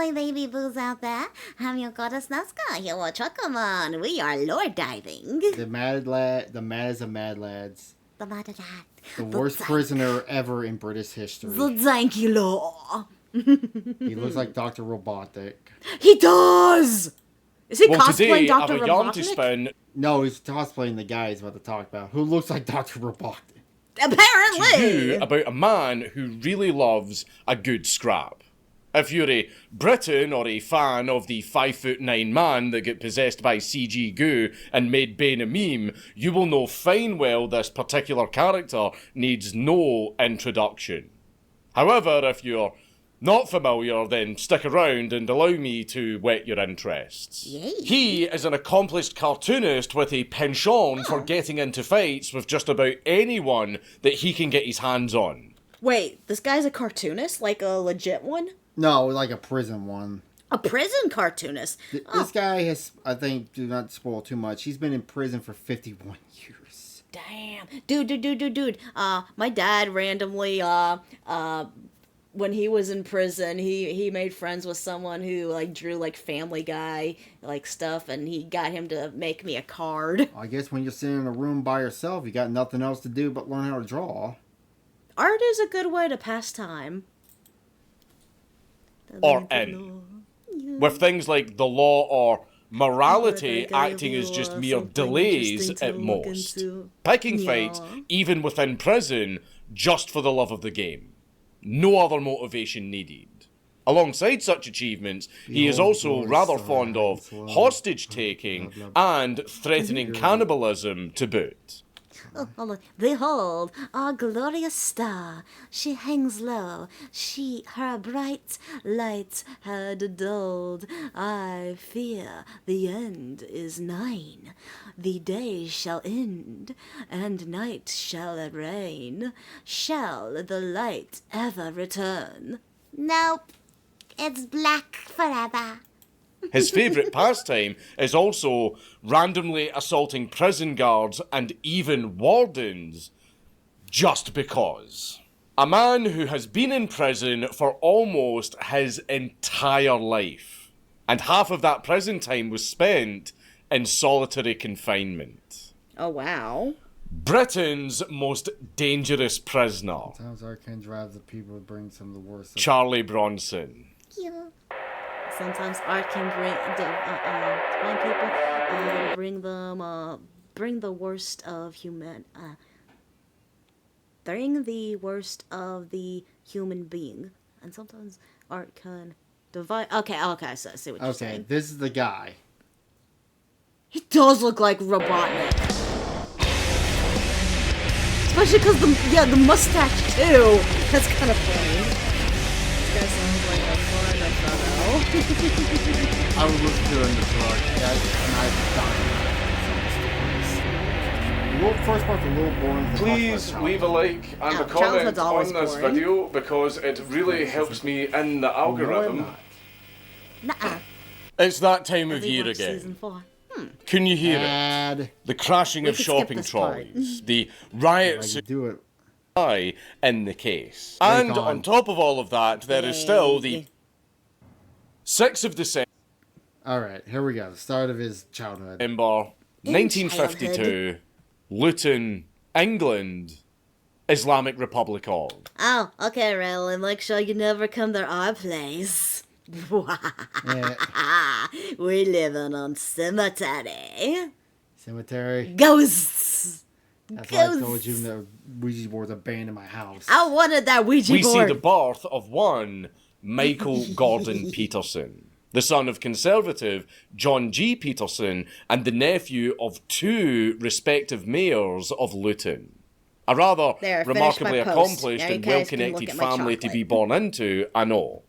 my baby boos out there. Have you got a snaska? Here, well, chuck 'em on. We are lord diving. The maddest of mad lads. The mad lad. The worst prisoner ever in British history. The Dankula. He looks like Dr. Robotic. He does! Is he cosplaying today, Dr. I have a yarn to Robotnik? spin. No, he's cosplaying the guy he's about to talk about, who looks like Dr. Robotic. Apparently! To you about a man who really loves a good scrap. If you're a Briton or a fan of the 5'9" man that got possessed by CG goo and made Bane a meme, you will know fine well this particular character needs no introduction. However, if you're not familiar, then stick around and allow me to whet your interests. Yay. He is an accomplished cartoonist with a penchant for getting into fights with just about anyone that he can get his hands on. Wait, this guy's a cartoonist? Like a legit one? No, like a prison one. A prison cartoonist? This guy has, I think, do not spoil too much, he's been in prison for 51 years. Damn. Dude. My dad randomly, when he was in prison, he made friends with someone who, like, drew, like, Family Guy, like, stuff, and he got him to make me a card. I guess when you're sitting in a room by yourself, you got nothing else to do but learn how to draw. Art is a good way to pass time. Or in. With things like the law or morality acting as just mere delays at most. Picking fights, even within prison, just for the love of the game. No other motivation needed. Alongside such achievements, he is also rather fond of hostage-taking and threatening cannibalism to boot. Oh, hold on. Behold, our glorious star. She hangs low. Her bright light had dulled. I fear the end is nigh. The day shall end, and night shall reign. Shall the light ever return? Nope. It's black forever. His favourite pastime is also randomly assaulting prison guards and even wardens, just because. A man who has been in prison for almost his entire life, and half of that prison time was spent in solitary confinement. Oh, wow. Britain's most dangerous prisoner, Sometimes Arcane drives the people to bring some of the worst. Charlie Bronson. Yeah. Sometimes art can bring people, bring the worst of bring the worst of the human being, and sometimes art can divide. Okay, so I see what you're saying. Okay, this is the guy. He does look like Robotnik, especially because the mustache too. That's kind of funny. This guy sounds like a fun fellow. I would listen to it in the truck. And I'd die. The first part's a little boring. Please leave a like and a comment on this boring. video because it really helps me in the algorithm. Nuh-uh. It's that time of Have you year watched again. Season 4? Can you hear it? Ad. The crashing of could skip shopping this part. trolleys, the riots Like, do it. in the case. And on. on top of all of that, there is still the 6th of December Alright, here we go. The start of his childhood. 1952, Luton, England, Islamic Republic of. Oh, okay, Raylan. Make sure you never come to our place. Yeah. We're living on cemetery. Cemetery. Ghosts. That's why I told you the Ouija board's a band in my house. I wanted that Ouija We board. see the birth of one Michael Gordon Peterson, the son of Conservative John G. Peterson and the nephew of 2 respective mayors of Luton. A rather There, finish remarkably my post. accomplished Now you and guys can well-connected look at my family to chocolate. be born into, I know.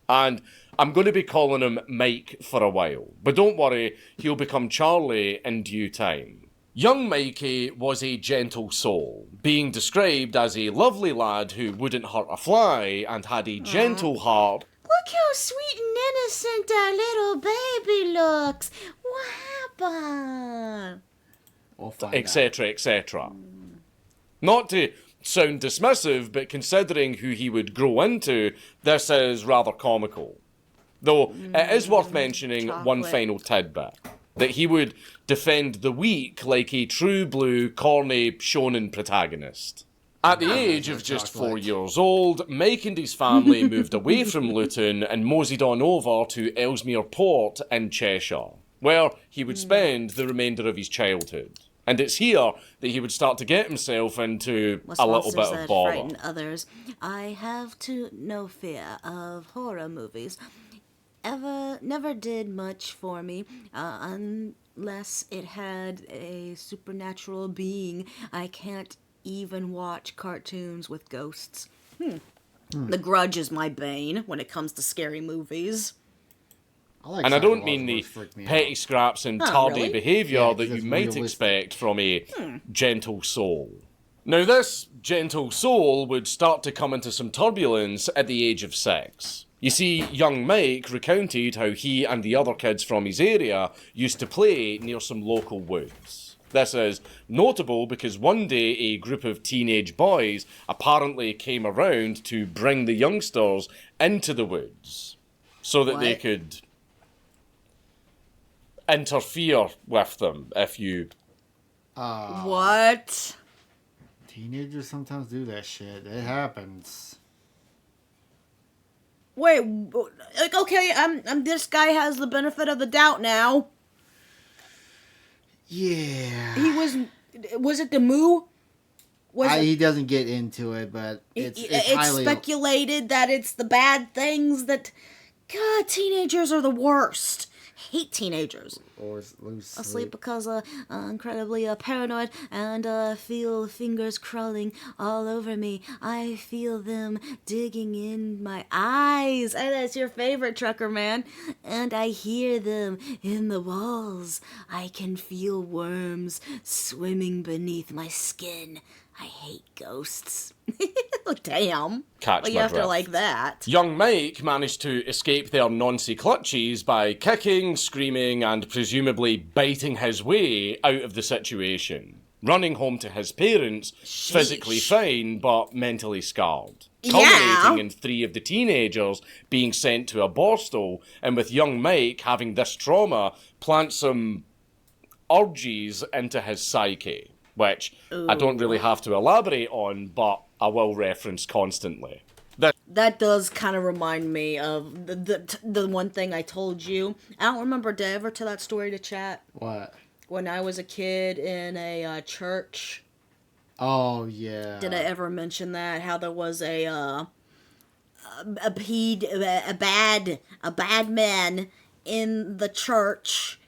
And I'm going to be calling him Mike for a while, but don't worry, he'll become Charlie in due time. Young Mikey was a gentle soul, being described as a lovely lad who wouldn't hurt a fly and had a gentle heart. Look how sweet and innocent that little baby looks. What happened? We'll find out. etc., etc. Not to sound dismissive, but considering who he would grow into, this is rather comical. Though it is worth mentioning one chocolate. final tidbit. That he would defend the weak like a true blue, corny shonen protagonist. At the age of just 4 years old, Mike and his family moved away from Luton and moseyed on over to Ellesmere Port in Cheshire, where he would spend the remainder of his childhood. And it's here that he would start to get himself into a little bit of bother. Frighten others. I have no fear of horror movies. Never did much for me, unless it had a supernatural being. I can't even watch cartoons with ghosts. The Grudge is my bane when it comes to scary movies. And I don't mean the petty scraps and tardy really? behaviour that you might expect from a gentle soul. Now, this gentle soul would start to come into some turbulence at the age of 6. You see, young Mike recounted how he and the other kids from his area used to play near some local woods. This is notable because one day a group of teenage boys apparently came around to bring the youngsters into the woods so that they could interfere with them, if you... What? Teenagers sometimes do that shit. It happens. Wait, like, okay, I'm this guy has the benefit of the doubt now. Yeah. He was it the Moo? He doesn't get into it, but it's highly... speculated that it's the bad things that... God, teenagers are the worst. Hate teenagers. Or lose Asleep because incredibly paranoid and feel fingers crawling all over me. I feel them digging in my eyes. And that's your favorite, Trucker Man. And I hear them in the walls. I can feel worms swimming beneath my skin. I hate ghosts. Damn. Catch you my have to breath. like that. Young Mike managed to escape their Nancy clutches by kicking, screaming, and presumably biting his way out of the situation, running home to his parents, physically fine but mentally scarred. Culminating in 3 of the teenagers being sent to a borstal, and with young Mike having this trauma plant some urges into his psyche. Which I don't really have to elaborate on, but I will reference constantly. That does kind of remind me of the one thing I told you. I don't remember, did I ever tell that story to chat? What? When I was a kid in a church. Oh, yeah. Did I ever mention that? How there was a bad man in the church,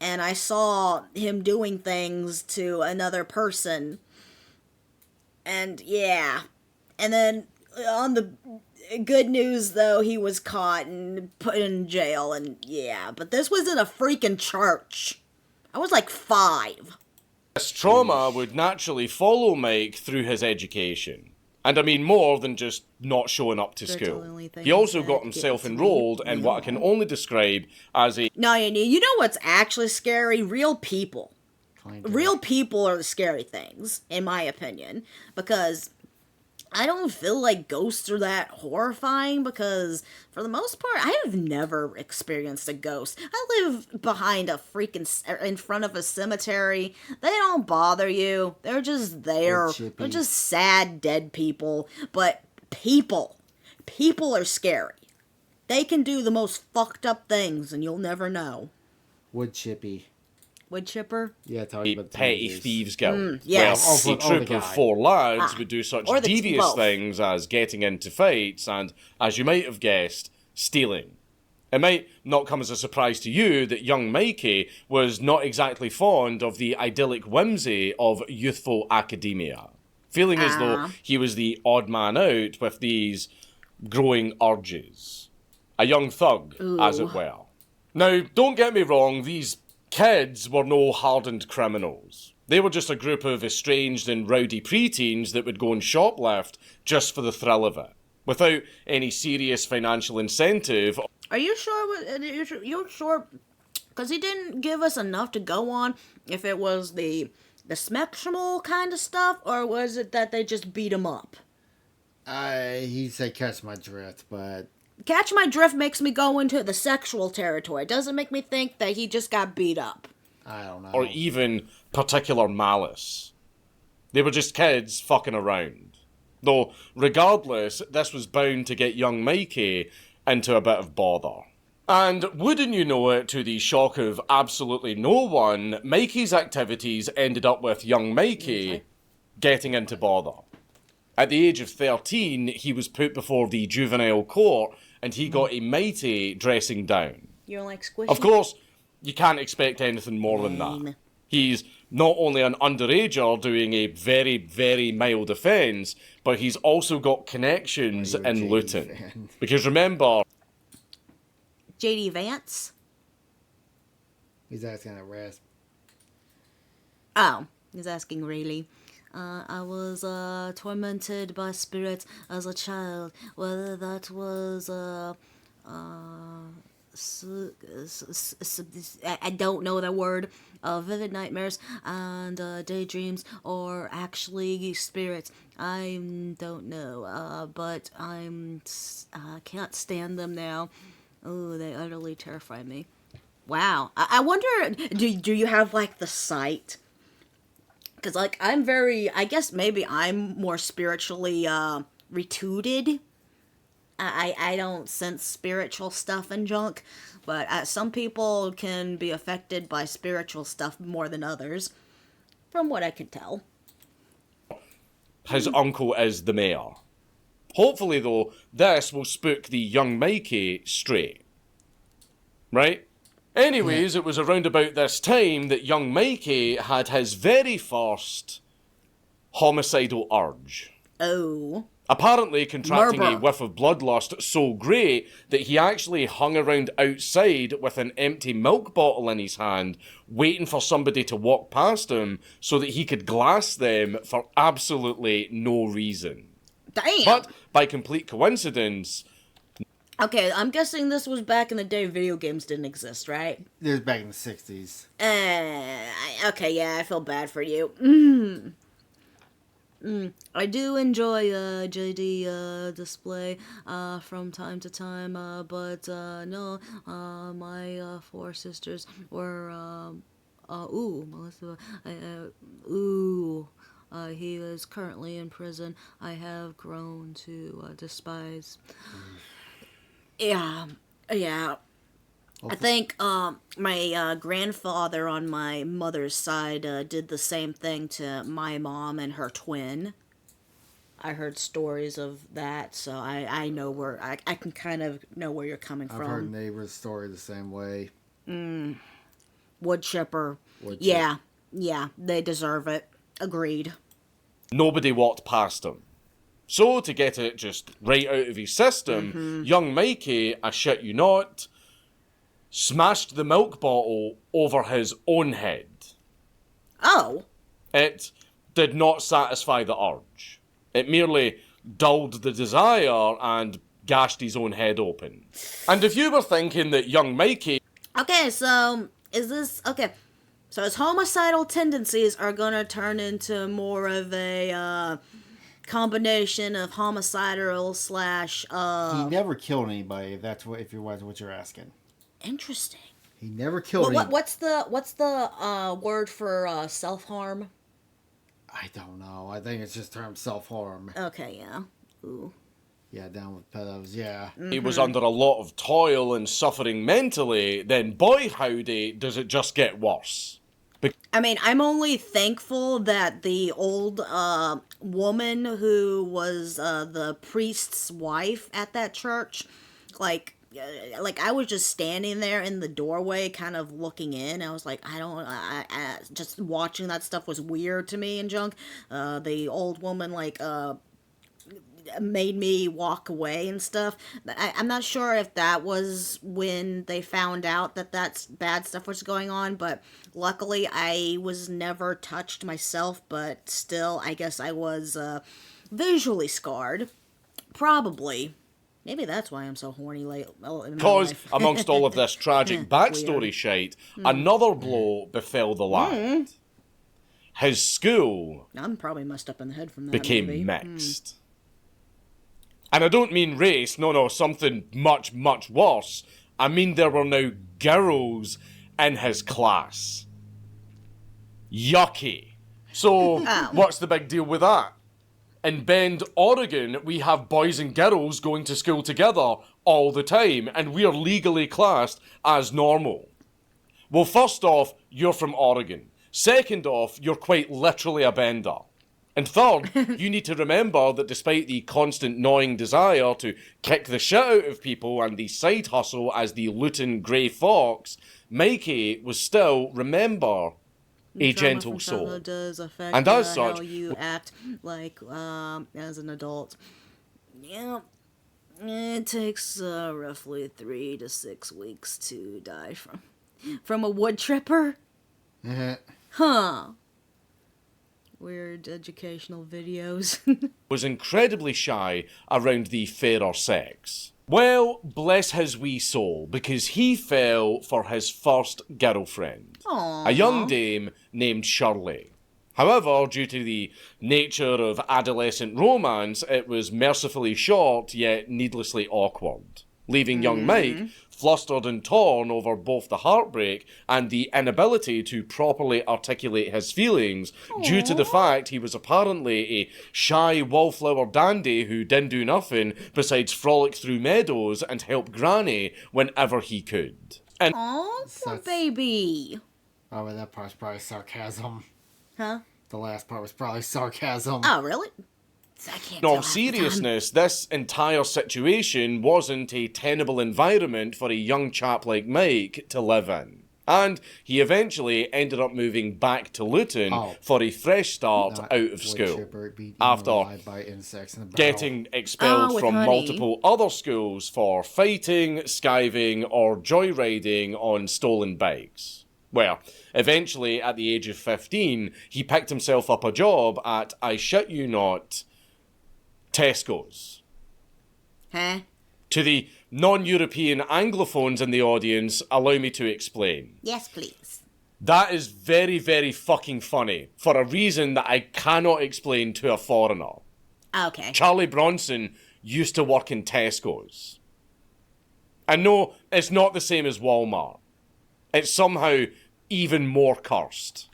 and I saw him doing things to another person. And yeah. And then on the good news, though, he was caught and put in jail, and yeah. But this was in a freaking church. I was like 5. This trauma would naturally follow Mike through his education. And I mean more than just not showing up to school. He also got himself enrolled in what I can only describe as a... No, you know what's actually scary? Real people. Real people are the scary things, in my opinion. Because I don't feel like ghosts are that horrifying, because for the most part, I have never experienced a ghost. I live behind in front of a cemetery. They don't bother you. They're just there. They're just sad, dead people. But people are scary. They can do the most fucked up things, and you'll never know. Wood chippy. Wood chipper? Yeah, talking about petty thieves guild. Yes. Where a troop of 4 lads would do such devious things as getting into fights and, as you might have guessed, stealing. It might not come as a surprise to you that young Mikey was not exactly fond of the idyllic whimsy of youthful academia, feeling as though he was the odd man out with these growing urges. A young thug, as it were. Now, don't get me wrong, these kids were no hardened criminals. They were just a group of estranged and rowdy preteens that would go and shoplift just for the thrill of it, without any serious financial incentive. Are you sure? You're sure? Because he didn't give us enough to go on if it was the sexual kind of stuff, or was it that they just beat him up? He said catch my drift, but... Catch My Drift makes me go into the sexual territory. It doesn't make me think that he just got beat up. I don't know. Or even particular malice. They were just kids fucking around. Though, regardless, this was bound to get young Mikey into a bit of bother. And wouldn't you know it, to the shock of absolutely no one, Mikey's activities ended up with young Mikey getting into bother. At the age of 13, he was put before the juvenile court, and he got a mighty dressing down. You don't like squishy? Of course, you can't expect anything more than that. He's not only an underager doing a very, very mild offence, but he's also got connections in Luton. Because remember... J.D. Vance? He's asking a rasp. Oh, he's asking really. I was tormented by spirits as a child, whether that was I don't know that word, vivid nightmares and daydreams, or actually spirits. I don't know, but I can't stand them now. Oh, they utterly terrify me. Wow. I wonder, do you have, like, the sight? Because, like, I guess maybe I'm more spiritually retooted. I don't sense spiritual stuff and junk, but some people can be affected by spiritual stuff more than others, from what I can tell. His uncle is the mayor. Hopefully, though, this will spook the young Mikey straight. Right? Anyways, it was around about this time that young Mikey had his very first homicidal urge. Oh. Apparently contracting Murder. a whiff of bloodlust so great that he actually hung around outside with an empty milk bottle in his hand, waiting for somebody to walk past him so that he could glass them for absolutely no reason. Damn. But, by complete coincidence... Okay, I'm guessing this was back in the day video games didn't exist, right? It was back in the 60s. Okay, yeah, I feel bad for you. I do enjoy JD display from time to time, but no, my four sisters were Melissa, he is currently in prison. I have grown to despise. Yeah. I think my grandfather on my mother's side did the same thing to my mom and her twin. I heard stories of that, so I know where I can kind of know where you're coming from. I've heard neighbors' story the same way. Wood chipper. Yeah, they deserve it. Agreed. Nobody walked past him. So, to get it just right out of his system, young Mikey, I shit you not, smashed the milk bottle over his own head. Oh. It did not satisfy the urge. It merely dulled the desire and gashed his own head open. And if you were thinking that young Mikey... Okay, so, is this... Okay, so his homicidal tendencies are gonna turn into more of a, combination of homicidal slash, He never killed anybody, if you're what you're asking. Interesting. He never killed anybody. What's the word for self-harm? I don't know. I think it's just term self-harm. Okay, yeah. Ooh. Yeah, down with pedos, yeah. He was under a lot of toil and suffering mentally, then boy howdy does it just get worse. I mean, I'm only thankful that the old woman who was the priest's wife at that church, like I was just standing there in the doorway kind of looking in. I was like, I just watching that stuff was weird to me and junk. The old woman made me walk away and stuff. I'm not sure if that was when they found out that bad stuff was going on, but luckily I was never touched myself, but still, I guess I was visually scarred. Probably. Maybe that's why I'm so horny late. Because, amongst all of this tragic backstory shite, another blow befell the lad. His school I'm probably messed up in the head from that became movie. mixed. And I don't mean race, no, something much, much worse. I mean there were now girls in his class. Yucky. So, what's the big deal with that? In Bend, Oregon, we have boys and girls going to school together all the time, and we are legally classed as normal. Well, first off, you're from Oregon. Second off, you're quite literally a bender. And third, you need to remember that despite the constant gnawing desire to kick the shit out of people and the side hustle as the Luton Grey Fox, Mikey was still, remember, a gentle soul. Does affect, and as such, how you act like as an adult. Yeah, it takes roughly 3 to 6 weeks to die from a wood tripper. Huh. Weird educational videos. was incredibly shy around the fairer sex. Well, bless his wee soul, because he fell for his first girlfriend. Aww. A young dame named Shirley. However, due to the nature of adolescent romance, it was mercifully short, yet needlessly awkward, leaving young Mike flustered and torn over both the heartbreak and the inability to properly articulate his feelings due to the fact he was apparently a shy wallflower dandy who didn't do nothing besides frolic through meadows and help Granny whenever he could. And Aw, poor baby. Oh, well, that part's probably sarcasm. Huh? The last part was probably sarcasm. Oh, really? I can't in all tell seriousness, this entire situation wasn't a tenable environment for a young chap like Mike to live in. And he eventually ended up moving back to Luton for a fresh start out of school, after getting expelled from multiple other schools for fighting, skiving, or joyriding on stolen bikes. Where, eventually, at the age of 15, he picked himself up a job at, I shit you not, Tesco's. Huh? To the non-European Anglophones in the audience, allow me to explain. Yes, please. That is very, very fucking funny, for a reason that I cannot explain to a foreigner. Okay. Charlie Bronson used to work in Tesco's. And no, it's not the same as Walmart. It's somehow even more cursed.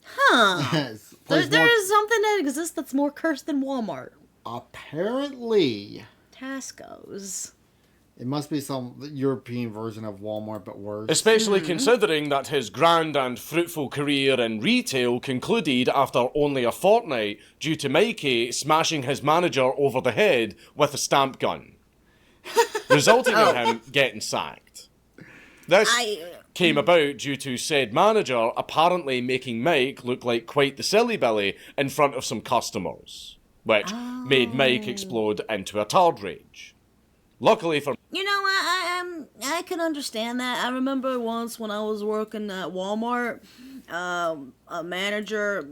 Huh. There is something that exists that's more cursed than Walmart. Apparently. Tesco's. It must be some European version of Walmart, but worse. Especially considering that his grand and fruitful career in retail concluded after only a fortnight due to Mikey smashing his manager over the head with a stamp gun, resulting in him getting sacked. This came about due to said manager apparently making Mike look like quite the silly billy in front of some customers, which made Mike explode into a turd rage. Luckily for... You know, I can understand that. I remember once when I was working at Walmart, a manager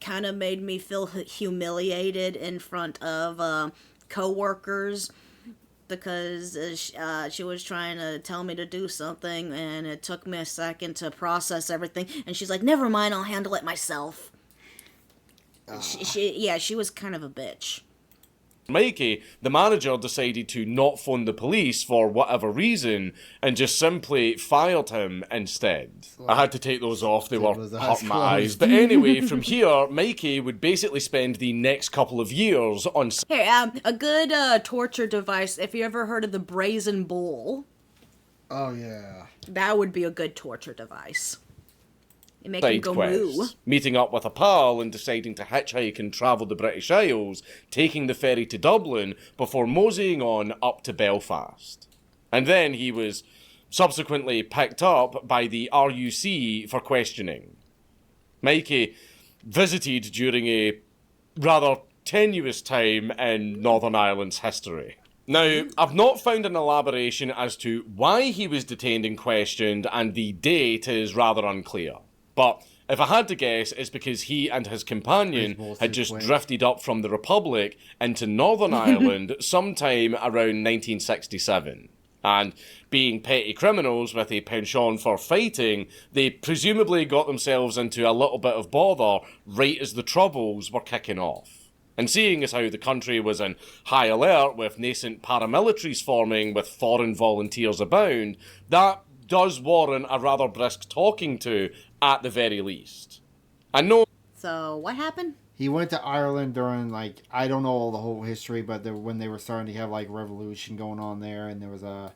kind of made me feel humiliated in front of co-workers because she was trying to tell me to do something, and it took me a second to process everything, and she's like, never mind, I'll handle it myself. She was kind of a bitch. Mikey, the manager, decided to not phone the police for whatever reason and just simply fired him instead. I had to take those off, they were hurting my eyes. But anyway, from here, Mikey would basically spend the next couple of years on... Here, a good torture device, if you ever heard of the brazen bull. Oh, yeah. That would be a good torture device. You make him go moo. Meeting up with a pal and deciding to hitchhike and travel the British Isles, taking the ferry to Dublin before moseying on up to Belfast. And then he was subsequently picked up by the RUC for questioning. Mikey visited during a rather tenuous time in Northern Ireland's history. Now, I've not found an elaboration as to why he was detained and questioned, and the date is rather unclear. But if I had to guess, it's because he and his companion had just drifted up from the Republic into Northern Ireland sometime around 1967. And being petty criminals with a penchant for fighting, they presumably got themselves into a little bit of bother right as the Troubles were kicking off. And seeing as how the country was in high alert with nascent paramilitaries forming with foreign volunteers abound, that does warrant a rather brisk talking to at the very least. And no... So, what happened? He went to Ireland during, like, I don't know all the whole history, but when they were starting to have, like, revolution going on there, and there was the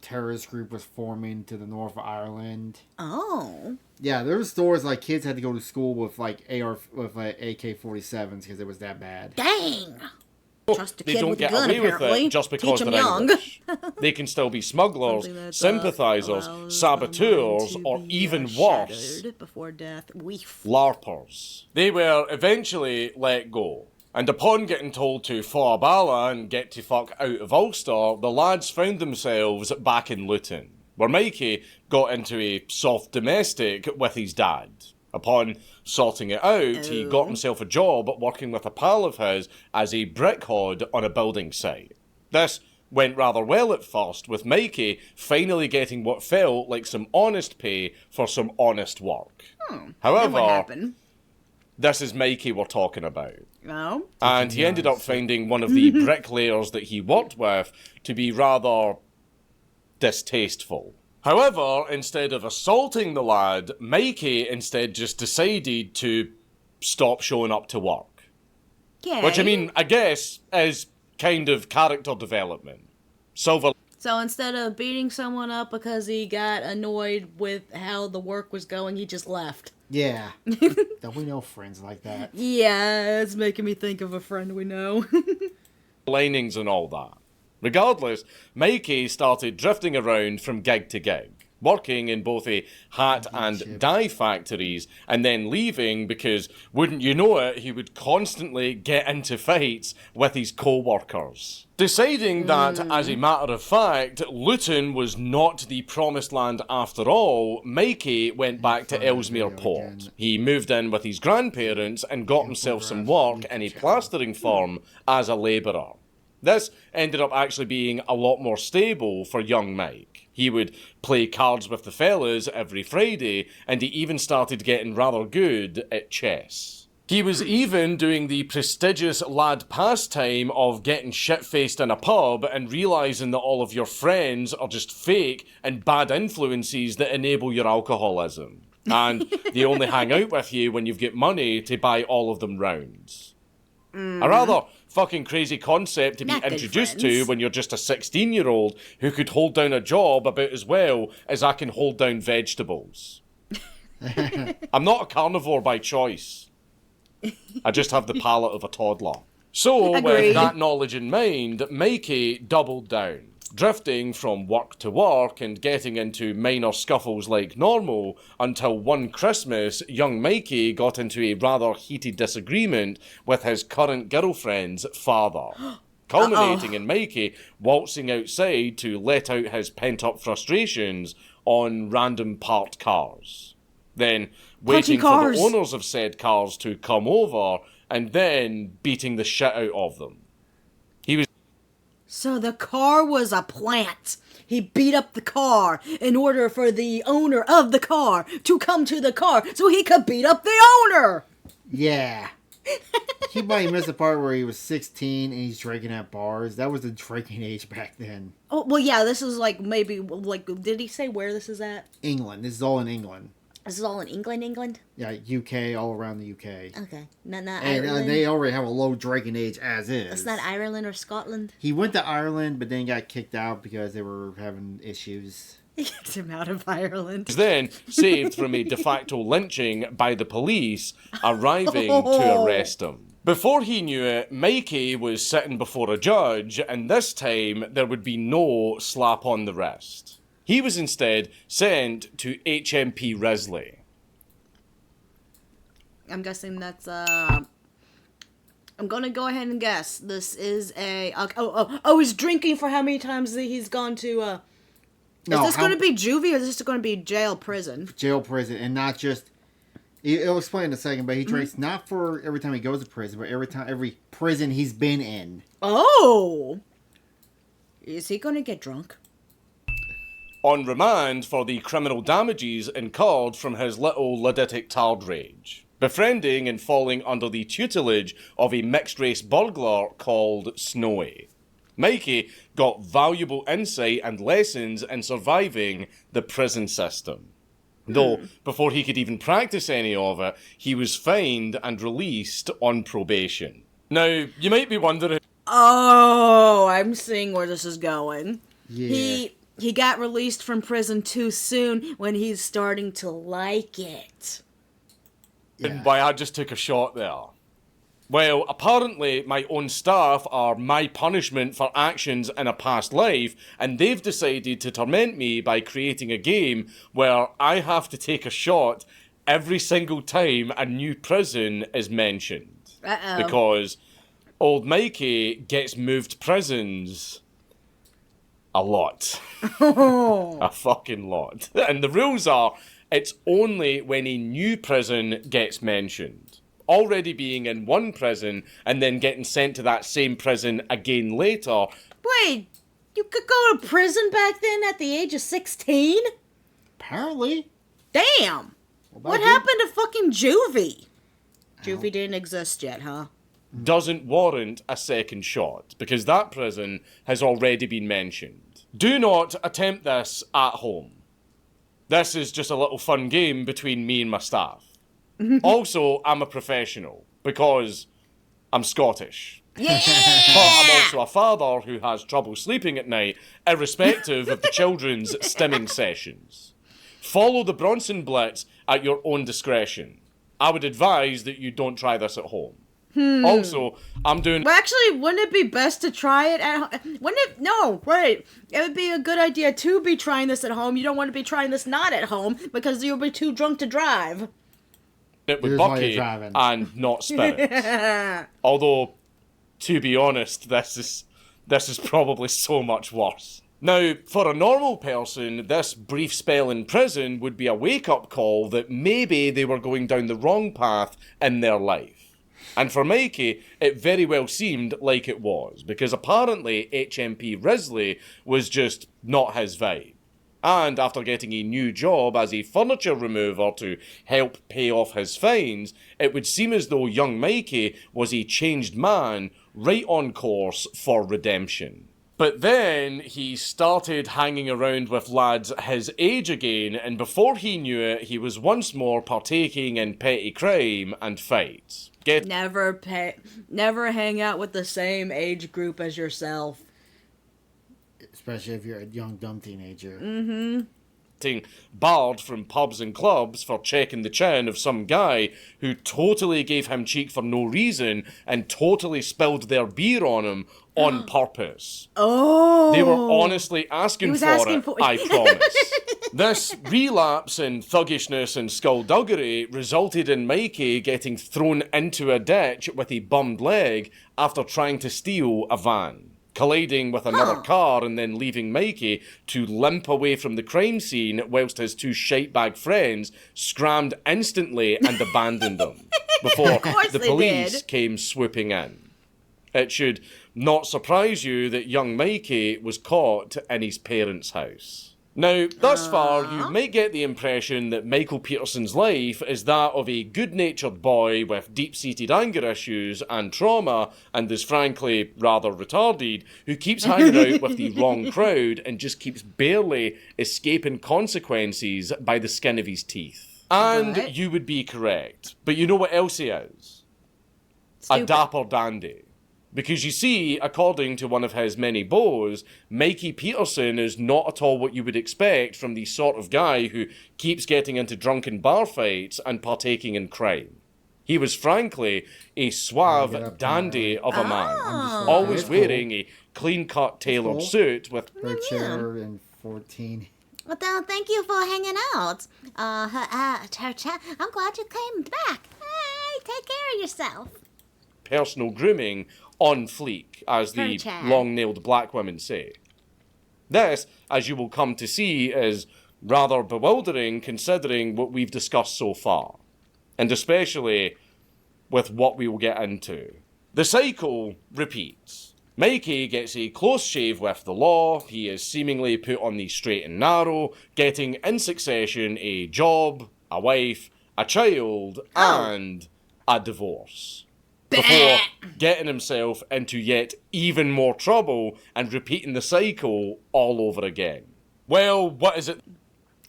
terrorist group was forming to the north of Ireland. Oh. Yeah, there were stores, like, kids had to go to school with, like, AK-47s because it was that bad. Dang! Trust a They kid don't with get a gun, away with apparently. it just because Teach 'em they're young. English. They can still be smugglers, sympathizers, saboteurs, or even worse, before death. LARPers. They were eventually let go. And upon getting told to fa bala and get to fuck out of Ulster, the lads found themselves back in Luton, where Mikey got into a soft domestic with his dad. Upon sorting it out, he got himself a job working with a pal of his as a brickhod on a building site. This went rather well at first, with Mikey finally getting what felt like some honest pay for some honest work. However, what happened? This is Mikey we're talking about. No. And he ended up finding one of the bricklayers that he worked with to be rather distasteful. However, instead of assaulting the lad, Mikey instead just decided to stop showing up to work. Okay. Which, I mean, I guess is kind of character development. So instead of beating someone up because he got annoyed with how the work was going, he just left. Yeah. Don't we know friends like that? Yeah, it's making me think of a friend we know. Linings and all that. Regardless, Mikey started drifting around from gig to gig, working in both a hat and dye factories, and then leaving because, wouldn't you know it, he would constantly get into fights with his co-workers. Deciding that, as a matter of fact, Luton was not the promised land after all, Mikey went back to Ellesmere Port. He moved in with his grandparents and got himself some work in a plastering firm as a labourer. This ended up actually being a lot more stable for young Mike. He would play cards with the fellas every Friday, and he even started getting rather good at chess. He was even doing the prestigious lad pastime of getting shit-faced in a pub and realising that all of your friends are just fake and bad influences that enable your alcoholism. And they only hang out with you when you've got money to buy all of them rounds. A rather fucking crazy concept to be introduced to when you're just a 16-year-old who could hold down a job about as well as I can hold down vegetables. I'm not a carnivore by choice. I just have the palate of a toddler. So, with that knowledge in mind, Mikey doubled down, drifting from work to work and getting into minor scuffles like normal, until one Christmas, young Mikey got into a rather heated disagreement with his current girlfriend's father, culminating in Mikey waltzing outside to let out his pent-up frustrations on random parked cars. Then waiting for the owners of said cars to come over, and then beating the shit out of them. So the car was a plant. He beat up the car in order for the owner of the car to come to the car so he could beat up the owner. Yeah. He might miss the part where he was 16 and he's drinking at bars. That was the drinking age back then. Oh, well, yeah, this is like maybe, like, did he say where this is at? England. This is all in England. This is all in England? Yeah, UK, all around the UK. Okay. Not and Ireland? they already have a low drinking age as is. It's not Ireland or Scotland? He went to Ireland, but then got kicked out because they were having issues. He kicked him out of Ireland. Then saved from a de facto lynching by the police arriving to arrest him. Before he knew it, Mikey was sitting before a judge, and this time there would be no slap on the wrist. He was instead sent to HMP Risley. I'm guessing that's, I'm gonna go ahead and guess. This is a... he's drinking for how many times he's gone to, Is this gonna be juvie, or is this gonna be jail, prison? Jail, prison, and not just... It'll explain in a second, but he drinks not for every time he goes to prison, but every prison he's been in. Oh! Is he gonna get drunk? On remand for the criminal damages incurred from his little luditic tard rage. befriending and falling under the tutelage of a mixed-race burglar called Snowy. Mikey got valuable insight and lessons in surviving the prison system. Though, before he could even practice any of it, he was fined and released on probation. Now, you might be wondering... Oh, I'm seeing where this is going. Yeah. He got released from prison too soon when he's starting to like it. And why I just took a shot there. Well, apparently my own staff are my punishment for actions in a past life, and they've decided to torment me by creating a game where I have to take a shot every single time a new prison is mentioned. Uh-oh. Because old Mikey gets moved prisons a lot. A fucking lot. And the rules are, it's only when a new prison gets mentioned. Already being in one prison and then getting sent to that same prison again later. Wait, you could go to prison back then at the age of 16? Apparently. Damn! What happened to fucking Juvie? Juvie didn't exist yet, huh? Doesn't warrant a second shot, because that prison has already been mentioned. Do not attempt this at home. This is just a little fun game between me and my staff. Also, I'm a professional, because I'm Scottish. Yeah! But I'm also a father who has trouble sleeping at night, irrespective of the children's stimming sessions. Follow the Bronson Blitz at your own discretion. I would advise that you don't try this at home. Also, I'm doing... Well, actually, wouldn't it be best to try it at home? Wouldn't it? No, wait. It would be a good idea to be trying this at home. You don't want to be trying this not at home because you'll be too drunk to drive. it with Here's why Bucky you're driving. and not Spirit. Although, to be honest, this is probably so much worse. Now, for a normal person, this brief spell in prison would be a wake-up call that maybe they were going down the wrong path in their life. And for Mikey, it very well seemed like it was, because apparently HMP Risley was just not his vibe. And after getting a new job as a furniture remover to help pay off his fines, it would seem as though young Mikey was a changed man, right on course for redemption. But then he started hanging around with lads his age again, and before he knew it, he was once more partaking in petty crime and fights. Never hang out with the same age group as yourself. Especially if you're a young, dumb teenager. Getting barred from pubs and clubs for checking the chin of some guy who totally gave him cheek for no reason and totally spilled their beer on him on purpose. Oh! They were honestly asking for it, I promise. This relapse in thuggishness and skullduggery resulted in Mikey getting thrown into a ditch with a bummed leg after trying to steal a van, colliding with another car and then leaving Mikey to limp away from the crime scene whilst his two shitebag friends scrammed instantly and abandoned him before the police came swooping in. It should not surprise you that young Mikey was caught in his parents' house. Now, thus far, you might get the impression that Michael Peterson's life is that of a good-natured boy with deep-seated anger issues and trauma, and is frankly rather retarded, who keeps hanging out with the wrong crowd and just keeps barely escaping consequences by the skin of his teeth. And you would be correct. But you know what else he is? Stupid. A dapper dandy. Because you see, according to one of his many beaux, Mikey Peterson is not at all what you would expect from the sort of guy who keeps getting into drunken bar fights and partaking in crime. He was frankly a suave dandy of a man, always wearing a clean-cut tailored suit with Red chair and 14. Well, thank you for hanging out. Her chat. I'm glad you came back. Hey, take care of yourself. Personal grooming on fleek, as the long-nailed black women say. This, as you will come to see, is rather bewildering considering what we've discussed so far, and especially with what we will get into. The cycle repeats. Mikey gets a close shave with the law, he is seemingly put on the straight and narrow, getting in succession a job, a wife, a child, and a divorce. Before getting himself into yet even more trouble and repeating the cycle all over again. Well, what is it?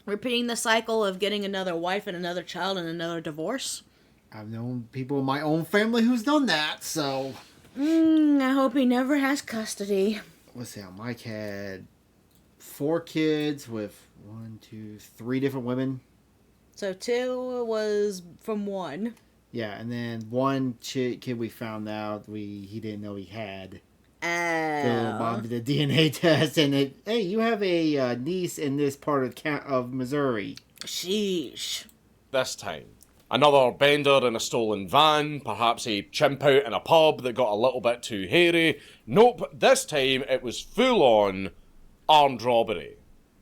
Repeating the cycle of getting another wife and another child and another divorce. I've known people in my own family who's done that, so... I hope he never has custody. Let's see, Mike had 4 kids with 3 different women. So 2 was from 1. Yeah, and then 1 kid we found out he didn't know he had. So mom did the DNA test, and hey, you have a niece in this part of Missouri. Sheesh. This time. Another bender in a stolen van, perhaps a chimp out in a pub that got a little bit too hairy. Nope, this time it was full-on armed robbery.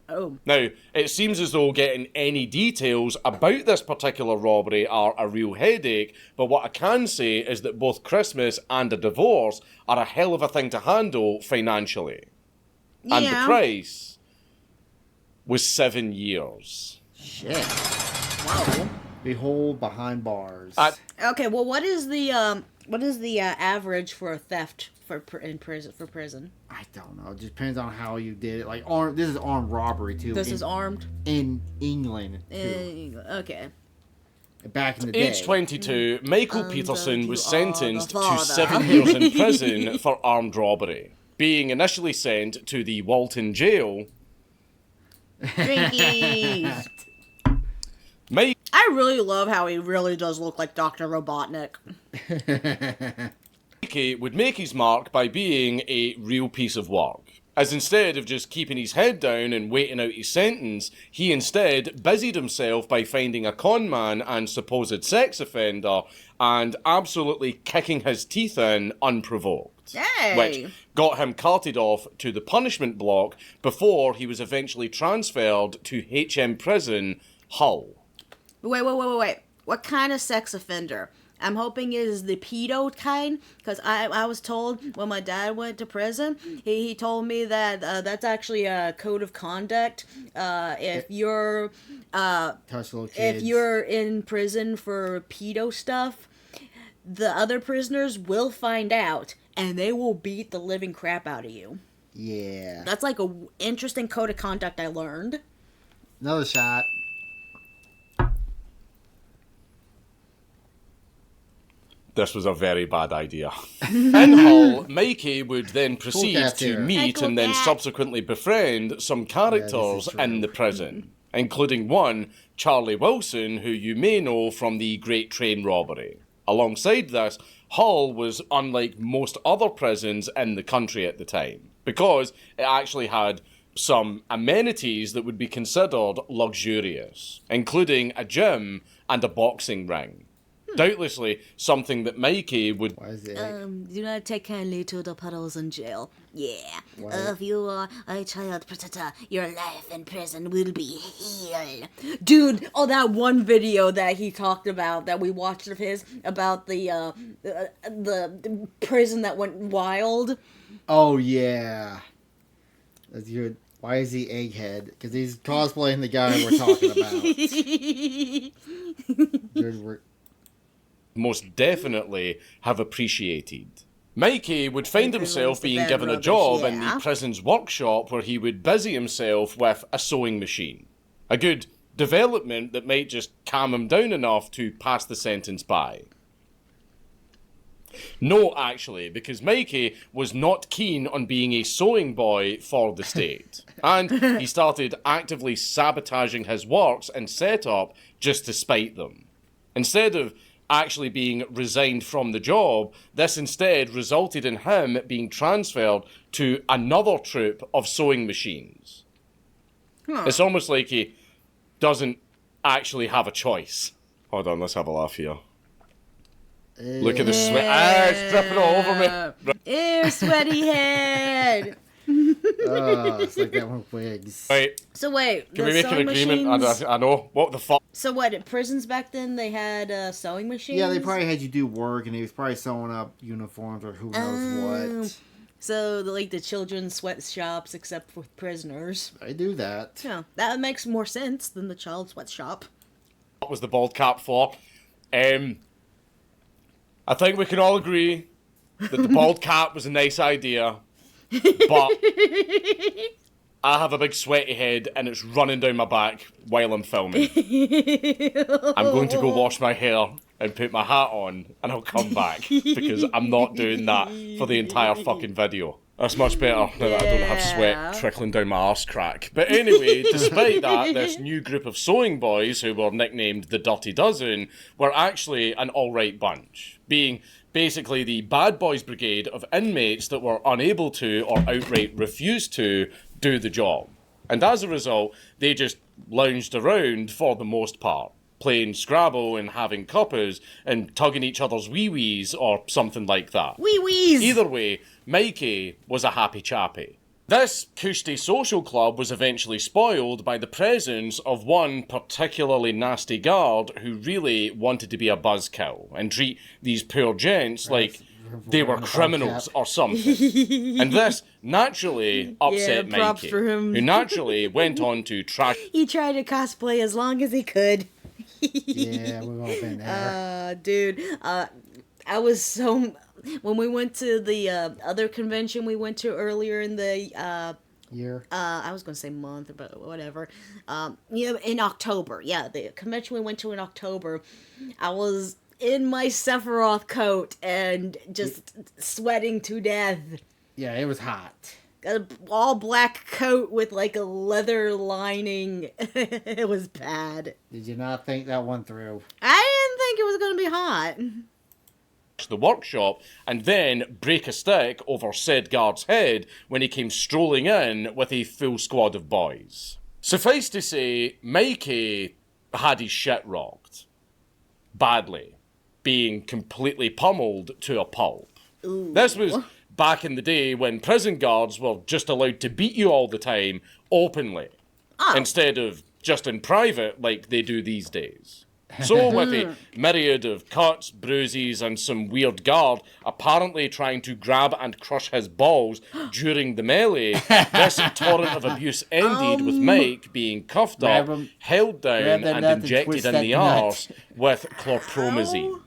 Oh. Now, it seems as though getting any details about this particular robbery are a real headache, but what I can say is that both Christmas and a divorce are a hell of a thing to handle financially. Yeah. And the price was 7 years. Shit. Wow. Behold behind bars. Okay, well, what is the average for a theft for prison? I don't know. It just depends on how you did it. Like this is armed robbery too. This is armed in England too. Okay. Back in the day. Age 22, Michael Peterson was sentenced the to father. 7 years in prison for armed robbery, being initially sent to the Walton jail. Drinkies. I really love how he really does look like Dr. Robotnik. Mikey would make his mark by being a real piece of work. As instead of just keeping his head down and waiting out his sentence, he instead busied himself by finding a con man and supposed sex offender and absolutely kicking his teeth in unprovoked. Yay! Which got him carted off to the punishment block before he was eventually transferred to HM Prison, Hull. Wait. What kind of sex offender? I'm hoping it is the pedo kind, because I was told when my dad went to prison, he told me that that's actually a code of conduct. If you're touch little kids. if you're in prison for pedo stuff, the other prisoners will find out, and they will beat the living crap out of you. Yeah. That's like a interesting code of conduct I learned. Another shot. This was a very bad idea. In Hull, Mikey would then proceed to meet and then subsequently befriend some characters in the prison, including one, Charlie Wilson, who you may know from the Great Train Robbery. Alongside this, Hull was unlike most other prisons in the country at the time, because it actually had some amenities that would be considered luxurious, including a gym and a boxing ring. Doubtlessly something that Mikey would... Why is it? Do not take kindly to the puddles in jail. Yeah. If you are a child predator, your life in prison will be hell. Dude, that one video that he talked about, that we watched of his, about the prison that went wild. Oh, yeah. That's good. Why is he Egghead? Because he's cosplaying the guy we're talking about. Good work. Most definitely have appreciated. Mikey would find himself being given a job in the prison's workshop where he would busy himself with a sewing machine. A good development that might just calm him down enough to pass the sentence by. No, actually, because Mikey was not keen on being a sewing boy for the state. And he started actively sabotaging his works and setup just to spite them. Instead of actually being resigned from the job, this instead resulted in him being transferred to another troupe of sewing machines. It's almost like he doesn't actually have a choice. Hold on, let's have a laugh here. Look at the sweat. It's dripping all over me. Ew, sweaty head. It's like that one with wigs. Wait. So wait, Can we make an agreement? I know. What the fuck? So what, at prisons back then, they had sewing machines? Yeah, they probably had you do work, and he was probably sewing up uniforms or who knows what. So, like the children's sweatshops, except for prisoners. I do that. Yeah, that makes more sense than the child sweatshop. what was the bald cap for? I think we can all agree that the bald cap was a nice idea, but I have a big sweaty head and it's running down my back while I'm filming. I'm going to go wash my hair and put my hat on and I'll come back because I'm not doing that for the entire fucking video. That's much better now that I don't have sweat trickling down my arse crack. But anyway, despite that, this new group of sewing boys, who were nicknamed the Dirty Dozen, were actually an alright bunch, being basically the bad boys brigade of inmates that were unable to or outright refused to do the job. And as a result, they just lounged around for the most part, playing Scrabble and having cuppas and tugging each other's wee-wees or something like that. Wee-wees! Either way, Mikey was a happy chappy. This cushy social club was eventually spoiled by the presence of one particularly nasty guard who really wanted to be a buzzkill and treat these poor gents like they were criminals or something. And this naturally upset Mikey, who naturally went on to trash... He tried to cosplay as long as he could. Yeah, we've all been there. Dude, I was so... When we went to the other convention we went to earlier in the... year? I was going to say month, but whatever. In October. Yeah, the convention we went to in October, I was in my Sephiroth coat and just sweating to death. Yeah, it was hot. A all black coat with like a leather lining. It was bad. Did you not think that one through? I didn't think it was going to be hot. The workshop and then break a stick over said guard's head when he came strolling in with a full squad of boys. Suffice to say, Mikey had his shit rocked. Badly. Being completely pummeled to a pulp. Ooh. This was back in the day when prison guards were just allowed to beat you all the time, openly, instead of just in private like they do these days. So, with a myriad of cuts, bruises, and some weird guard apparently trying to grab and crush his balls during the melee, this torrent of abuse ended with Mike being cuffed up, held down, and injected in the arse with chlorpromazine,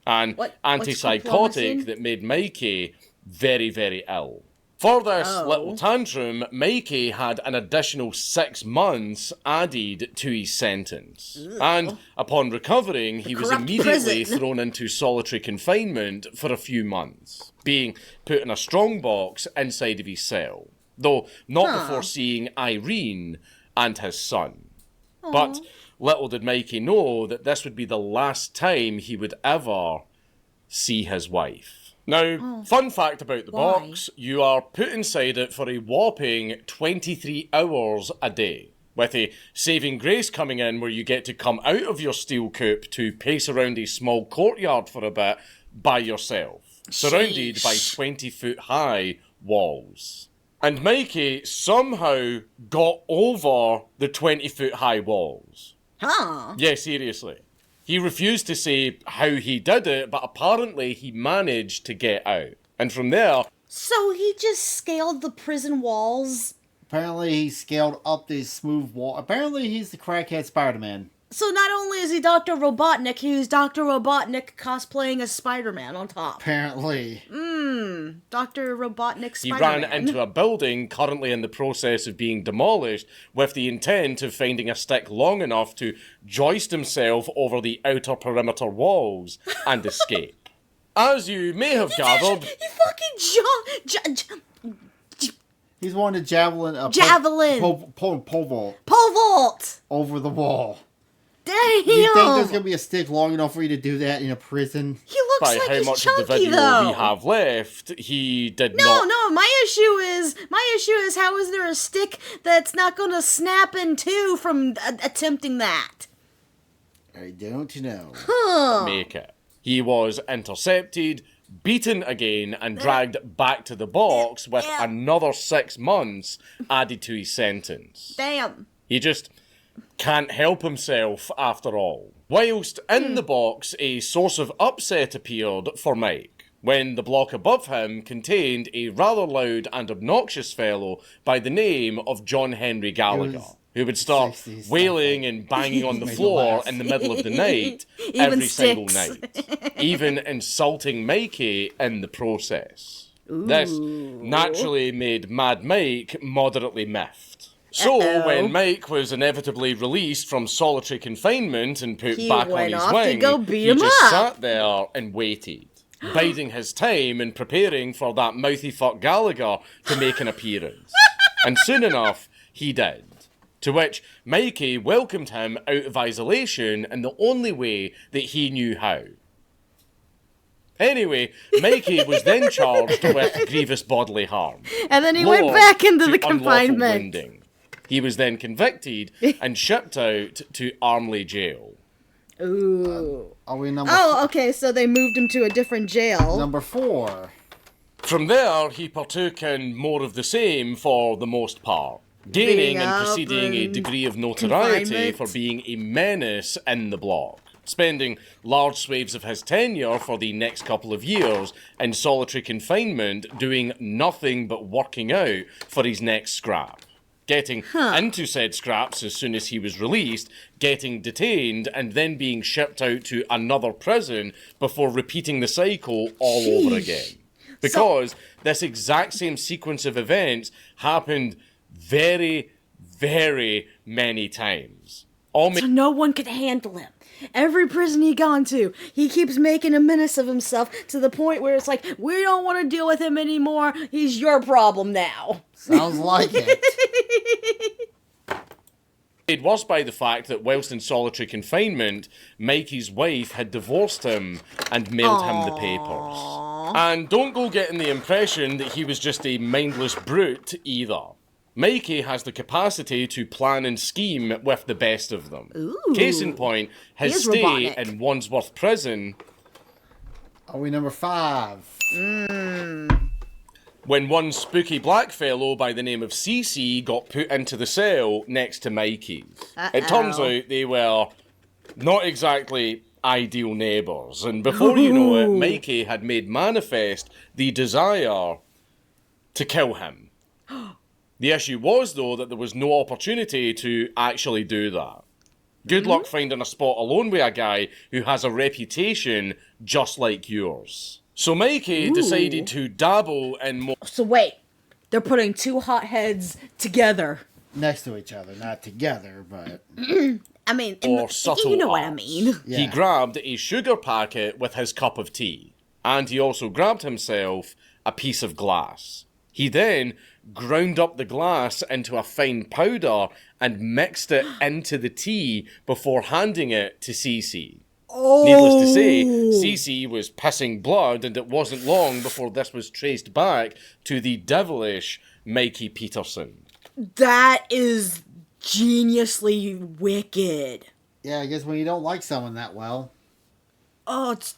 an antipsychotic that made Mikey very, very ill. For this little tantrum, Mikey had an additional 6 months added to his sentence. And upon recovering, he was immediately thrown into solitary confinement for a few months, being put in a strong box inside of his cell, though not before seeing Irene and his son. But little did Mikey know that this would be the last time he would ever see his wife. Now, fun fact about the box, you are put inside it for a whopping 23 hours a day, with a saving grace coming in where you get to come out of your steel coop to pace around a small courtyard for a bit by yourself, surrounded by 20-foot high walls. And Mikey somehow got over the 20-foot high walls. Yeah, seriously. He refused to say how he did it, but apparently he managed to get out. And from there... So he just scaled the prison walls? Apparently he scaled up this smooth wall. Apparently he's the crackhead Spider-Man. So not only is he Dr. Robotnik, he's Dr. Robotnik cosplaying as Spider-Man on top. Apparently. Dr. Robotnik Spider-Man. He ran into a building currently in the process of being demolished with the intent of finding a stick long enough to joist himself over the outer perimeter walls and escape. As you may have gathered... He fucking He's one of the javelin... Pole vault. Pole vault! Over the wall. Damn! You think there's going to be a stick long enough for you to do that in a prison? He looks By like how he's much chunky, of the video though. we have left, he did not... No, my issue is how is there a stick that's not going to snap in two from attempting that? I don't know. Make it. He was intercepted, beaten again, and dragged back to the box with another 6 months added to his sentence. Damn. He just can't help himself after all. Whilst in the box, a source of upset appeared for Mike, when the block above him contained a rather loud and obnoxious fellow by the name of John Henry Gallagher. who would start 60s wailing and banging on the Made me floor laugh. in the middle of the night Even every single sticks. night, even insulting Mikey in the process. This naturally made Mad Mike moderately miffed. So, when Mike was inevitably released from solitary confinement and put He back on went his off to wing, go beat he him just up. sat there and waited, biding his time and preparing for that mouthy fuck Gallagher to make an appearance. And soon enough, he did. To which Mikey welcomed him out of isolation in the only way that he knew how. Anyway, Mikey was then charged with grievous bodily harm. And then he went Lowered back into to the unlawful confinement. wounding. He was then convicted and shipped out to Armley Jail. Ooh. Are we number Oh, okay, so they moved him to a different jail. number 4? From there, he partook in more of the same for the most part, gaining Being and up preceding a and degree of notoriety confinement. for being a menace in the block, spending large swathes of his tenure for the next couple of years in solitary confinement doing nothing but working out for his next scrap. Getting into said scraps as soon as he was released, getting detained, and then being shipped out to another prison before repeating the cycle all over again. Because this exact same sequence of events happened very, very many times. All So no one could handle him. Every prison he gone to, he keeps making a menace of himself to the point where it's like, we don't want to deal with him anymore. He's your problem now. Sounds like it. made worse by the fact that whilst in solitary confinement, Mikey's wife had divorced him and mailed him the papers. And don't go getting the impression that he was just a mindless brute either. Mikey has the capacity to plan and scheme with the best of them. Ooh. Case in point, his He is stay robotic. in Wandsworth Prison Are we number 5? when one spooky black fellow by the name of CC got put into the cell next to Mikey's. It turns out they were not exactly ideal neighbours, and before you know it, Mikey had made manifest the desire to kill him. The issue was, though, that there was no opportunity to actually do that. Good luck finding a spot alone with a guy who has a reputation just like yours. So Mikey decided to dabble in more... So wait, they're putting two hotheads together. Next to each other, not together, but... I mean, or subtle you know what I arts. mean. Yeah. He grabbed a sugar packet with his cup of tea, and he also grabbed himself a piece of glass. He then ground up the glass into a fine powder and mixed it into the tea before handing it to Cece. Needless to say, Cece was pissing blood, and it wasn't long before this was traced back to the devilish Mikey Peterson. That is geniusly wicked. Yeah, I guess when you don't like someone that well, Oh, it's...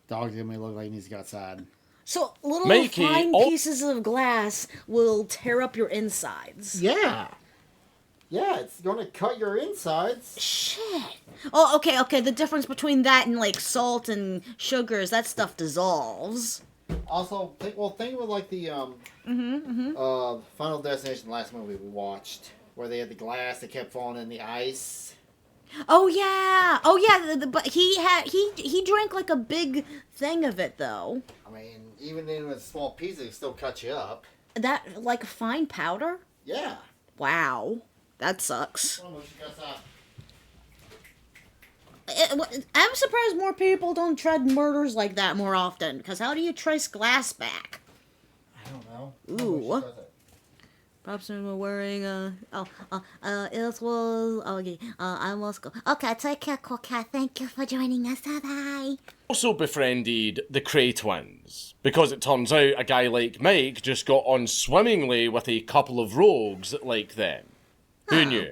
dog's gonna look like he needs to go outside. So little Mikey, fine oh- pieces of glass will tear up your insides. Yeah. Yeah, it's gonna cut your insides. Shit. Oh, okay. The difference between that and like salt and sugars, that stuff dissolves. Also, think with like the Final Destination, the last movie we watched, where they had the glass that kept falling in the ice. Oh yeah. But he drank like a big thing of it though. I mean, even in a small piece, it still cut you up. That like fine powder. Yeah. Wow, that sucks. Well, what you got that? I'm surprised more people don't tread murders like that more often. Because how do you trace glass back? I don't know. Ooh. Perhaps we're wearing it was okay. I must go. Okay, take care, cool cat. Thank you for joining us. Bye. Also befriended the Cray twins, because it turns out a guy like Mike just got on swimmingly with a couple of rogues like them. Who knew?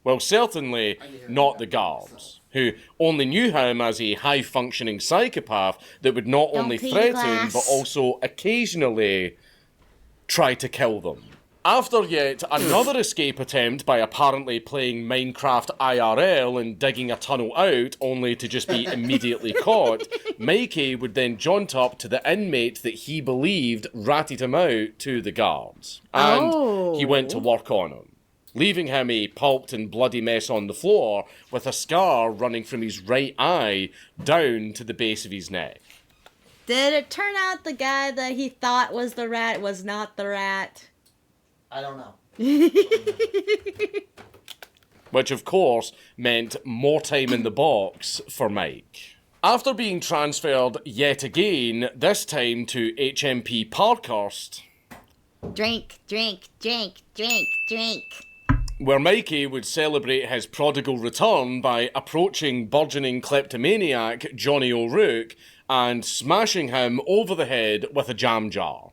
Well, certainly not the guards, who only knew him as a high-functioning psychopath that would not Don't only pee threaten, glass. but also occasionally try to kill them. After yet another escape attempt by apparently playing Minecraft IRL and digging a tunnel out only to just be immediately caught, Mikey would then jaunt up to the inmate that he believed ratted him out to the guards. And he went to work on him. leaving him a pulped and bloody mess on the floor with a scar running from his right eye down to the base of his neck. Did it turn out the guy that he thought was the rat was not the rat? I don't know. Which, of course, meant more time in the box for Mike. After being transferred yet again, this time to HMP Parkhurst, Drink, drink, drink, drink, drink. where Mikey would celebrate his prodigal return by approaching burgeoning kleptomaniac Johnny O'Rourke and smashing him over the head with a jam jar.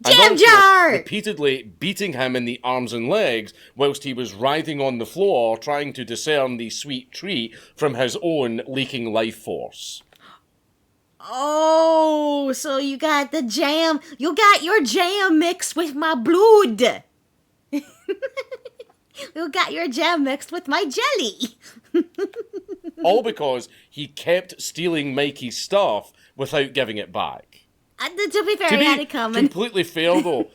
Jam and also jar! repeatedly beating him in the arms and legs whilst he was writhing on the floor trying to discern the sweet treat from his own leaking life force. Oh, so you got the jam. You got your jam mixed with my blood. You got your jam mixed with my jelly. All because he kept stealing Mikey's stuff without giving it back. To be fair, To he had be it coming. completely fair though,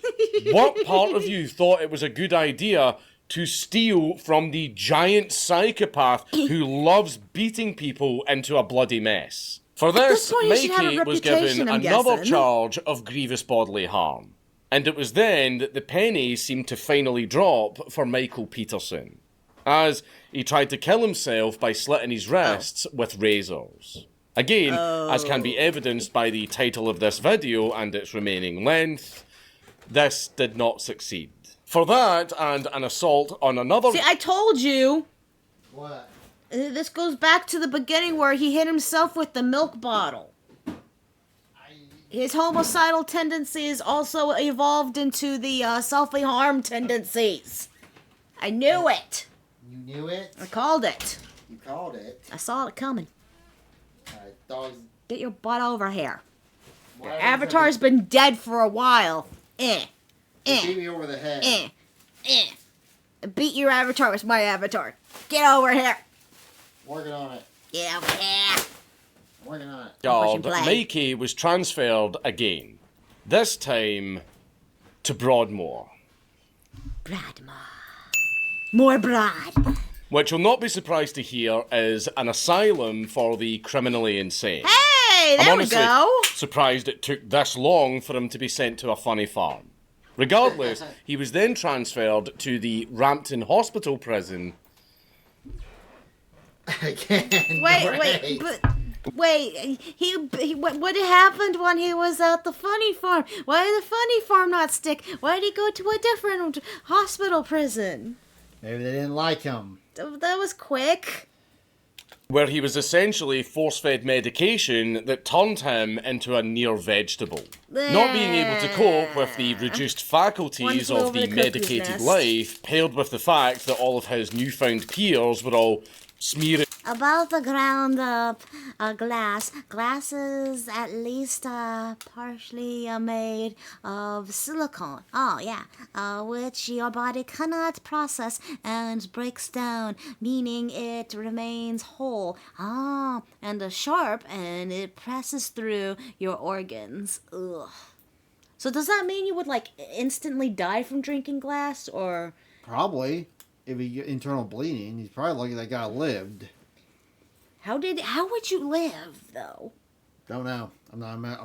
what part of you thought it was a good idea to steal from the giant psychopath who loves beating people into a bloody mess? For this, point, he should have a Mikey was reputation, given I'm another guessing. charge of grievous bodily harm. And it was then that the penny seemed to finally drop for Michael Peterson, as he tried to kill himself by slitting his wrists with razors. Again, as can be evidenced by the title of this video and its remaining length, this did not succeed. For that and an assault on another... See, I told you. What? This goes back to the beginning where he hit himself with the milk bottle. His homicidal tendencies also evolved into the self-harm tendencies. I knew it. You knew it? I called it. You called it. I saw it coming. Dogs. Get your butt over here. Your avatar's been dead for a while. Beat me over the head. Beat your avatar with my avatar. Get over here. Working on it. Get over here. Working on it. God, play. Mikey was transferred again. This time to Broadmoor. Bradmore. More Brad. Which you'll not be surprised to hear is an asylum for the criminally insane. Hey, there I'm we honestly go. surprised it took this long for him to be sent to a funny farm. Regardless, he was then transferred to the Rampton Hospital prison. Again. Wait, what happened when he was at the funny farm? Why did the funny farm not stick? Why did he go to a different hospital prison? Maybe they didn't like him. That was quick. Where he was essentially force-fed medication that turned him into a near vegetable. Not being able to cope with the reduced faculties One flew of over the the cuckoo's medicated nest. life, paired with the fact that all of his newfound peers were all smearing About the ground up glass. Glass is at least partially made of silicone. Oh, yeah. Which your body cannot process and breaks down, meaning it remains whole. And sharp, and it presses through your organs. Ugh. So does that mean you would, instantly die from drinking glass, or... Probably. If he get internal bleeding, he's probably lucky that guy lived. How would you live, though? Don't know. I'm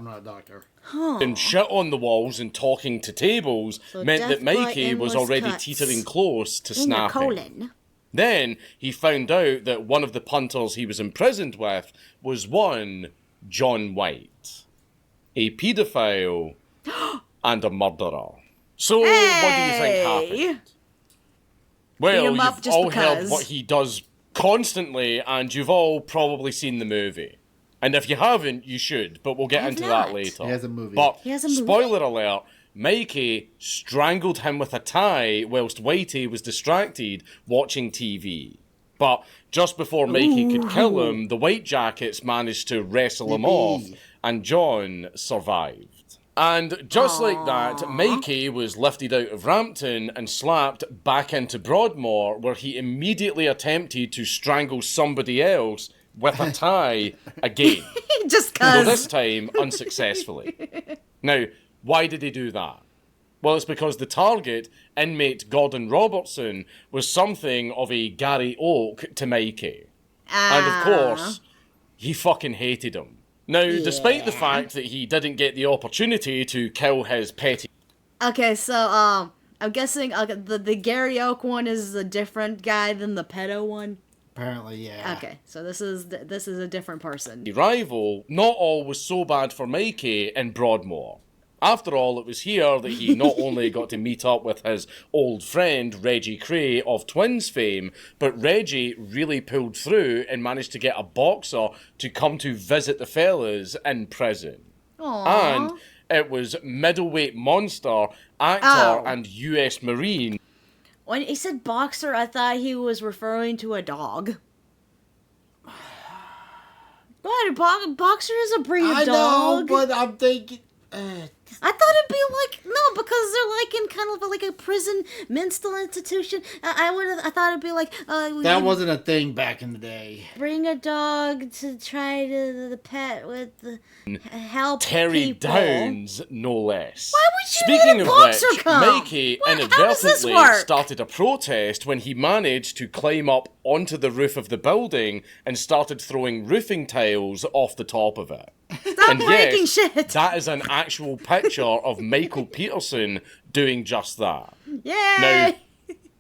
not a doctor. and shit on the walls and talking to tables So meant death that by Mikey was endless already cuts teetering close to in your snapping. colon. Then he found out that one of the punters he was imprisoned with was one John White, a paedophile and a murderer. So what do you think happened? Well, him up you've just all heard because. what he does constantly, and you've all probably seen the movie. And if you haven't, you should, but we'll get I've into not. that later. He has a movie. But, He has a movie? spoiler alert, Mikey strangled him with a tie whilst Whitey was distracted watching TV. But just before Mikey could kill him, the White Jackets managed to wrestle him off, and John survived. And just like that, Mikey was lifted out of Rampton and slapped back into Broadmoor, where he immediately attempted to strangle somebody else with a tie again. Just Though cause. this time unsuccessfully. Now, why did he do that? Well, it's because the target, inmate Gordon Robertson, was something of a Gary Oak to Mikey. And of course, he fucking hated him. Now, despite the fact that he didn't get the opportunity to kill his petty... Okay, so, I'm guessing the Gary Oak one is a different guy than the pedo one? Apparently, yeah. Okay, so this is a different person. rival, not all was so bad for Mikey in Broadmoor. After all, it was here that he not only got to meet up with his old friend Reggie Cray of Twins fame, but Reggie really pulled through and managed to get a boxer to come to visit the fellas in prison. Aww. And it was middleweight monster, actor, and US Marine. When he said boxer, I thought he was referring to a dog. What? Boxer is a breed of I dog. know, but I'm thinking... I thought it'd be like, no, because they're like in kind of like a prison mental institution. I thought it'd be like, that wasn't a thing back in the day. Bring a dog to try to the pet with the help Terry people. Downs, no less. Why would you Speaking let a of boxer which, come? Mikey How does this inadvertently work? started a protest when he managed to climb up onto the roof of the building and started throwing roofing tiles off the top of it. Stop breaking shit. That is an actual picture of Michael Peterson doing just that. Yay! Now,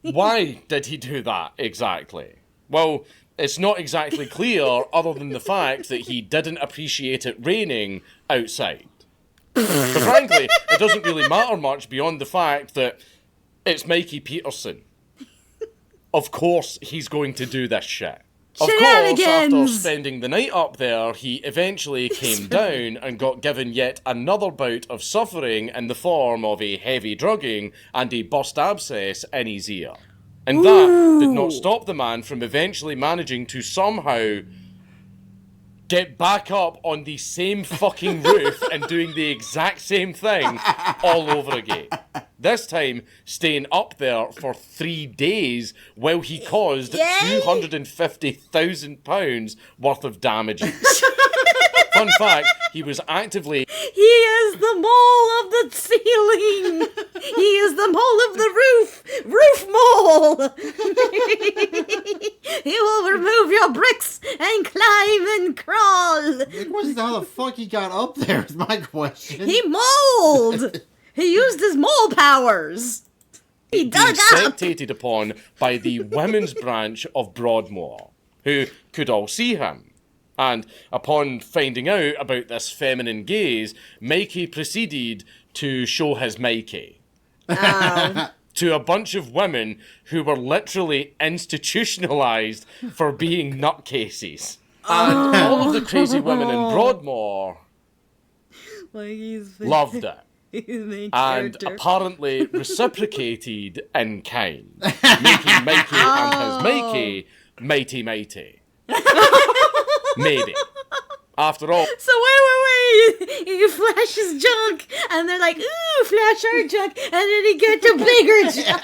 why did he do that exactly? Well, it's not exactly clear other than the fact that he didn't appreciate it raining outside. But frankly, it doesn't really matter much beyond the fact that it's Mikey Peterson. Of course he's going to do this shit. Of course, after spending the night up there, he eventually came down and got given yet another bout of suffering in the form of a heavy drugging and a burst abscess in his ear. And that did not stop the man from eventually managing to somehow get back up on the same fucking roof and doing the exact same thing all over again. This time, staying up there for 3 days while he caused £250,000 worth of damages. Fun fact, he was actively... He is the mole of the ceiling! He is the mole of the roof! Roof mole! He will remove your bricks and climb and crawl! The question is how the fuck he got up there is my question. He moled! He used his mole powers! He dug up! Spectated upon by the women's branch of Broadmoor, who could all see him. And upon finding out about this feminine gaze, Mikey proceeded to show his Mikey. To a bunch of women who were literally institutionalized for being nutcases. And all of the crazy women in Broadmoor loved it. And apparently reciprocated in kind, making Mikey and his Mikey mighty. Maybe. After all... So wait. He flashes junk, and they're like, ooh, flash our junk, and then he gets a bigger junk.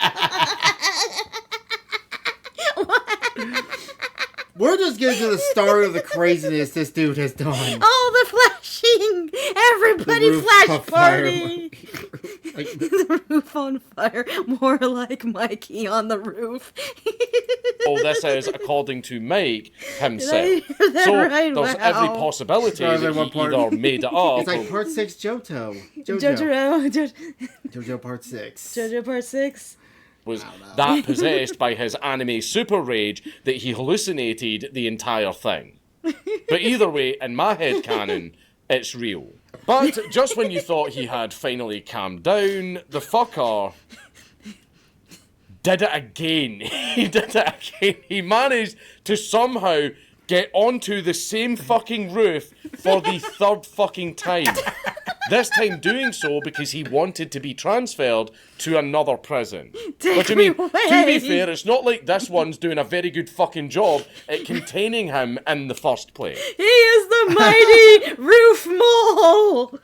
We're just getting to the start of the craziness this dude has done. Oh, the flashing! Everybody flash party! The roof on fire. More like Mikey on the roof. Oh, this is according to Mike himself. Did I hear that So right? there's Wow. every possibility that he either made it up It's like part 6 Jojo. Jojo part 6. Jojo part 6. was that possessed by his anime super rage that he hallucinated the entire thing. But either way, in my headcanon, it's real. But just when you thought he had finally calmed down, the fucker did it again. He did it again. He managed to somehow get onto the same fucking roof for the third fucking time. This time doing so because he wanted to be transferred to another prison. Which, I mean, to be fair, it's not like this one's doing a very good fucking job at containing him in the first place. He is the mighty roof mole!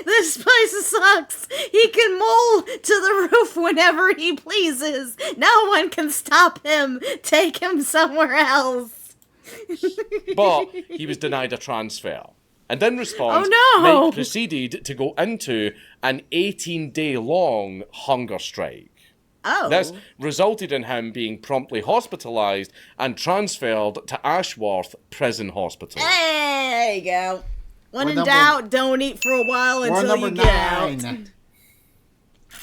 This place sucks! He can mole to the roof whenever he pleases! No one can stop him! Take him somewhere else! But he was denied a transfer. And in response, Mike proceeded to go into an 18-day-long hunger strike. Oh. This resulted in him being promptly hospitalized and transferred to Ashworth Prison Hospital. Hey, there you go. When in doubt, don't eat for a while until you get out.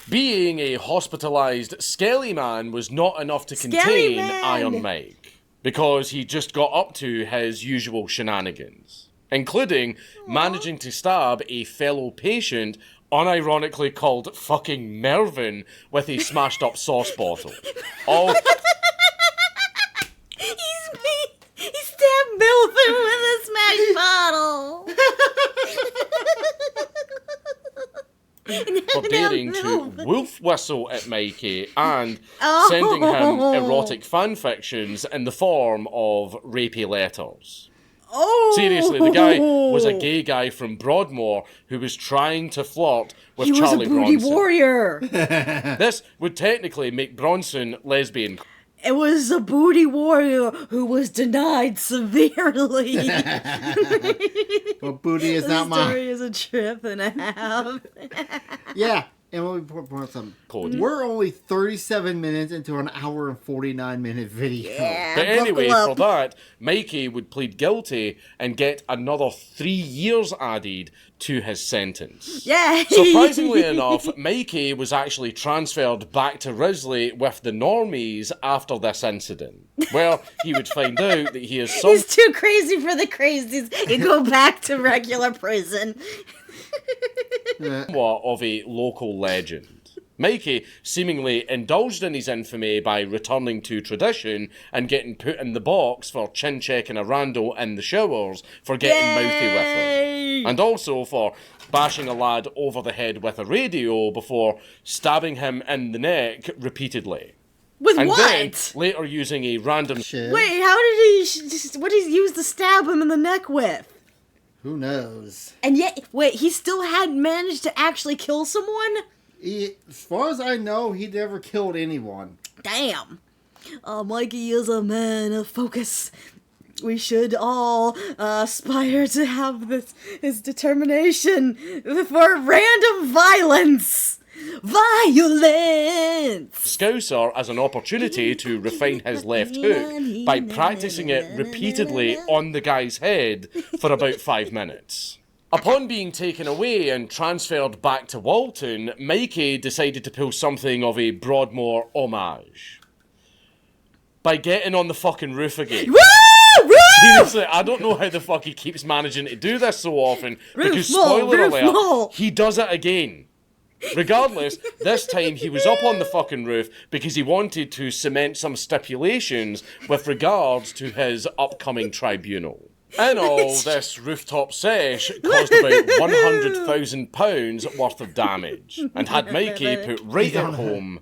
Being a hospitalized Skelly Man was not enough to contain Iron Mike, because he just got up to his usual shenanigans, including managing to stab a fellow patient unironically called fucking Mervyn with a smashed up sauce bottle. All... He stabbed Melvin with a smashed bottle. For daring to wolf whistle at Mikey and sending him erotic fan fictions in the form of rapey letters. Oh. Seriously, the guy was a gay guy from Broadmoor who was trying to flirt with Charlie Bronson. He was a booty warrior. This would technically make Bronson lesbian. It was a booty warrior who was denied severely. Well, booty is not mine. The story is a trip and a half. Yeah. And when we brought some, we're only 37 minutes into an hour and 49-minute video. Yeah, but anyway, for that, Mikey would plead guilty and get another 3 years added to his sentence. Yay! Surprisingly enough, Mikey was actually transferred back to Risley with the normies after this incident, where he would find out that he is He's too crazy for the crazies and go back to regular prison. Somewhat of a local legend. Mikey seemingly indulged in his infamy by returning to tradition and getting put in the box for chin-checking a rando in the showers for getting mouthy with her. And also for bashing a lad over the head with a radio before stabbing him in the neck repeatedly. With and what? Then later using a random... Wait, how did he... What did he use to stab him in the neck with? Who knows? And yet, wait, he still hadn't managed to actually kill someone? As far as I know, he never killed anyone. Damn. Mikey is a man of focus. We should all aspire to have his determination for random violence. Violence! Scouser as an opportunity to refine his left hook by practicing it repeatedly on the guy's head for about 5 minutes. Upon being taken away and transferred back to Walton, Mikey decided to pull something of a Broadmoor homage. By getting on the fucking roof again. Woo! Woo! Seriously, I don't know how the fuck he keeps managing to do this so often, because spoiler alert, he does it again. Regardless, this time he was up on the fucking roof because he wanted to cement some stipulations with regards to his upcoming tribunal. In all, this rooftop sesh caused about £100,000 worth of damage and had Mikey put right at home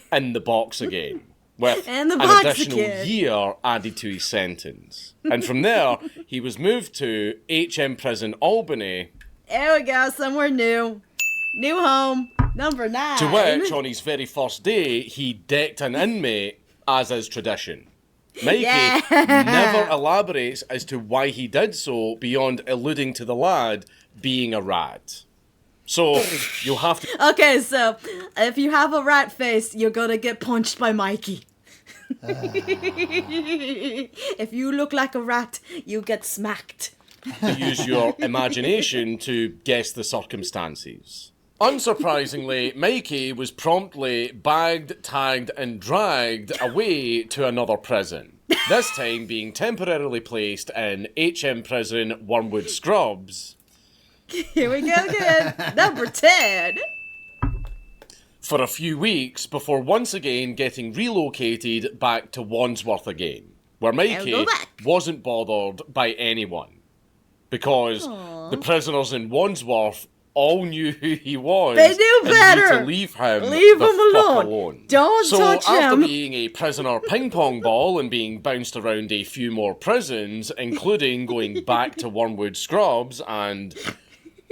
in the box again, with an additional year added to his sentence. And from there, he was moved to HM Prison Albany. There we go, somewhere new. New home, number 9. To which, on his very first day, he decked an inmate, as is tradition. Mikey never elaborates as to why he did so beyond alluding to the lad being a rat. So, you'll have to... Okay, so, if you have a rat face, you're gonna get punched by Mikey. If you look like a rat, you get smacked. Use your imagination to guess the circumstances. Unsurprisingly, Mikey was promptly bagged, tagged, and dragged away to another prison. This time being temporarily placed in HM Prison Wormwood Scrubs. Here we go again. Number 10. For a few weeks before once again getting relocated back to Wandsworth again, where Mikey wasn't bothered by anyone. Because the prisoners in Wandsworth all knew who he was. They knew better. To leave him alone. Don't touch him. So after being a prisoner ping pong ball and being bounced around a few more prisons, including going back to Wormwood Scrubs and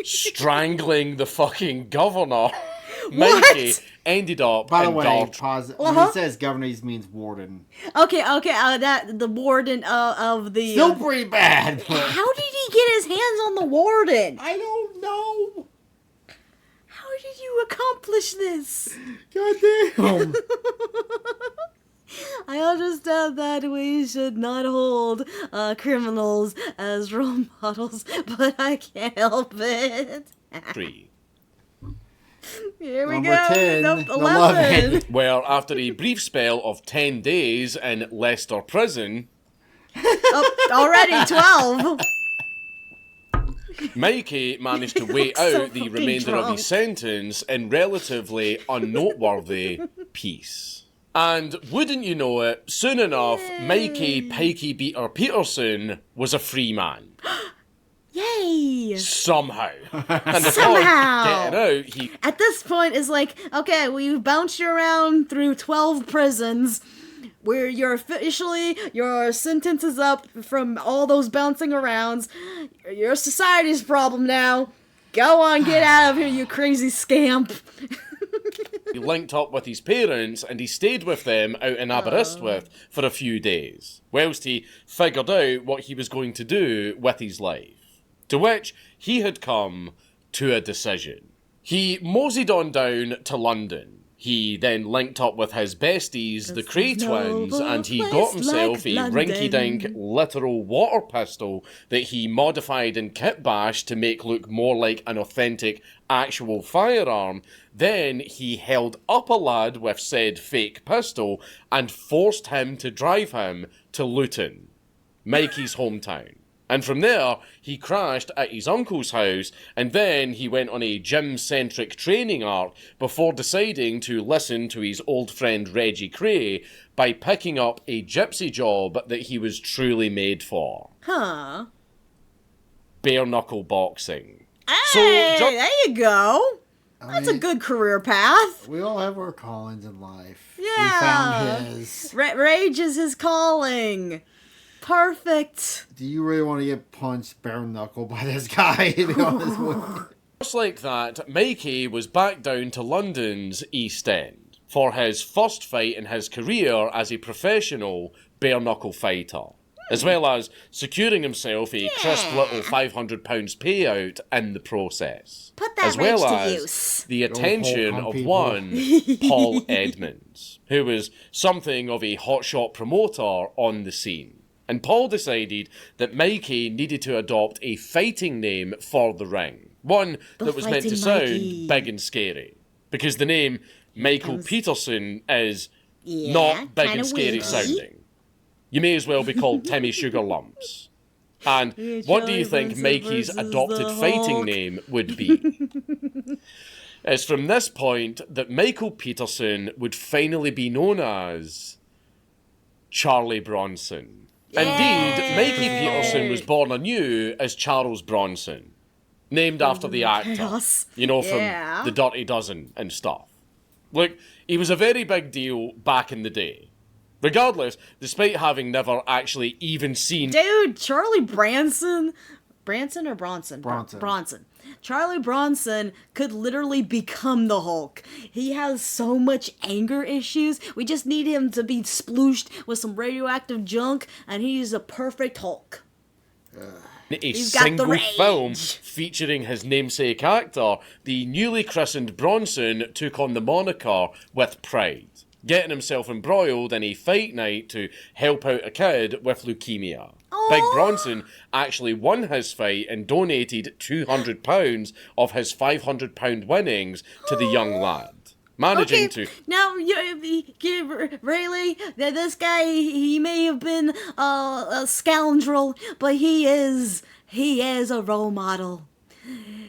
strangling the fucking governor. Mikey ended up By the in way, Dart. pause. When he says governor, he means warden. Okay, that the warden of the... Still pretty bad. But How did he get his hands on the warden? I don't know. How did you accomplish this? Goddamn. I understand that we should not hold criminals as role models, but I can't help it. 3. Here we Number go. 10, Nope, the 11. Where after a brief spell of 10 days in Leicester Prison, Oh, already 12. Mikey managed to wait So out the fucking remainder of drunk. his sentence in relatively unnoteworthy peace. And wouldn't you know it, soon enough, Mikey Pikey Beater Peterson was a free man. Yay. Somehow. And Somehow. upon getting out, he At this point, it's like, okay, we've bounced you around through 12 prisons. Where your sentence is up from all those bouncing arounds. You're society's problem now. Go on, get out of here, you crazy scamp. linked up with his parents and he stayed with them out in Aberystwyth for a few days, whilst he figured out what he was going to do with his life. To which he had come to a decision. He moseyed on down to London. He then linked up with his besties, the Cray twins, and he got himself a rinky-dink literal water pistol that he modified and kit-bashed to make look more like an authentic actual firearm. Then he held up a lad with said fake pistol and forced him to drive him to Luton, Mikey's hometown. And from there, he crashed at his uncle's house, and then he went on a gym-centric training arc before deciding to listen to his old friend Reggie Cray by picking up a gypsy job that he was truly made for. Huh. Bare-knuckle boxing. Hey, there you go. That's a good career path. We all have our callings in life. Yeah. He found his. Rage is his calling. Perfect. Do you really want to get punched bare knuckle by this guy? To be honest with you? Just like that, Mikey was back down to London's East End for his first fight in his career as a professional bare-knuckle fighter, as well as securing himself a crisp little £500 payout in the process. Put that as well rage to as use. the attention Hulk of people. one Paul Edmonds, who was something of a hotshot promoter on the scene. And Paul decided that Mikey needed to adopt a fighting name for the ring. One that was meant to Fighting sound Mikey. big and scary. Because the name Michael Peterson is Yeah, not big kinda and scary weird. sounding. You may as well be called Timmy Sugar Lumps. And what do you think Mikey's adopted fighting name would be? It's from this point that Michael Peterson would finally be known as Charlie Bronson. Indeed, Mikey Peterson was born anew as Charles Bronson, named after the actor, Chaos. you know, from Yeah. The Dirty Dozen and stuff. Look, he was a very big deal back in the day. Regardless, despite having never actually even seen Dude, Charlie Branson. Branson or Bronson? Bronson. Bronson. Charlie Bronson could literally become the Hulk. He has so much anger issues. We just need him to be splooshed with some radioactive junk, and he's a perfect Hulk. a He's got the single rage. film featuring his namesake actor, the newly christened Bronson took on the moniker with pride, getting himself embroiled in a fight night to help out a kid with leukemia. Big Bronson actually won his fight and donated £200 of his £500 winnings to the young lad, managing to... Now, really, this guy, he may have been a scoundrel, but he is a role model.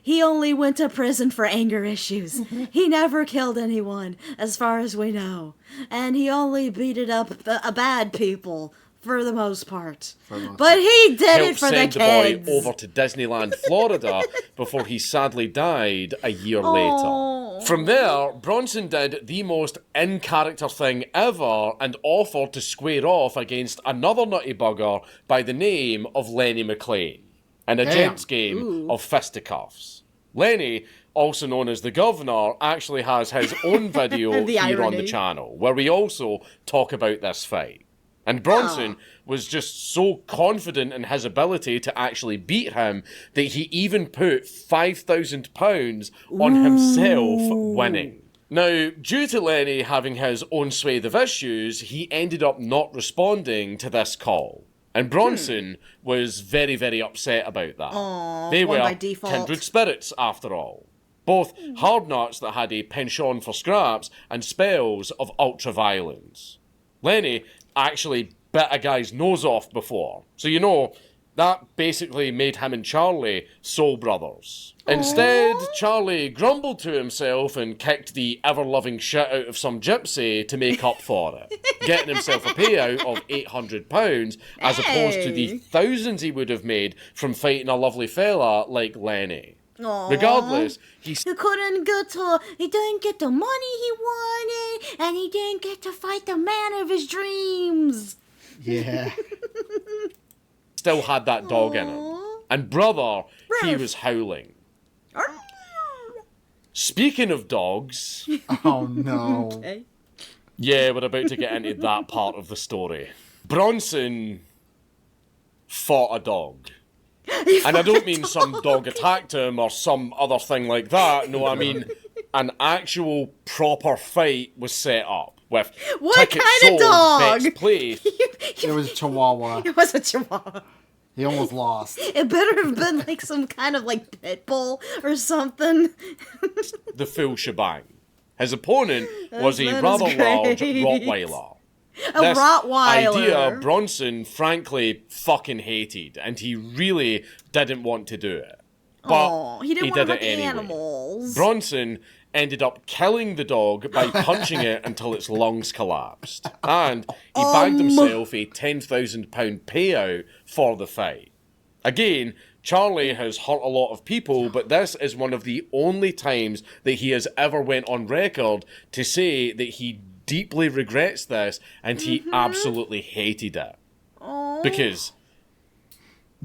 He only went to prison for anger issues. He never killed anyone, as far as we know. And he only beated up bad people, for the most part. But he did it helped for the send the kids. boy over to Disneyland, Florida, before he sadly died a year later. From there, Bronson did the most in-character thing ever and offered to square off against another nutty bugger by the name of Lenny McLean in a gents game of fisticuffs. Lenny also known as the Governor, actually has his own video here on the channel, where we also talk about this fight. And Bronson was just so confident in his ability to actually beat him that he even put £5,000 on himself winning. Now, due to Lenny having his own swathe of issues, he ended up not responding to this call. And Bronson was very, very upset about that. Aww, they were by default. kindred spirits, after all. Both hard nuts that had a penchant for scraps and spells of ultra-violence. Lenny actually bit a guy's nose off before. So, you know, that basically made him and Charlie soul brothers. Instead, Charlie grumbled to himself and kicked the ever-loving shit out of some gypsy to make up for it, getting himself a payout of £800 as opposed to the thousands he would have made from fighting a lovely fella like Lenny. Aww. Regardless, he didn't get the money he wanted, and he didn't get to fight the man of his dreams. Yeah. Still had that dog in him. And brother, he was howling. Speaking of dogs... Oh, no. Okay. Yeah, we're about to get into that part of the story. Bronson fought a dog. And I don't mean some dog attacked him or some other thing like that. No, I mean an actual proper fight was set up. With what tickets kind of dog? Best place. It was a Chihuahua. It was a Chihuahua. He almost lost. It better have been like some kind of like pit bull or something. The full shebang. His opponent was a rather large Rottweiler. This Rottweiler. idea Bronson frankly fucking hated, and he really didn't want to do it. But he didn't want to did hurt it anyway. the animals. Bronson ended up killing the dog by punching it until its lungs collapsed. And he bagged himself a £10,000 payout for the fight. Again, Charlie has hurt a lot of people, but this is one of the only times that he has ever went on record to say that he deeply regrets this and he absolutely hated it. Because...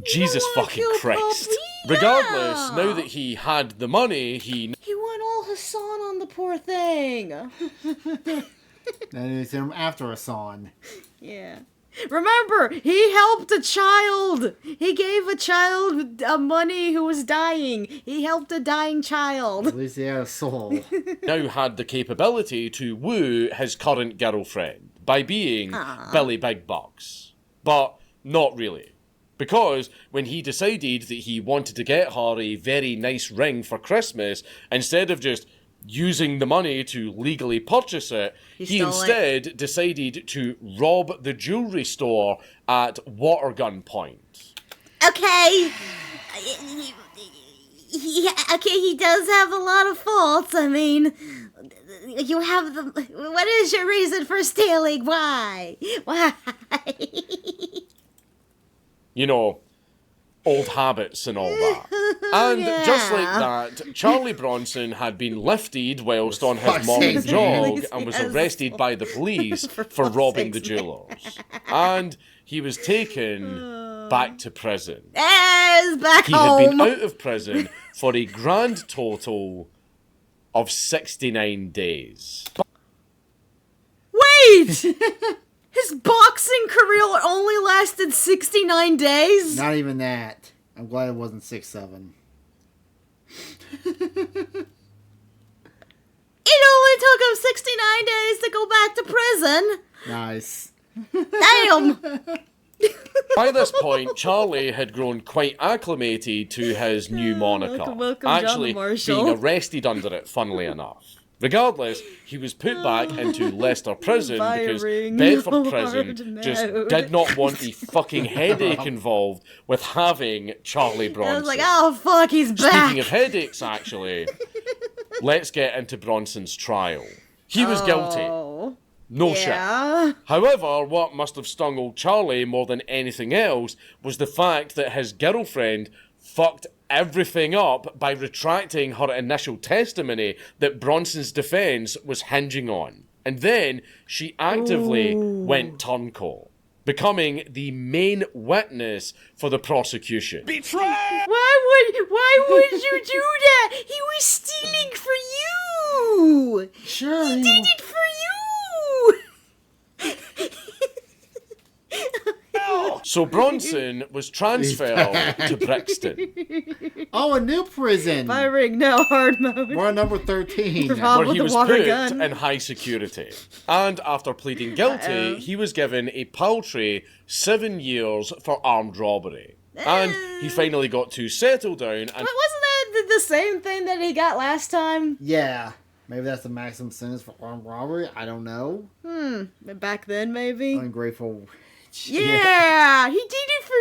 Jesus fucking Christ. Regardless, now that he had the money, he went all Hassan on the poor thing. And it's after Hassan. Yeah. Remember, he helped a child. He gave a child money who was dying. He helped a dying child. At least he had a soul. now had the capability to woo his current girlfriend by being Billy Big Bucks. But not really. Because when he decided that he wanted to get her a very nice ring for Christmas, instead of just using the money to legally purchase it, he instead decided to rob the jewelry store at water gun point. Okay. He does have a lot of faults. I mean, you have the... What is your reason for stealing? Why? You know, old habits and all that. And just like that, Charlie Bronson had been lifted whilst on his morning jog and was arrested by the police for robbing the jewellers. And he was taken back to prison. Yes, back he home. He had been out of prison for a grand total of 69 days. Wait! His boxing career only lasted 69 days? Not even that. I'm glad it wasn't 6-7. It only took him 69 days to go back to prison. Nice. Damn! By this point, Charlie had grown quite acclimated to his new moniker. Welcome, actually Marshall. being arrested under it, funnily enough. Regardless, he was put back into Leicester Prison because Bedford Prison just did not want the fucking headache involved with having Charlie Bronson. I was like, oh fuck, he's back. Speaking of headaches, actually, let's get into Bronson's trial. He was guilty. No shit. However, what must have stung old Charlie more than anything else was the fact that his girlfriend fucked everything up by retracting her initial testimony that Bronson's defense was hinging on. And then she actively went turncoat, becoming the main witness for the prosecution. Betrayal! Why would you do that? He was stealing sure He he did it for you! So Bronson was transferred to Brixton, Oh, a new prison. Firing now, hard mode. We're on number 13. Rob where with he the was water put gun. in high security. And after pleading guilty, he was given a paltry 7 years for armed robbery. And he finally got to settle down and But wasn't that the same thing that he got last time? Yeah. Maybe that's the maximum sentence for armed robbery. I don't know. Back then, maybe? Ungrateful. Yeah! He did it for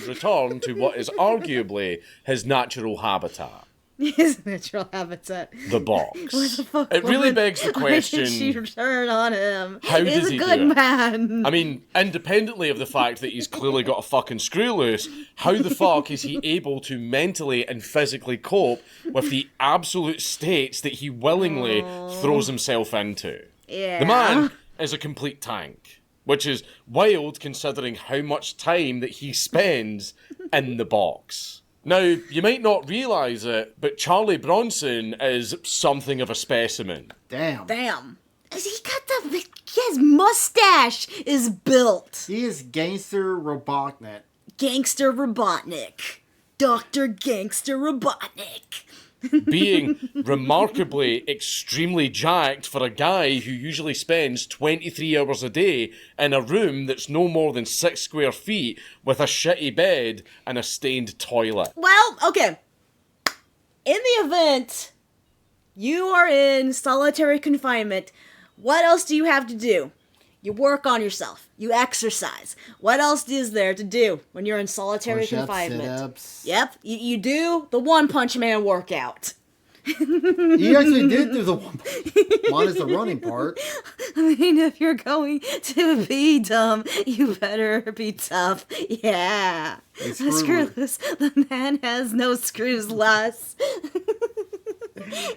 you! returned to what is arguably his natural habitat. His natural habitat. The box. Why the fuck It really would- begs the Why did she question, turn on him? how He's does a he good do it? man. I mean, independently of the fact that he's clearly got a fucking screw loose, how the fuck is he able to mentally and physically cope with the absolute states that he willingly throws himself into? Yeah. The man is a complete tank, which is wild considering how much time that he spends in the box. Now, you might not realise it, but Charlie Bronson is something of a specimen. Damn. Damn. His mustache is built. He is Gangster Robotnik. Gangster Robotnik. Dr. Gangster Robotnik. Being remarkably extremely jacked for a guy who usually spends 23 hours a day in a room that's no more than 6 square feet with a shitty bed and a stained toilet. Well, okay. In the event you are in solitary confinement, what else do you have to do? You work on yourself. You exercise. What else is there to do when you're in solitary Push-ups, confinement? sit-ups. Yep, you do the One Punch Man workout. You actually did do the one. Minus the running part. I mean, if you're going to be dumb, you better be tough. Yeah. Hey, Screwless. The man has no screws lost.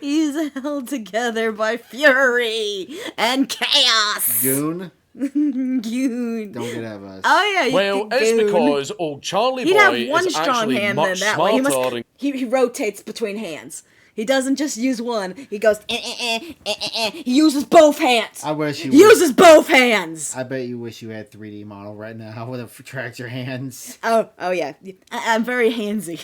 He's held together by fury and chaos. Goon. Goon. Don't get at us. Oh yeah. Well, it's goon. because old Charlie He'd Boy have one is strong actually hand then much that way. smarter and He rotates between hands. He doesn't just use one. He goes He uses both hands. I wish you He uses both hands. I bet you wish you had 3D model right now. I would have tracked your hands. Oh yeah. I'm very handsy.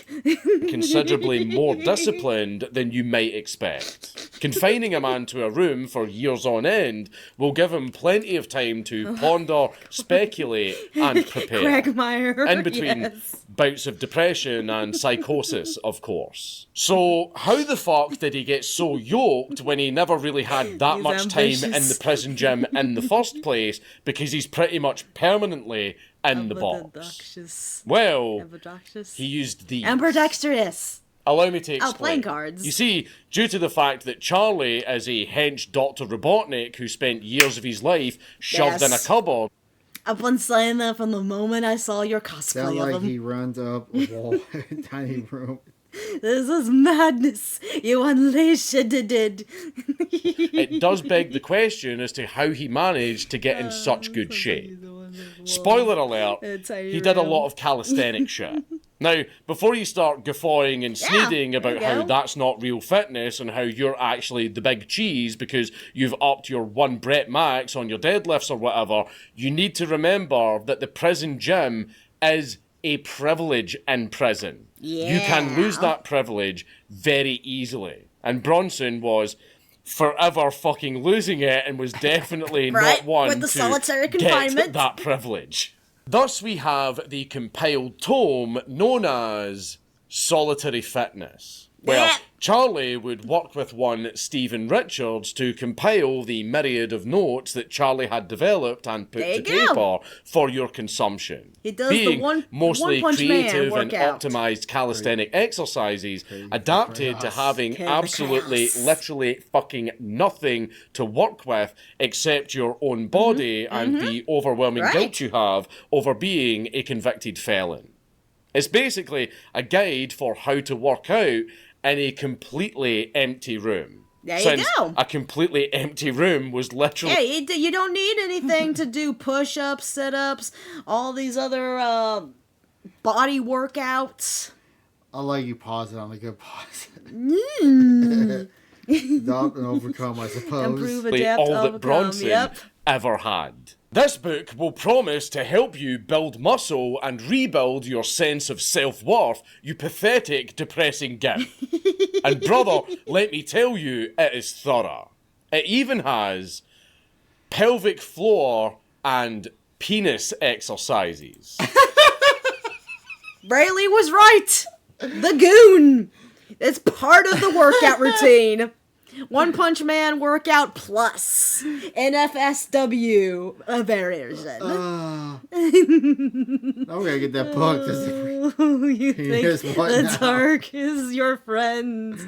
considerably more disciplined than you might expect. Confining a man to a room for years on end will give him plenty of time to ponder, speculate, and prepare. Quagmire. In between Yes. bouts of depression and psychosis, of course. So, how the fuck did he get so yoked when he never really had that He's much time in ambitious. the prison gym in the first place, because he's pretty much permanently in the box? Ambidextrous. Well, Ambidextrous. he used these. Ambidextrous. Allow me to explain. Oh, playing cards. You see, due to the fact that Charlie is a hench Dr. Robotnik who spent years of his life shoved in a Yes. cupboard, I've been saying that from the moment I saw your Sound cosplay like of him. he runs up a wall, tiny room. This is madness. You unleashed it. it does beg the question as to how he managed to get in such good shape. Spoiler alert, he did a lot of calisthenic shit. Now, before you start guffawing and sneezing there about you how go. that's not real fitness and how you're actually the big cheese because you've upped your 1 Brett Max on your deadlifts or whatever, you need to remember that the prison gym is a privilege in prison. You can lose that privilege very easily. And Bronson was forever fucking losing it and was definitely Right, not one with the to solitary get confinement. that privilege. Thus we have the compiled tome known as Solitary Fitness. Well, Yeah. Charlie would work with one Stephen Richards to compile the myriad of notes that Charlie had developed and put There to you go. paper for your consumption. He does the Being one- mostly One Punch Man creative and workout. optimized calisthenic exercises, adapted to having Kill the absolutely, chaos. literally fucking nothing to work with except your own body and the overwhelming Right. guilt you have over being a convicted felon. It's basically a guide for how to work out in a completely empty room. There you Since go. a completely empty room was literally Yeah, you don't need anything to do push-ups, sit-ups, all these other body workouts. I'll let you pause it on a good pause. Adopt and overcome, I suppose. Improve, adapt, all that overcome. Bronson Yep. ever had. This book will promise to help you build muscle and rebuild your sense of self-worth, you pathetic, depressing gimp. And brother, let me tell you, it is thorough. It even has pelvic floor and penis exercises. Rayleigh was right. The goon. It's part of the workout routine. One Punch Man workout plus NFSW version. I'm gonna get that book. You think the now? dark is your friend?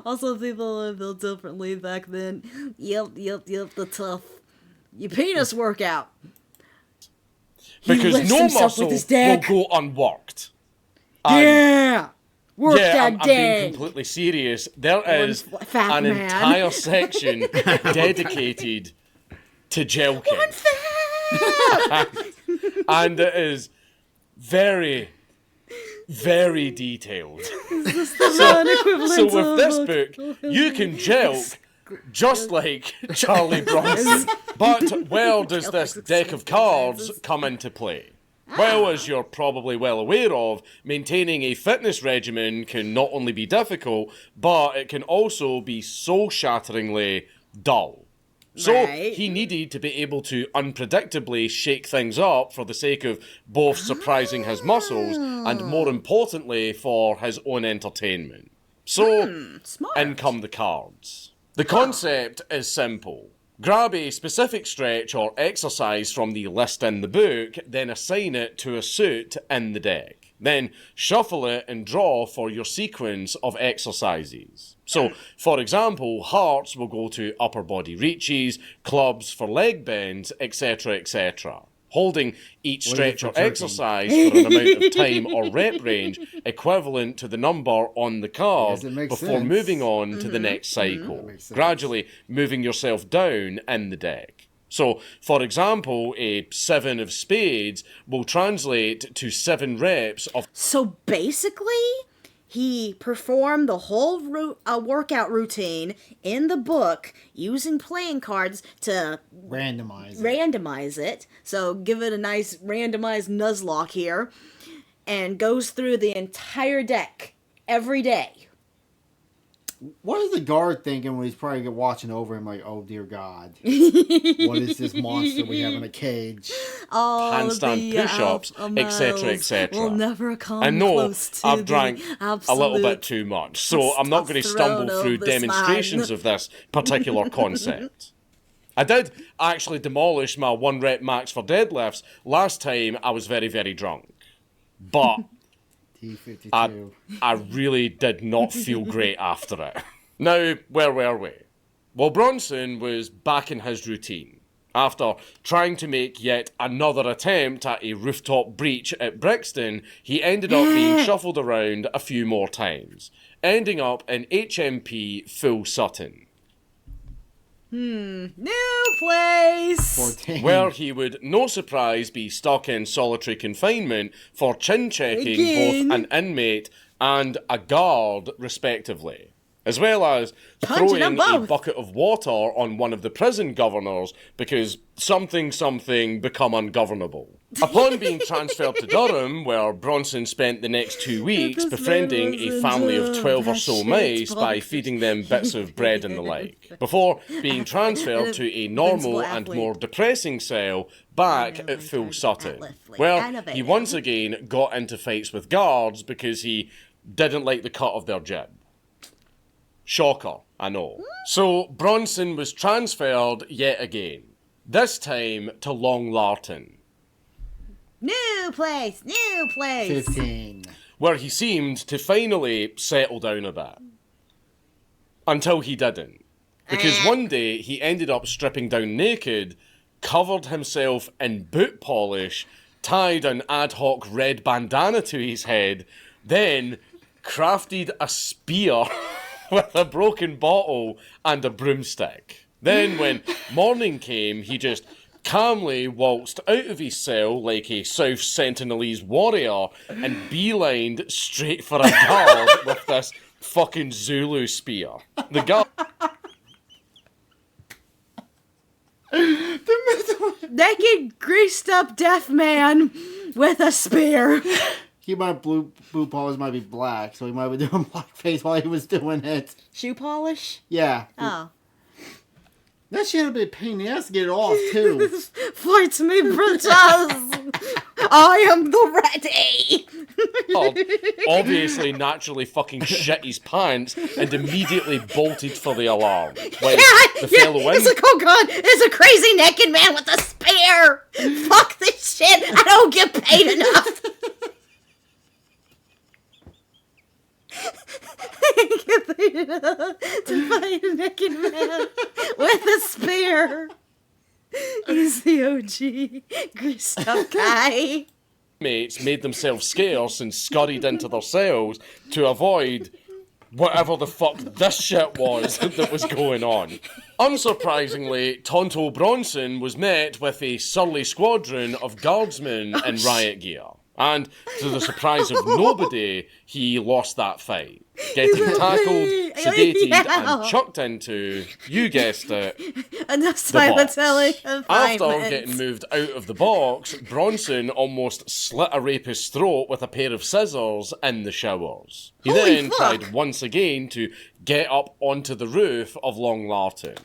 Also, people were built differently back then. Yep, the tough. Your penis workout. He Because lifts no himself muscle with his will dick. go unworked. Yeah! Work Yeah, that I'm being dick! completely serious. There is fat an man. entire section dedicated to jelking. One fat! And it is very, very detailed. So with this book, you can jelk just like Charlie Bronson. But where does this deck of cards come into play? Well, as you're probably well aware of, maintaining a fitness regimen can not only be difficult, but it can also be soul-shatteringly dull. So Right. he needed to be able to unpredictably shake things up for the sake of both surprising his muscles and, more importantly, for his own entertainment. So, Smart. in come the cards. The concept is simple. Grab a specific stretch or exercise from the list in the book, then assign it to a suit in the deck. Then shuffle it and draw for your sequence of exercises. So, for example, hearts will go to upper body reaches, clubs for leg bends, etc., etc. Holding each stretch or for turkey? exercise for an amount of time or rep range equivalent to the number on the card Yes, it makes before sense. moving on to the next cycle, makes sense. gradually moving yourself down in the deck. So, for example, a 7 of spades will translate to 7 reps of So basically, he performed the whole workout routine in the book using playing cards to randomize it. So give it a nice randomized Nuzlocke here. And goes through the entire deck every day. What is the guard thinking when he's probably watching over him like, oh dear God, what is this monster we have in a cage? All handstand the push-ups, alpha etc., males etc. will never come I know close to I've the drank a little bit absolute too much, so I'm not going to stumble testosterone through of this demonstrations man. of this particular concept. I did actually demolish my 1 rep max for deadlifts last time I was very, very drunk. But T52. I really did not feel great after it. Now, where were we? Well, Bronson was back in his routine. After trying to make yet another attempt at a rooftop breach at Brixton, he ended up being shuffled around a few more times, ending up in HMP Full Sutton, New place! 14. where he would, no surprise, be stuck in solitary confinement for chin-checking Again. both an inmate and a guard, respectively, as well as Punching them throwing a both. bucket of water on one of the prison governors because something become ungovernable. Upon being transferred to Durham, where Bronson spent the next 2 weeks This befriending man a was family into of 12 or that so shit, mice by Bob. feeding them bits of bread and the like, before being transferred to a normal and athlete. more depressing cell back Normal at Full and Sutton, athlete. where he Innovative. once again got into fights with guards because he didn't like the cut of their jib. Shocker, I know. So Bronson was transferred yet again, this time to Long Lartin, New place! New place! 15. where he seemed to finally settle down a bit. Until he didn't. Because one day he ended up stripping down naked, covered himself in boot polish, tied an ad hoc red bandana to his head, then crafted a spear with a broken bottle and a broomstick. Then when morning came, he just calmly waltzed out of his cell like a South Sentinelese warrior and beelined straight for a guard with this fucking Zulu spear. The guard... Naked, greased up deaf man with a spear. He might blue paws might be black, so he might be doing blackface while he was doing it. Shoe polish? Yeah. Oh. That shit would be a pain in the ass to get it off, too. Fight me, Brutus! I am the ready! Obviously naturally fucking shit his pants and immediately bolted for the alarm. Like, the fellow in... It's like, oh god, it's a crazy naked man with a spear! Fuck this shit! I don't get paid enough! To fight a naked man with a spear. He's the OG greased up guy. Mates made themselves scarce and scurried into their cells to avoid whatever the fuck this shit was that was going on. Unsurprisingly, Tonto Bronson was met with a surly squadron of guardsmen in riot gear. And, to the surprise of nobody, he lost that fight. Getting tackled, sedated, and chucked into, you guessed it, After getting moved out of the box, Bronson almost slit a rapist's throat with a pair of scissors in the showers. He then tried once again to get up onto the roof of Long Lartin.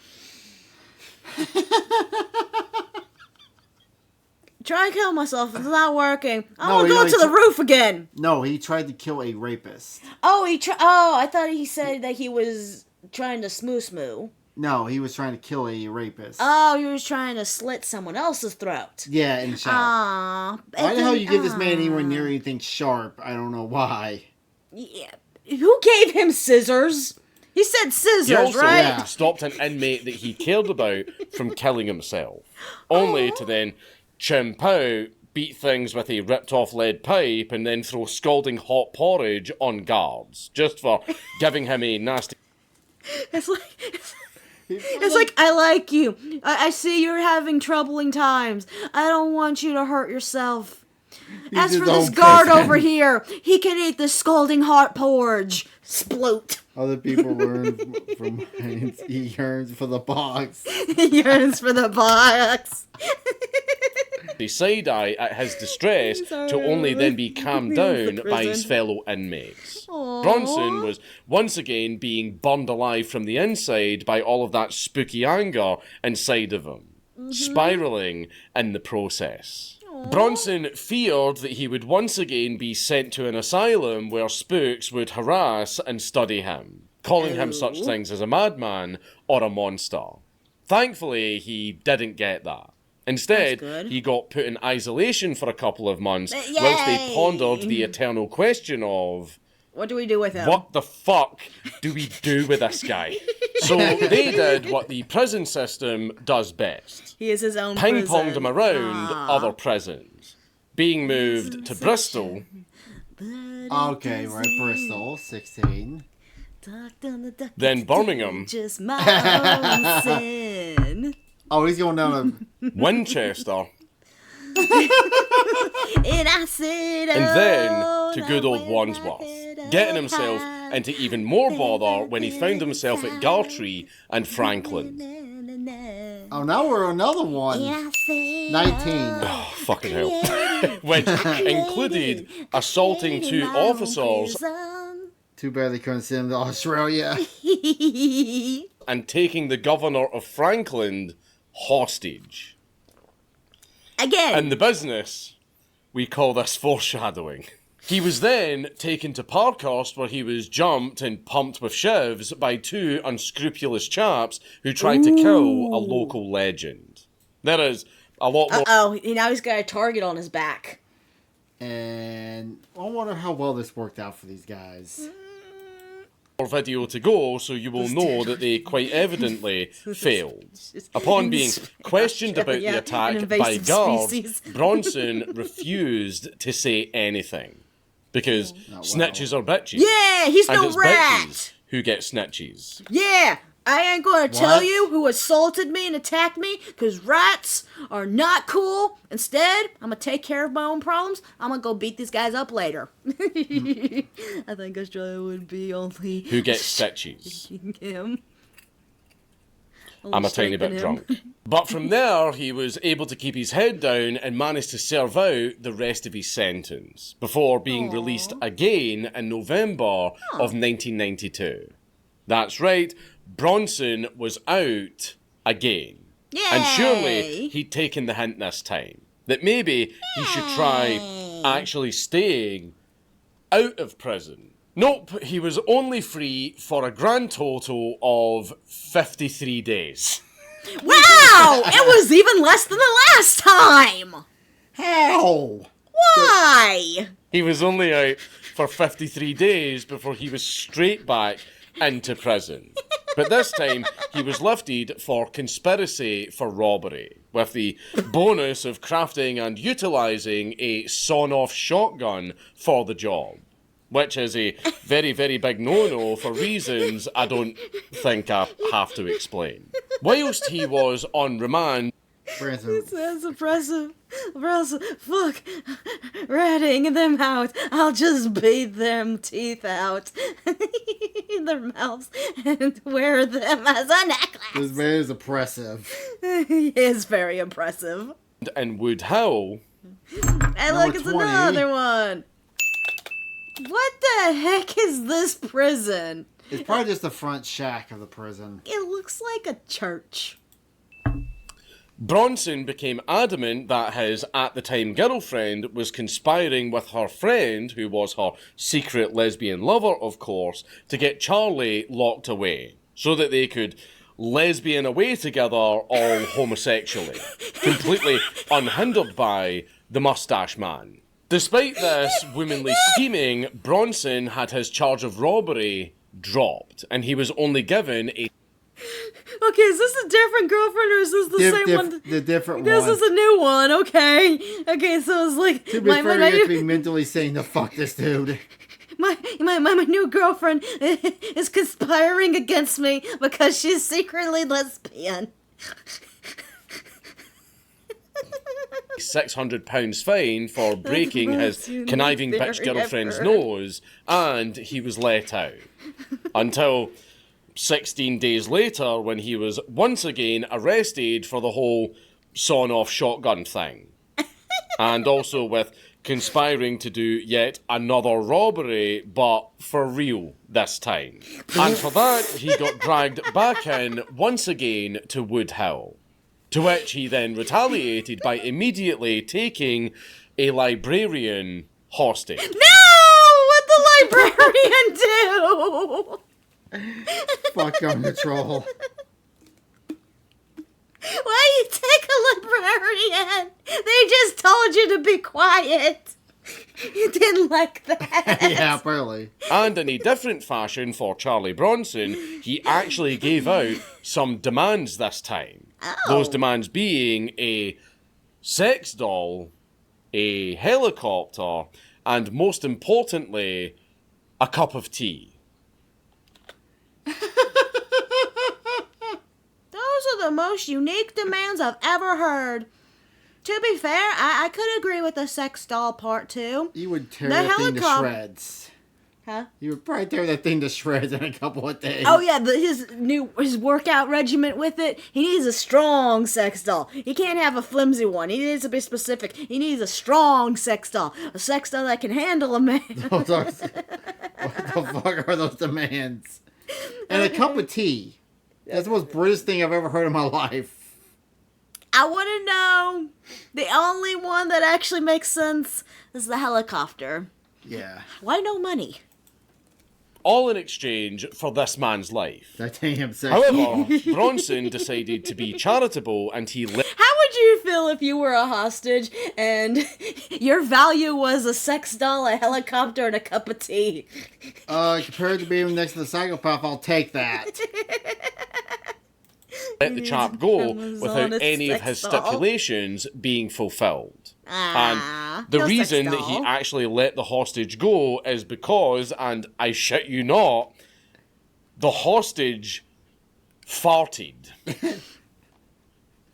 Try and kill myself. It's not working. I want to go to the roof again. No, he tried to kill a rapist. I thought he said that he was trying to smoo. No, he was trying to kill a rapist. Oh, he was trying to slit someone else's throat. Yeah, in the shower. Why the hell you give this man anywhere near anything sharp? I don't know why. Yeah. Who gave him scissors? He said scissors, he also right? Stopped an inmate that he cared about from killing himself. Only to then chimp out, beat things with a ripped-off lead pipe, and then throw scalding hot porridge on guards, just for giving him a nasty... It's like, I like you. I see you're having troubling times. I don't want you to hurt yourself. As for this guard over here, he can eat the scalding hot porridge. Sploot. Other people learn from he yearns for the box. He yearns for the box. The side-eye at his distress to only then be calmed down by his fellow inmates. Aww. Bronson was once again being burned alive from the inside by all of that spooky anger inside of him, spiralling in the process. Bronson feared that he would once again be sent to an asylum where spooks would harass and study him, calling him such things as a madman or a monster. Thankfully, he didn't get that. Instead, he got put in isolation for a couple of months whilst they pondered the eternal question of... What do we do with him? What the fuck do we do with this guy? So they did what the prison system does best. He is his own Ping-ponged him around other prisons. Being moved to Bristol... Okay, right, Bristol, 16. Then Birmingham... Just my own sin. Oh, he's going down to... Winchester... And I said, and then to good old Wandsworth, getting himself into even more bother when he found himself at Gartree and Franklin. Oh, now we're another one. 19. Oh, fucking hell. Which included assaulting 2 officers. Too bad they couldn't send him to Australia. And taking the governor of Franklin hostage. Again. In the business, we call this foreshadowing. He was then taken to Parkhurst, where he was jumped and pumped with shivs by 2 unscrupulous chaps who tried to kill a local legend. There is a lot more... Uh-oh, now he's got a target on his back. And I wonder how well this worked out for these guys. Video to go, so you will know that they quite evidently failed. Upon being questioned about the attack by guards, Bronson refused to say anything. Because snitches are bitches. Yeah, he's and no it's rat! bitches who get snitches. Yeah, I ain't gonna tell you who assaulted me and attacked me, because rats are not cool. Instead, I'm gonna take care of my own problems. I'm gonna go beat these guys up later. I think Australia would be only... Who gets stitches? Him. I'm a tiny bit drunk. But from there, he was able to keep his head down and managed to serve out the rest of his sentence before being released again in November of 1992. That's right, Bronson was out again. Yay! And surely he'd taken the hint this time that maybe he should try actually staying out of prison. Nope, he was only free for a grand total of 53 days. Wow! It was even less than the last time! How? Why? He was only out for 53 days before he was straight back into prison. But this time, he was lifted for conspiracy for robbery, with the bonus of crafting and utilising a sawn-off shotgun for the job. Which is a very, very big no-no for reasons I don't think I have to explain. Whilst he was on remand... That's oppressive. Fuck. Ratting them out. I'll just beat them teeth out. In their mouths and wear them as a necklace. This man is oppressive. He is very impressive. ...in Wood Hill... Hey, look, it's 20. another one. What the heck is this prison? It's probably just the front shack of the prison. It looks like a church. Bronson became adamant that his, at the time, girlfriend was conspiring with her friend, who was her secret lesbian lover, of course, to get Charlie locked away, so that they could lesbian away together all homosexually, completely unhindered by the mustache man. Despite this womanly scheming, Bronson had his charge of robbery dropped, and he was only given a... Okay, is this a different girlfriend, or is this the same one? The different this one. This is a new one, okay. Okay, so it's like... To be fair, you have to be mentally saying to fuck this dude. My new girlfriend is conspiring against me because she's secretly lesbian. £600 fine for breaking his conniving bitch girlfriend's nose, and he was let out. Until 16 days later, when he was once again arrested for the whole sawn-off shotgun thing. And also with conspiring to do yet another robbery, but for real this time. And for that, he got dragged back in once again to Wood Hill. To which he then retaliated by immediately taking a librarian hostage. No! What'd the librarian do? Fuck on the troll. Why you take a librarian? They just told you to be quiet. You didn't like that. Yeah, apparently. And in a different fashion for Charlie Bronson, he actually gave out some demands this time. Oh. Those demands being a sex doll, a helicopter, and most importantly, a cup of tea. Those are the most unique demands I've ever heard. To be fair, I could agree with the sex doll part too. You would tear that thing to shreds. Huh? You would probably tear that thing to shreds in a couple of days. Oh yeah, his workout regimen with it. He needs a strong sex doll. He can't have a flimsy one. He needs to be specific. He needs a strong sex doll. A sex doll that can handle a man. What the fuck are those demands? And a cup of tea. That's the most British thing I've ever heard in my life. I want to know. The only one that actually makes sense is the helicopter. Yeah. Why no money? All in exchange for this man's life. That damn sex. However, Bronson decided to be charitable and he How would you feel if you were a hostage and your value was a sex doll, a helicopter, and a cup of tea? Compared to being next to the psychopath, I'll take that. let the chap go without any of his stipulations being fulfilled. And the reason that he actually let the hostage go is because, and I shit you not, the hostage farted.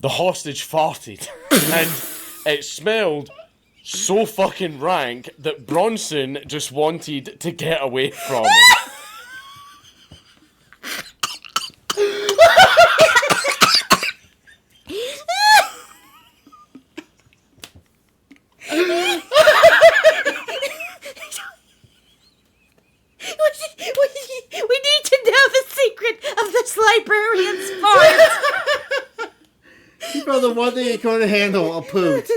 The hostage farted. And it smelled so fucking rank that Bronson just wanted to get away from it. We need to know the secret of this librarian's fart. You know, the one thing you couldn't handle, a poot.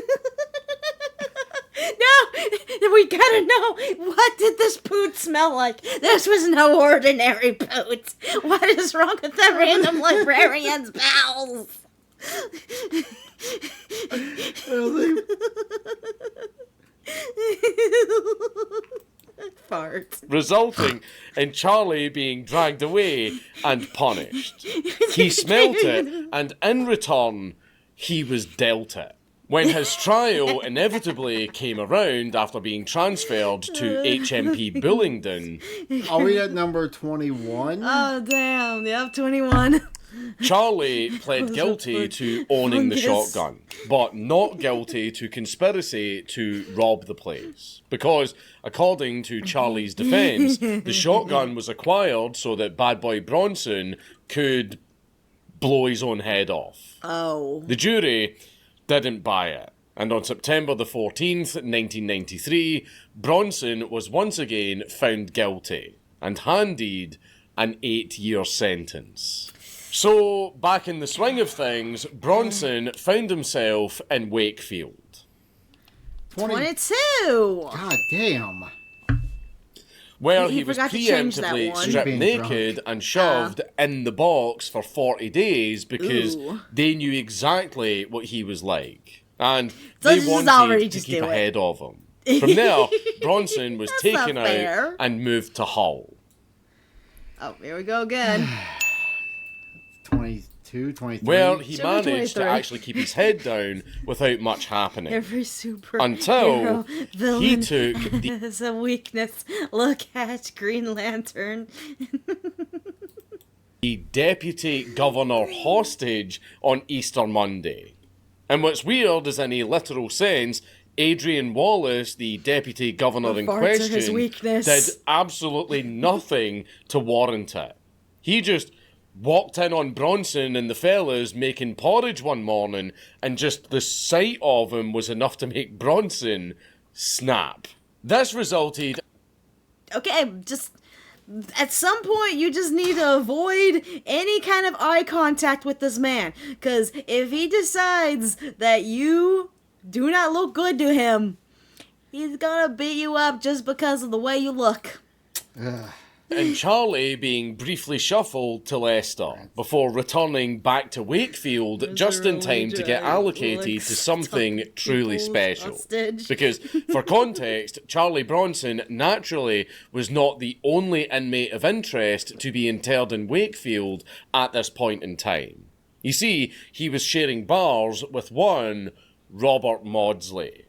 No, we gotta know, what did this poot smell like? This was no ordinary poot. What is wrong with that random librarian's bowels? Fart. Resulting in Charlie being dragged away and punished. He smelt it, and in return, he was dealt it. When his trial inevitably came around after being transferred to HMP Bullingdon, Are we at number 21? Oh, damn. Yep, 21. Charlie pled guilty to owning the shotgun, but not guilty to conspiracy to rob the place. Because, according to Charlie's defense, the shotgun was acquired so that bad boy Bronson could blow his own head off. Oh. The jury didn't buy it. And on September the 14th, 1993, Bronson was once again found guilty and handed an 8-year sentence. So, back in the swing of things, Bronson found himself in Wakefield. 22. God damn. Where He he was forgot to change that preemptively one. stripped Being naked and shoved in the box for 40 days because Ooh. they knew exactly what he was like. And So they this is wanted already to just keep do it. ahead of him. From there, Bronson was That's taken not fair. out and moved to Hull. Oh, here we go again. 22, 23. Where he Should be managed to 23. actually keep his head down without much happening. Every super Until villain he took the has a weakness. Look at Green Lantern. deputy governor hostage on Easter Monday. And what's weird is, in a literal sense, Adrian Wallace, the deputy governor in farts are his question, weakness. did absolutely nothing to warrant it. He just walked in on Bronson and the fellas making porridge one morning, and just the sight of him was enough to make Bronson snap. This resulted Okay, just at some point you just need to avoid any kind of eye contact with this man. Because if he decides that you do not look good to him, he's gonna beat you up just because of the way you look. and Charlie being briefly shuffled to Leicester before returning back to Wakefield just in time to get allocated to something truly special. Hostage. Because, for context, Charlie Bronson naturally was not the only inmate of interest to be interred in Wakefield at this point in time. You see, he was sharing bars with one Robert Maudsley,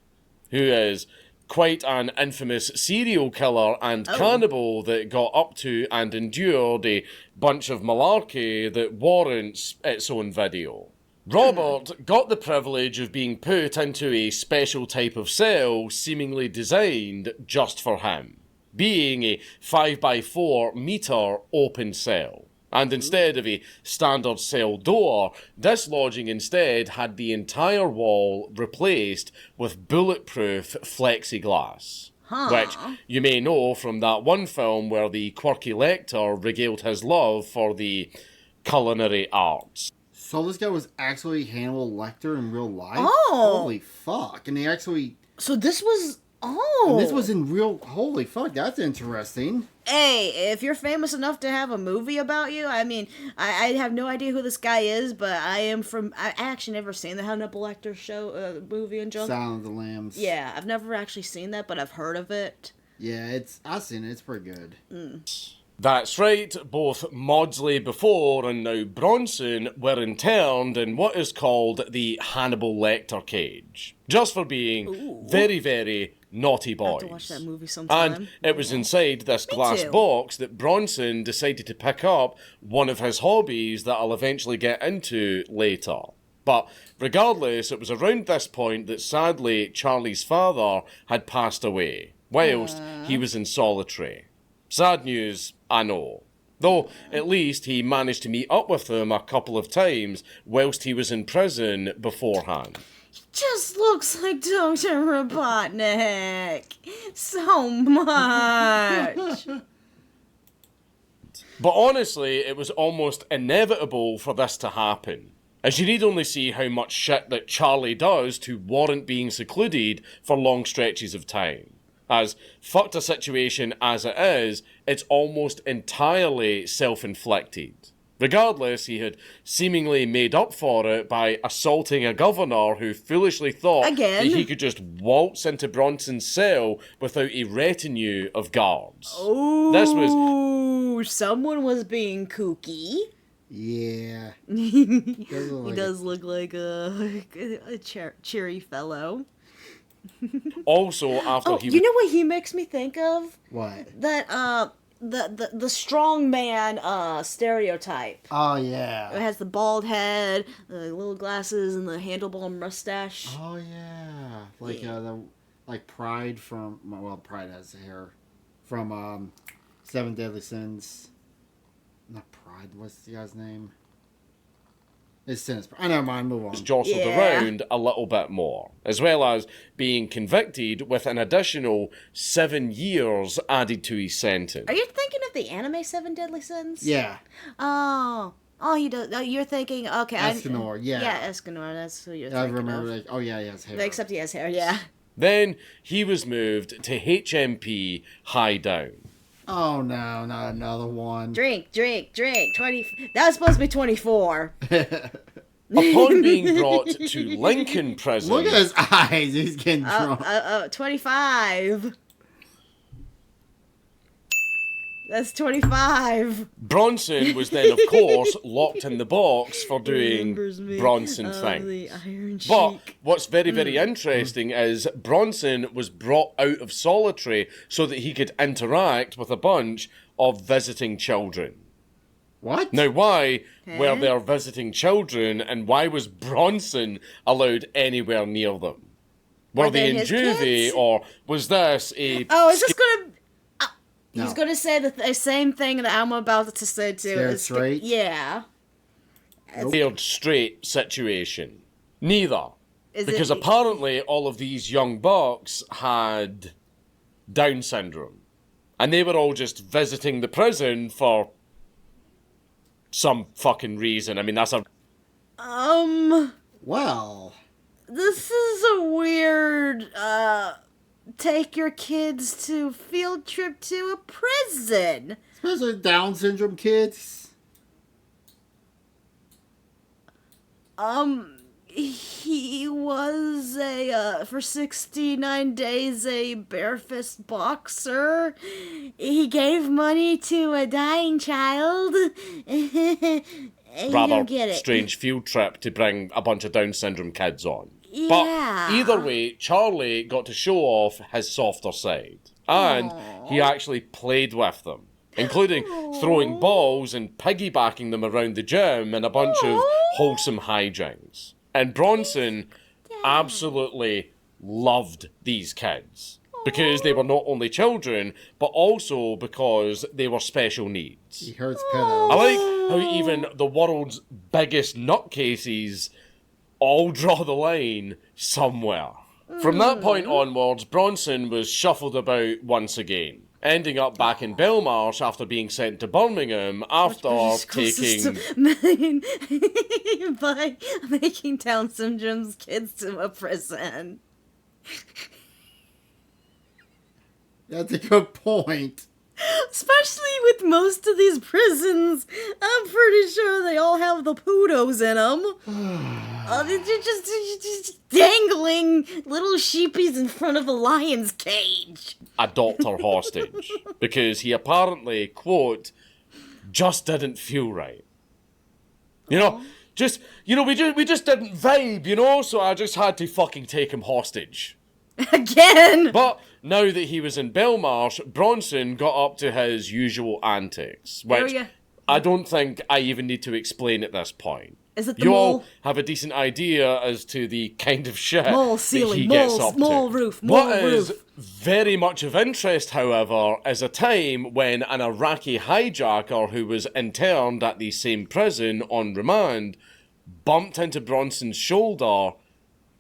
who is quite an infamous serial killer and cannibal that got up to and endured a bunch of malarkey that warrants its own video. Robert got the privilege of being put into a special type of cell seemingly designed just for him, being a 5x4 meter open cell. And instead of a standard cell door, this lodging instead had the entire wall replaced with bulletproof plexiglass. Which you may know from that one film where the quirky Lecter regaled his love for the culinary arts. So this guy was actually Hannibal Lecter in real life? Oh. Holy fuck. And they actually... So this was... And this was in real... Holy fuck, that's interesting. Hey, if you're famous enough to have a movie about you, I mean, I have no idea who this guy is, but I actually never seen the Hannibal Lecter show, movie in junk. Silence of the Lambs. Yeah, I've never actually seen that, but I've heard of it. Yeah, I've seen it. It's pretty good. That's right, both Maudsley before and now Bronson were interned in what is called the Hannibal Lecter cage, just for being very, very naughty boys. I have to watch that movie sometime. And it was inside this glass box that Bronson decided to pick up one of his hobbies that I'll eventually get into later. But regardless, it was around this point that sadly Charlie's father had passed away, whilst he was in solitary. Sad news, I know. Though, at least he managed to meet up with him a couple of times whilst he was in prison beforehand. Just looks like Dr. Robotnik. So much. But honestly, it was almost inevitable for this to happen, as you need only see how much shit that Charlie does to warrant being secluded for long stretches of time. As fucked a situation as it is, it's almost entirely self-inflicted. Regardless, he had seemingly made up for it by assaulting a governor who foolishly thought that he could just waltz into Bronson's cell without a retinue of guards. Oh, someone was being kooky. Yeah. He does look like a cheery fellow. Also, after he... You know what he makes me think of? What? That, the strong man stereotype. Oh, yeah. It has the bald head, the little glasses, and the handlebar mustache. Oh, yeah. Like Pride from... Well, Pride has hair. From Seven Deadly Sins. Not Pride. What's the guy's name? It's Sinister. I never mind, move on. Jostled around a little bit more, as well as being convicted with an additional 7 years added to his sentence. Are you thinking of the anime Seven Deadly Sins? Yeah. Oh, he does. Oh, you're thinking, okay. Escanor, yeah. Yeah, Escanor, that's who you're thinking I remember, of. oh yeah, he has hair. Except he has hair, yeah. Then he was moved to HMP High Down. Oh no, not another one. Drink. 20. That was supposed to be 24. Upon being brought to Lincoln Prison... Look at his eyes, he's getting drunk. 25. That's 25. Bronson was then, of course, locked in the box for doing Bronson things. The Iron But Sheik. what's very, very interesting is Bronson was brought out of solitary so that he could interact with a bunch of visiting children. What? Now, why were there visiting children, and why was Bronson allowed anywhere near them? Were they in juvie, or was this a... Oh, is this gonna... He's going to say the same thing that I'm about to say too. Scared straight? Yeah. Scared straight situation. Neither. Because apparently all of these young bucks had Down syndrome. And they were all just visiting the prison for some fucking reason. I mean, that's a... Well... This is a weird, take your kids to field trip to a prison. Especially Down syndrome kids. He was for 69 days a barefist boxer. He gave money to a dying child. Rather strange field trip to bring a bunch of Down syndrome kids on. Yeah. But either way, Charlie got to show off his softer side. And he actually played with them, including throwing balls and piggybacking them around the gym and a bunch of wholesome hijinks. And Bronson absolutely loved these kids. Because they were not only children, but also because they were special needs. He hurts pedos. I like how even the world's biggest nutcases all draw the line somewhere. From that point onwards, Bronson was shuffled about once again, ending up back in Belmarsh after being sent to Birmingham after taking... by making Down syndrome's kids to a prison. That's a good point. Especially with most of these prisons, I'm pretty sure they all have the poodles in them. They're just dangling little sheepies in front of a lion's cage. Adopt her hostage. Because he apparently, quote, just didn't feel right. You know, we just didn't vibe, you know, so I just had to fucking take him hostage. Again! But now that he was in Belmarsh, Bronson got up to his usual antics, which I don't think I even need to explain at this point. Is it the you mole? all have a decent idea as to the kind of shit Mole that ceiling, he gets up mole to. roof, mole What roof. is very much of interest, however, is a time when an Iraqi hijacker who was interned at the same prison on remand bumped into Bronson's shoulder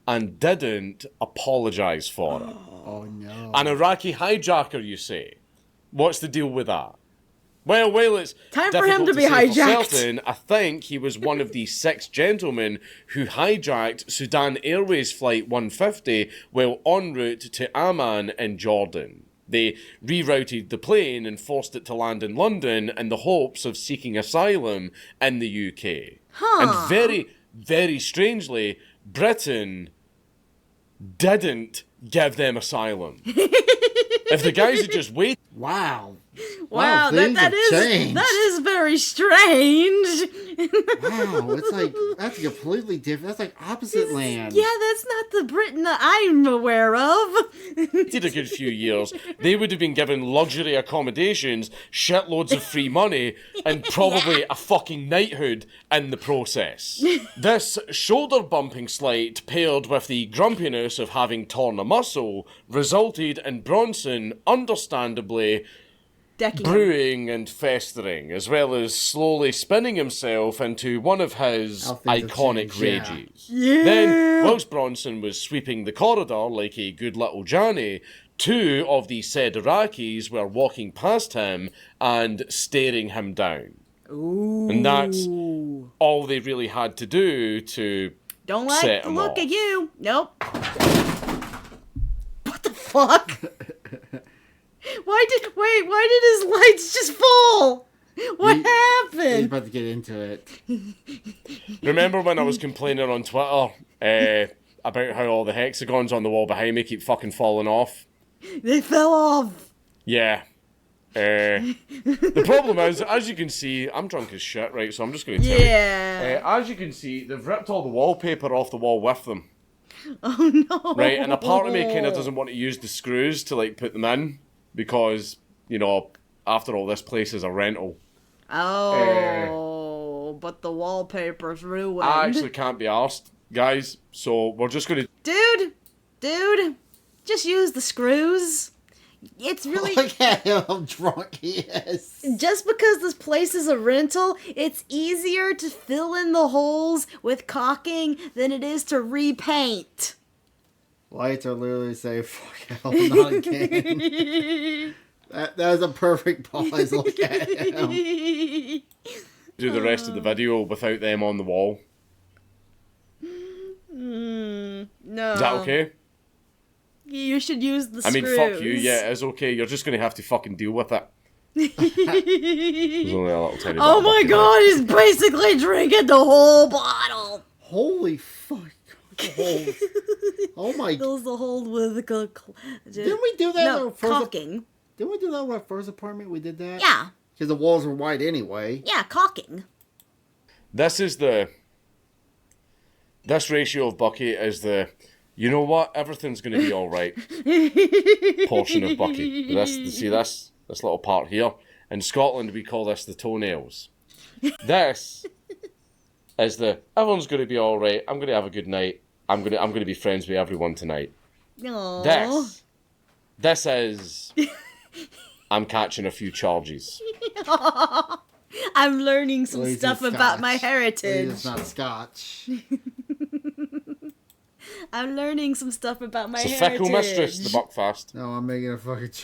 and didn't apologise for it. Oh no. An Iraqi hijacker, you say? What's the deal with that? Well, it's time for him to be say hijacked. For certain, I think he was one of the 6 gentlemen who hijacked Sudan Airways Flight 150 while en route to Amman in Jordan. They rerouted the plane and forced it to land in London in the hopes of seeking asylum in the UK. And very, very strangely, Britain didn't give them asylum. If the guys had just waited... Wow. Wow, things have changed. that is very strange. Wow, it's like, that's completely different. That's like opposite land. Yeah, that's not the Britain that I'm aware of. a good few years, they would have been given luxury accommodations, shitloads of free money, and probably a fucking knighthood in the process. This shoulder-bumping slight, paired with the grumpiness of having torn a muscle, resulted in Bronson, understandably, brewing and festering, as well as slowly spinning himself into one of his iconic rages. Yeah. Then, whilst Bronson was sweeping the corridor like a good little Johnny, 2 of the said Iraqis were walking past him and staring him down. Ooh. And that's all they really had to do to Don't like set the him look off. at you. Nope. What the fuck? Why did his lights just fall? What He's happened? about to get into it. Remember when I was complaining on Twitter about how all the hexagons on the wall behind me keep fucking falling off? They fell off. Yeah. The problem is, as you can see, I'm drunk as shit, right? So I'm just going to tell Yeah. you. As you can see, they've ripped all the wallpaper off the wall with them. Oh no. Right, and a part of me kind of doesn't want to use the screws to, like, put them in. Because, you know, after all, this place is a rental. Oh, but the wallpaper's ruined. I actually can't be arsed, guys. So we're just going to... Dude, just use the screws. It's really... Look at how drunk he is. Just because this place is a rental, it's easier to fill in the holes with caulking than it is to repaint. Lights are literally saying, fuck hell, not again. That was a perfect pause. Look at him. do the rest of the video without them on the wall. No. Is that okay? You should use the I screws. mean, fuck you. Yeah, it's okay. You're just going to have to fucking deal with it. There's only a little tiny Oh bit of my bucket god, he's basically drinking the whole bottle. Holy fuck. Oh my god. Fills the hole with the... Didn't we do that in No, our first... caulking. Didn't we do that in our first apartment? We did that? Yeah. Because the walls were white anyway. Yeah, caulking. This is the... This ratio of bucket is the... You know what? Everything's going to be all right. Portion of bucket. See this little part here? In Scotland, we call this the toenails. This is the... Everyone's going to be all right. I'm going to have a good night. I'm going to be friends with everyone tonight. Aww. This is... I'm catching a few charges. I'm learning some Well, he's stuff not about my Scotch. heritage. It's not Scotch. I'm learning some stuff about my It's a heritage. fickle mistress, the Buckfast. No, I'm making a fucking...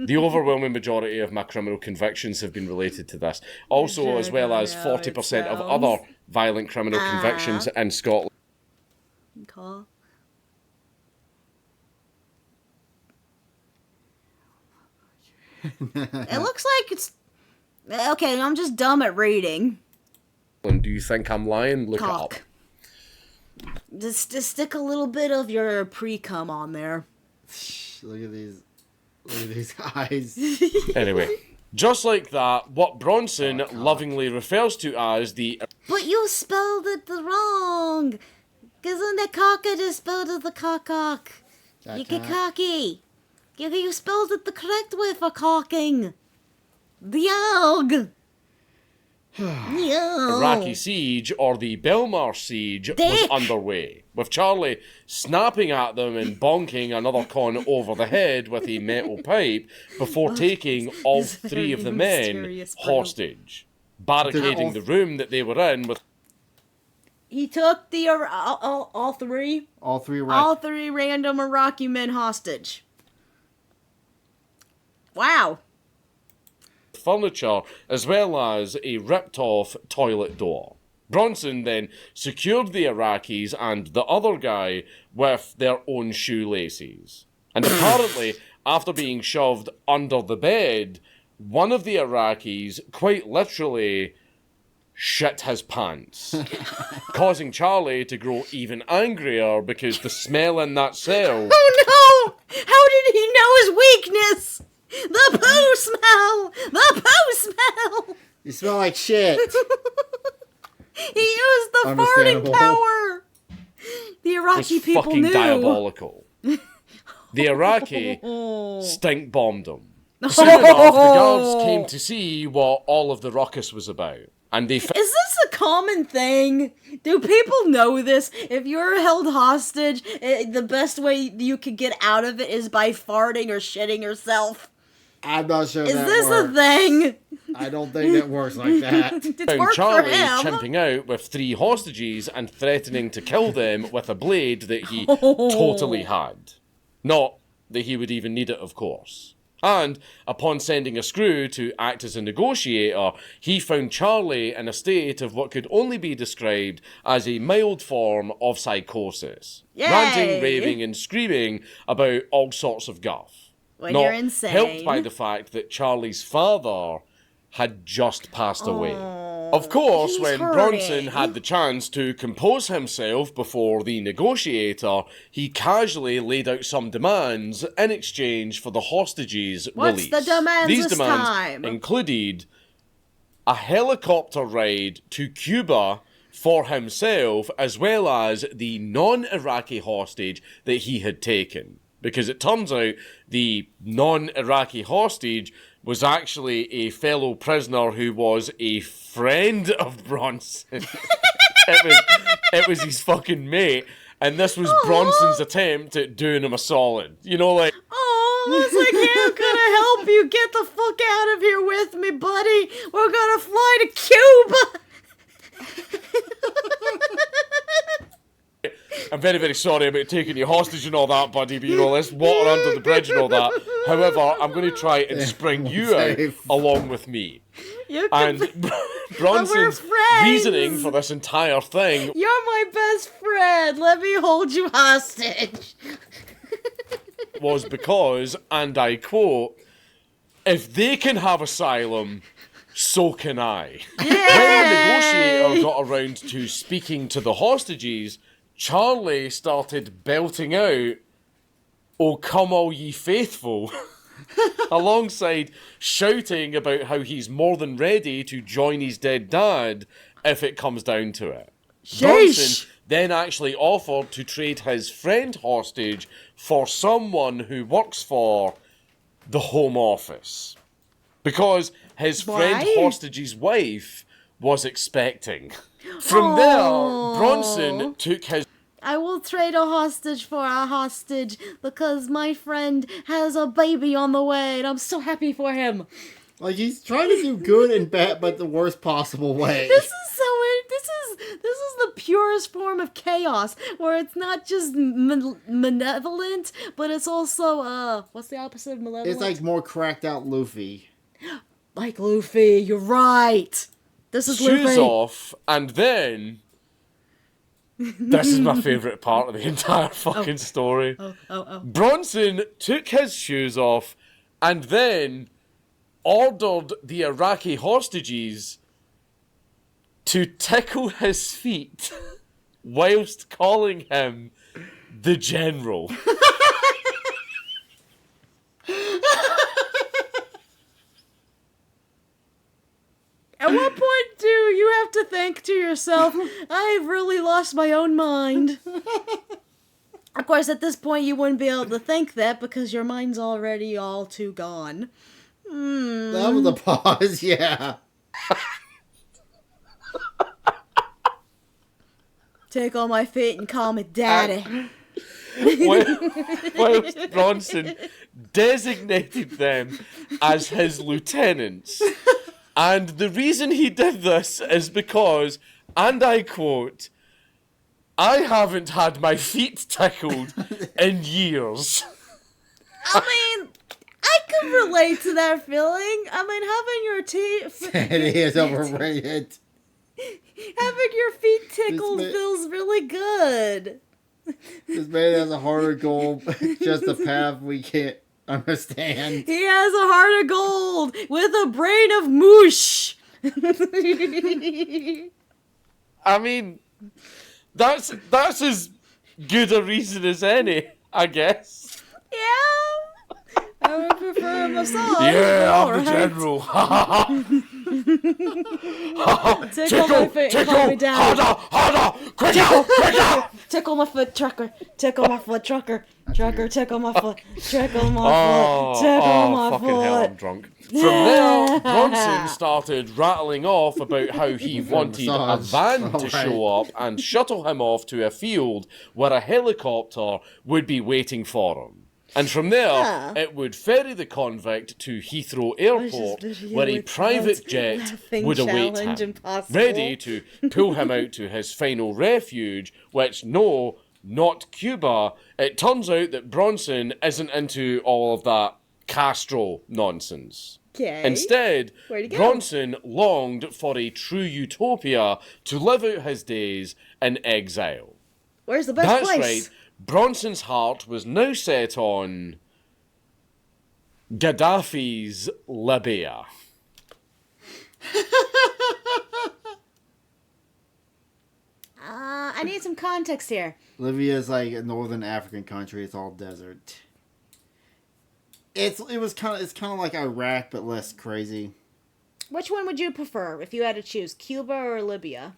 The overwhelming majority of my criminal convictions have been related to this. Also, as well as 40% of other violent criminal convictions in Scotland. Call. It looks like it's... Okay, I'm just dumb at reading. And do you think I'm lying? Look Cock. it up. Just stick a little bit of your pre-cum on there. Look at these eyes. Anyway, just like that, what Bronson lovingly refers to as the... But you spelled it wrong. Isn't the cocker just spelled it the cock? You get cocky. You spelled it the correct way for cocking. The og. Iraqi siege, or the Belmar siege, was underway, with Charlie snapping at them and bonking another con over the head with a metal pipe before taking all three of the men hostage, barricading the room that they were in with... He took the all three random Iraqi men hostage. Wow. Furniture, as well as a ripped-off toilet door. Bronson then secured the Iraqis and the other guy with their own shoelaces. And apparently, after being shoved under the bed, one of the Iraqis quite literally shit his pants, causing Charlie to grow even angrier because the smell in that cell... Oh no! How did he know his weakness? The poo smell! The poo smell! You smell like shit. He used the farting power! The Iraqi people fucking knew. Diabolical. The Iraqi stink bombed him. Soon enough, the guards came to see what all of the ruckus was about. And they Is this a common thing? Do people know this? If you're held hostage, the best way you could get out of it is by farting or shitting yourself. I'm not sure Is that this works. a thing? I don't think it works like that. It's worked Charlie for him. chimping out with 3 hostages and threatening to kill them with a blade that he totally had. Not that he would even need it, of course. And, upon sending a screw to act as a negotiator, he found Charlie in a state of what could only be described as a mild form of psychosis. Yay! Ranting, raving, and screaming about all sorts of guff. When Not you're insane. helped by the fact that Charlie's father had just passed away. Of course, he's when hurting. Bronson had the chance to compose himself before the negotiator, he casually laid out some demands in exchange for the hostages' What's release. the demands These this demands time? included a helicopter ride to Cuba for himself, as well as the non-Iraqi hostage that he had taken. Because it turns out the non-Iraqi hostage was actually a fellow prisoner who was a friend of Bronson. it was his fucking mate, and this was Bronson's attempt at doing him a solid. You know, like... Oh, it's like, yeah, I'm gonna help you get the fuck out of here with me, buddy. We're gonna fly to Cuba. I'm very, very sorry about taking you hostage and all that, buddy, but you know, let's water under the bridge and all that. However, I'm going to try and spring you out along with me. And Bronson's reasoning for this entire thing... You're my best friend. Let me hold you hostage. ...was because, and I quote, if they can have asylum, so can I. When the negotiator got around to speaking to the hostages, Charlie started belting out, "Oh, come all ye faithful," alongside shouting about how he's more than ready to join his dead dad if it comes down to it. Bronson then actually offered to trade his friend hostage for someone who works for the Home Office. Because his friend hostage's wife was expecting. From there, Bronson took his... I will trade a hostage for a hostage because my friend has a baby on the way and I'm so happy for him. Like, he's trying to do good and bad, but the worst possible way. This is the purest form of chaos, where it's not just malevolent, but it's also, what's the opposite of malevolent? It's like more cracked out Luffy. Like Luffy, you're right. This is Luffy. Shoes off, and then... This is my favourite part of the entire fucking story. Bronson took his shoes off, and then ordered the Iraqi hostages to tickle his feet whilst calling him the general. At what point do you have to think to yourself, I've really lost my own mind? Of course, at this point, you wouldn't be able to think that because your mind's already all too gone. That was a pause, yeah. Take all my feet and call me daddy. Whilst Bronson designated them as his lieutenants. And the reason he did this is because, and I quote, I haven't had my feet tickled in years. I mean, I can relate to that feeling. I mean, having your It is overrated. having your feet tickled feels really good. This man has a harder goal, just a path we can't understand. He has a heart of gold with a brain of moosh. I mean, that's as good a reason as any, I guess. Yeah. I would prefer a massage. Yeah, I'm Alright. the general. Tickle my feet and call me daddy. Harder, quicker. Tickle my foot, trucker. Tickle my foot, trucker. Trucker, tickle my foot. Tickle my foot. Tickle my fucking hell, I'm foot. drunk. From there, Bronson started rattling off about how he wanted a van to show up and shuttle him off to a field where a helicopter would be waiting for him. And from there, it would ferry the convict to Heathrow Airport, where a private jet would await him, ready to pull him out to his final refuge, which, no, not Cuba. It turns out that Bronson isn't into all of that Castro nonsense. Okay. Instead, Where'd he go? Bronson longed for a true utopia to live out his days in exile. Where's the best That's place? right. Bronson's heart was now set on Gaddafi's Libya. I need some context here. Libya is like a northern African country. It's all desert. It's kind of like Iraq, but less crazy. Which one would you prefer if you had to choose, Cuba or Libya?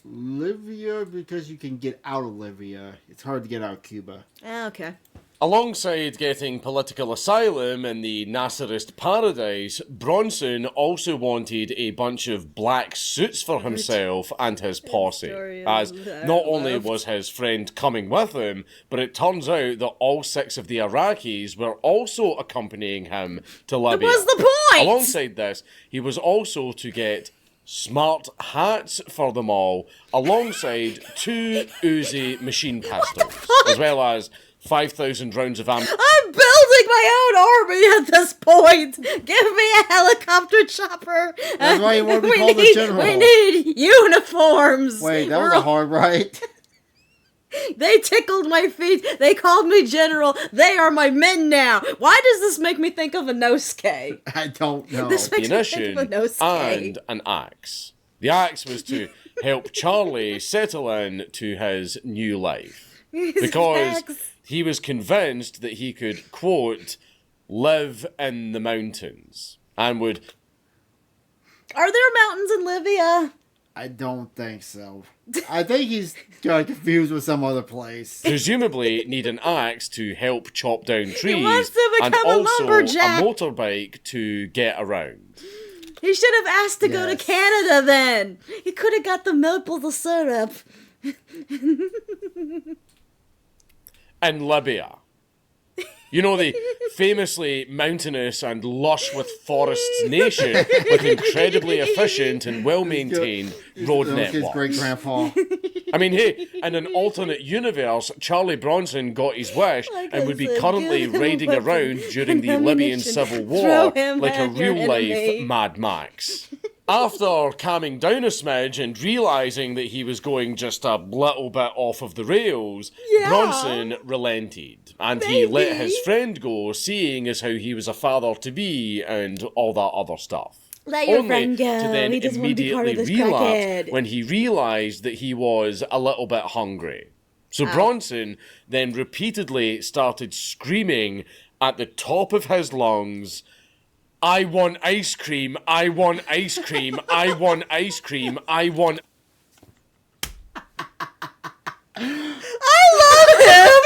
Libya, because you can get out of Libya. It's hard to get out of Cuba. Okay. Alongside getting political asylum in the Nasserist paradise, Bronson also wanted a bunch of black suits for himself and his posse, as not only was his friend coming with him, but it turns out that all 6 of the Iraqis were also accompanying him to Libya. What was the point? Alongside this, he was also to get smart hats for them all, alongside 2 Uzi machine pistols, as well as 5,000 rounds of ammo. I'm building my own army at this point. Give me a helicopter chopper. That's why you want to be called the general. We need uniforms. Wait, that was a hard right. They tickled my feet. They called me general. They are my men now. Why does this make me think of a Nosuke? I don't know. This makes me think Munition of a Nosuke. and an axe. The axe was to help Charlie settle in to his new life. Because he was convinced that he could, quote, live in the mountains. And would... Are there mountains in Libya? I don't think so. I think he's got confused with some other place. presumably need an axe to help chop down trees. wants to and become a also lumberjack. a motorbike to get around. He should have asked to go to Yes. Canada then. He could have got the maple syrup. In Libya. You know, the famously mountainous and lush with forests nation with incredibly efficient and well-maintained road That was his networks. great-grandpa. I mean, hey, in an alternate universe, Charlie Bronson got his wish Like and I would be said, currently give him raiding weapons around during and the Libyan ammunition. civil Throw war him like a at your real-life enemy. Mad Max. After calming down a smidge and realising that he was going just a little bit off of the rails, Bronson relented, and he let his friend go, seeing as how he was a father-to-be and all that other stuff. Let your Only friend go. to then He doesn't want to be part of immediately this relapse crackhead. when he realised that he was a little bit hungry. So Bronson then repeatedly started screaming at the top of his lungs, I want ice cream, I want ice cream, I want ice cream, I want... I love him!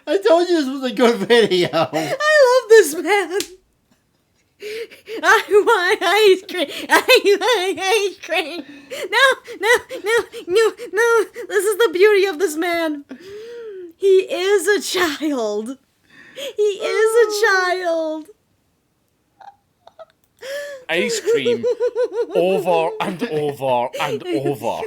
I told you this was a good video. I love this man! I want ice cream! I want ice cream! No! This is the beauty of this man. He is a child. He is a child. Ice cream over and over and over.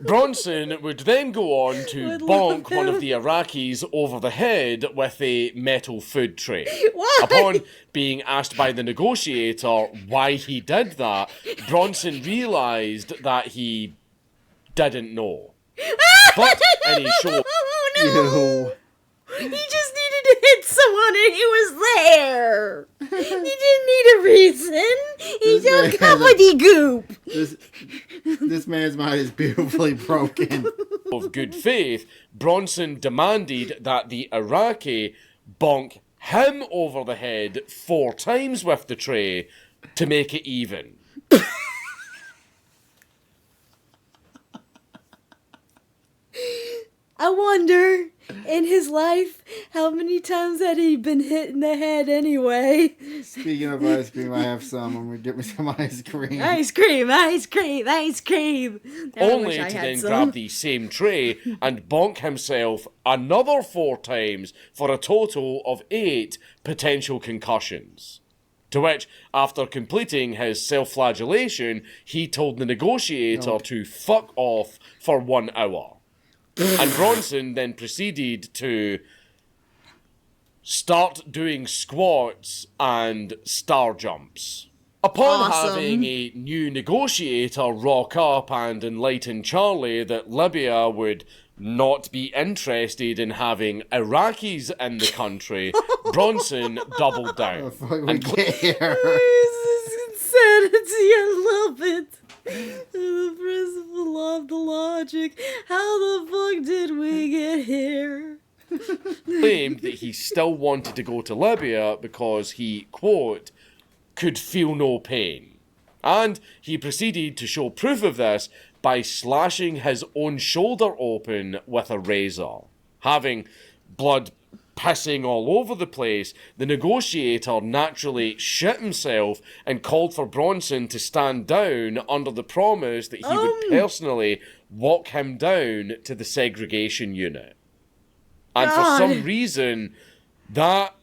Bronson would then go on to bonk one of the Iraqis over the head with a metal food tray. Why? Upon being asked by the negotiator why he did that, Bronson realised that he didn't know. But in a show... Oh, no. He just needed to hit someone and he was there. He didn't need a reason. He just comedy goop. This man's mind is beautifully broken. Of good faith, Bronson demanded that the Iraqi bonk him over the head 4 times with the tray to make it even. I wonder, in his life, how many times had he been hit in the head anyway? Speaking of ice cream, I have some. I'm gonna get me some ice cream. Ice cream, ice cream, ice cream. Only to then grab the same tray and bonk himself another 4 times for a total of 8 potential concussions. To which, after completing his self-flagellation, he told the negotiator to fuck off for 1 hour. And Bronson then proceeded to start doing squats and star jumps. Upon having a new negotiator rock up and enlighten Charlie that Libya would not be interested in having Iraqis in the country, Bronson doubled down. How the fuck we get here? This is insanity, I love it. The principle of the logic. How the fuck did we get here? Claimed that he still wanted to go to Libya because he, quote, could feel no pain. And he proceeded to show proof of this by slashing his own shoulder open with a razor. Having blood pissing all over the place, the negotiator naturally shit himself and called for Bronson to stand down under the promise that he would personally walk him down to the segregation unit. And for some reason, that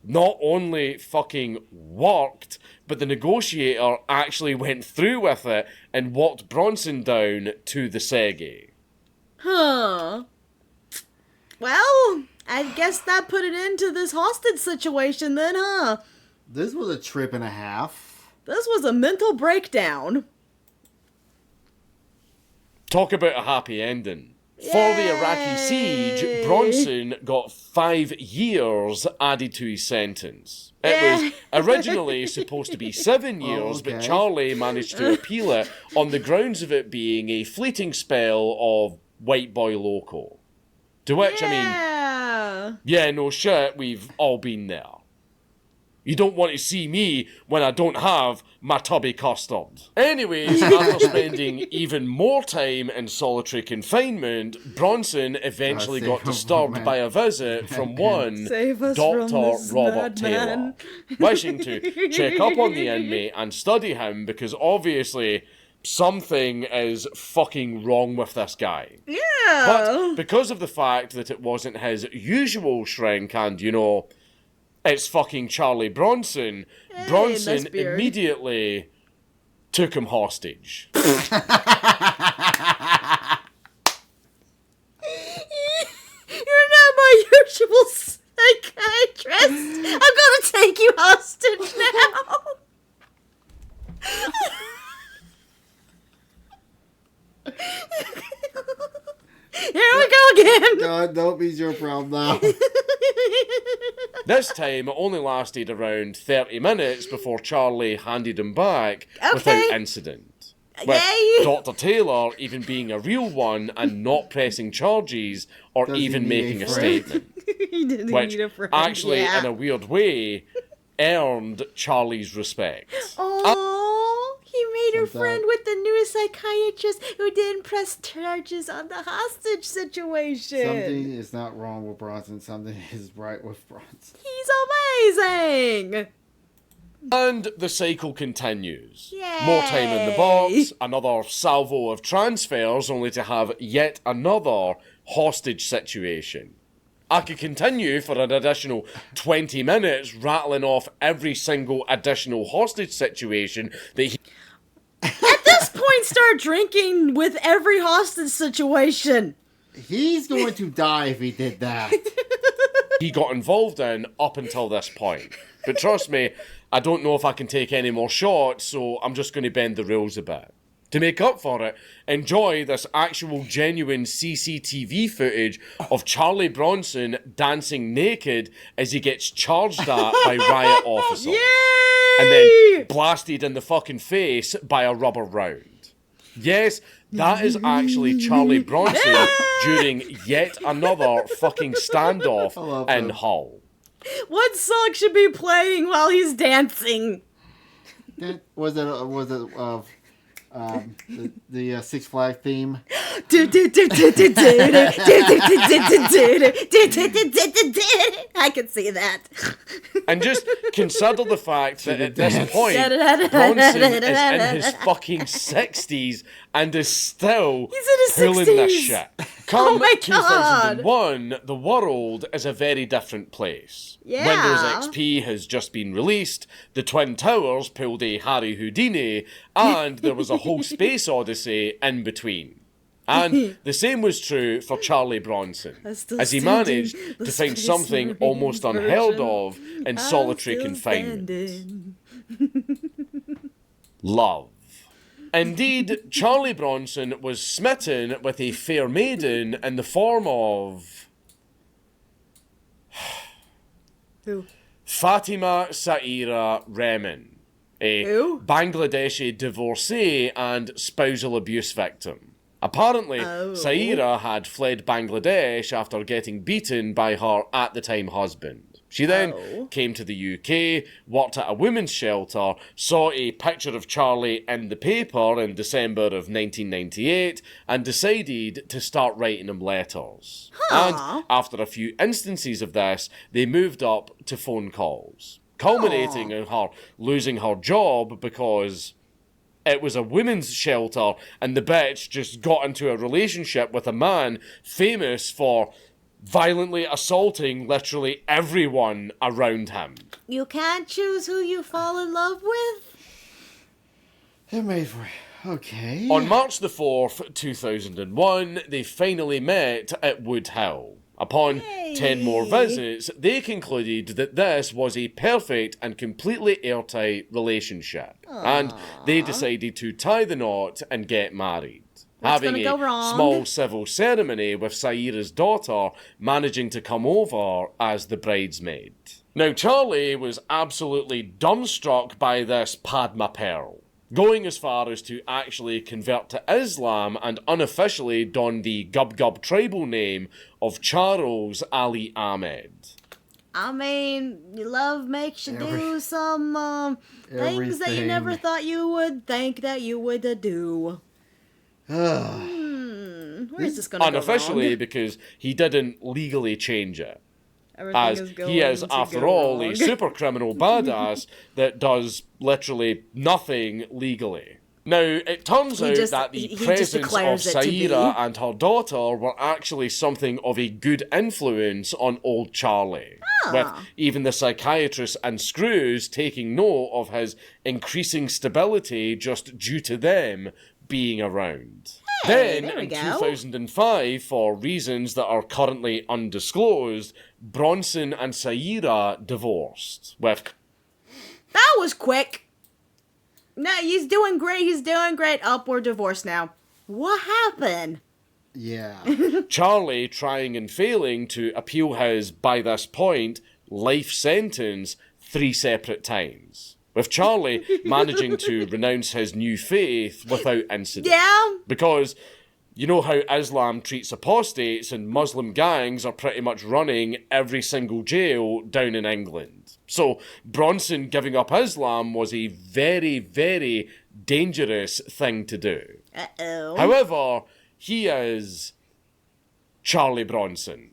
not only fucking worked, but the negotiator actually went through with it and walked Bronson down to the Segi. Huh. Well, I guess that put an end to this hostage situation then, huh? This was a trip and a half. This was a mental breakdown. Talk about a happy ending. For the Iraqi siege, Bronson got 5 years added to his sentence. It was originally supposed to be 7 years, but Charlie managed to appeal it on the grounds of it being a fleeting spell of white boy loco. To which, I mean, yeah, no shit, we've all been there. You don't want to see me when I don't have my tubby custard. Anyways, after spending even more time in solitary confinement, Bronson eventually got disturbed by a visit from one Dr. Robert Taylor, wishing to check up on the inmate and study him because obviously something is fucking wrong with this guy. Yeah. But because of the fact that it wasn't his usual shrink and, you know, it's fucking Charlie Bronson, Bronson immediately took him hostage. You're not my usual psychiatrist. I'm gonna take you hostage now. man. God, don't be your problem now. This time, it only lasted around 30 minutes before Charlie handed him back without incident. With Yay! Dr. Taylor even being a real one and not pressing charges or Does he even need making a a friend? statement. He didn't Which need a friend. actually, yeah. in a weird way, earned Charlie's respect. Oh, he made her Sometimes- friend with the new psychiatrist who didn't press charges on the hostage situation. Something is not wrong with Bronson. Something is right with Bronson. He's amazing. And the cycle continues. Yay. More time in the box, another salvo of transfers, only to have yet another hostage situation. I could continue for an additional 20 minutes rattling off every single additional hostage situation that he At this point, start drinking with every hostage situation. He's going to die if he did that. got involved in up until this point. But trust me, I don't know if I can take any more shots, so I'm just going to bend the rules a bit. To make up for it, enjoy this actual genuine CCTV footage of Charlie Bronson dancing naked as he gets charged at by riot officers. Yay! And then blasted in the fucking face by a rubber round. Yes, that is actually Charlie Bronson during yet another fucking standoff love in him. Hull. What song should be playing while he's dancing? Was it the Six Flag theme? I can see that. And just consider the fact that at this point, Bronson is in his fucking 60s and is still He's in his pulling this 60s. shit. Come Oh my God. 2001, the world is a very different place. Yeah. Windows XP has just been released, the Twin Towers pulled a Harry Houdini, and there was a whole space odyssey in between. And the same was true for Charlie Bronson, still as he standing, managed the to find Space something Marine almost unheard version. of in solitary Still confinement. standing. Love. Indeed, Charlie Bronson was smitten with a fair maiden in the form of Who? Fatima Saira Rehman, a Who? Bangladeshi divorcee and spousal abuse victim. Apparently, Saira had fled Bangladesh after getting beaten by her at-the-time husband. She then came to the UK, worked at a women's shelter, saw a picture of Charlie in the paper in December of 1998, and decided to start writing him letters. And after a few instances of this, they moved up to phone calls, culminating in her losing her job because it was a women's shelter and the bitch just got into a relationship with a man famous for violently assaulting literally everyone around him. You can't choose who you fall in love with? It made for okay. On March the 4th, 2001, they finally met at Wood Hill. Upon 10 more visits, they concluded that this was a perfect and completely airtight relationship. And they decided to tie the knot and get married. Having gonna a go wrong? small civil ceremony with Saira's daughter managing to come over as the bridesmaid. Now, Charlie was absolutely dumbstruck by this Padma Pearl, going as far as to actually convert to Islam and unofficially don the Gub tribal name of Charles Ali Ahmed. I mean, love makes you do some things that you never everything. thought you would think that you would do. Where is this gonna go Unofficially, wrong? because he didn't legally change it. Everything As is going he is, to after go all, wrong. a super criminal badass that does literally nothing legally. Now, it turns out just- that the he just presence of declares it to be. Saira and her daughter were actually something of a good influence on old Charlie, with even the psychiatrist and Screws taking note of his increasing stability just due to them being around. Hey, Then, there we in go. 2005, for reasons that are currently undisclosed, Bronson and Saira divorced, with That was quick. No, he's doing great. He's doing great. Up, we're divorced now. What happened? Yeah. Charlie trying and failing to appeal his, by this point, life sentence 3 separate times. With Charlie managing to renounce his new faith without incident. Yeah. Because you know how Islam treats apostates, and Muslim gangs are pretty much running every single jail down in England. So Bronson giving up Islam was a very, very dangerous thing to do. Uh-oh. However, he is Charlie Bronson.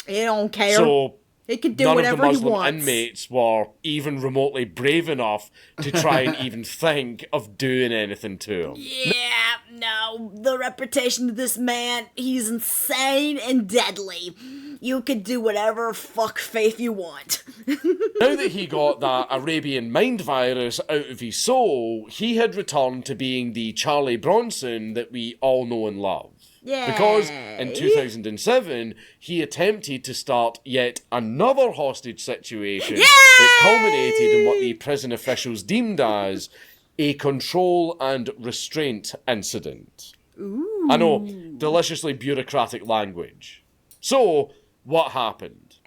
He don't care. So he can do none of the whatever he Muslim wants. inmates were even remotely brave enough to try and even think of doing anything to him. Yeah, no. The reputation of this man, he's insane and deadly. You can do whatever fuck faith you want. Now that he got that Arabian mind virus out of his soul, he had returned to being the Charlie Bronson that we all know and love. Yeah. Because in 2007, he attempted to start yet another hostage situation that culminated in what the prison officials deemed as a control and restraint incident. Ooh. I know, deliciously bureaucratic language. So, what happened?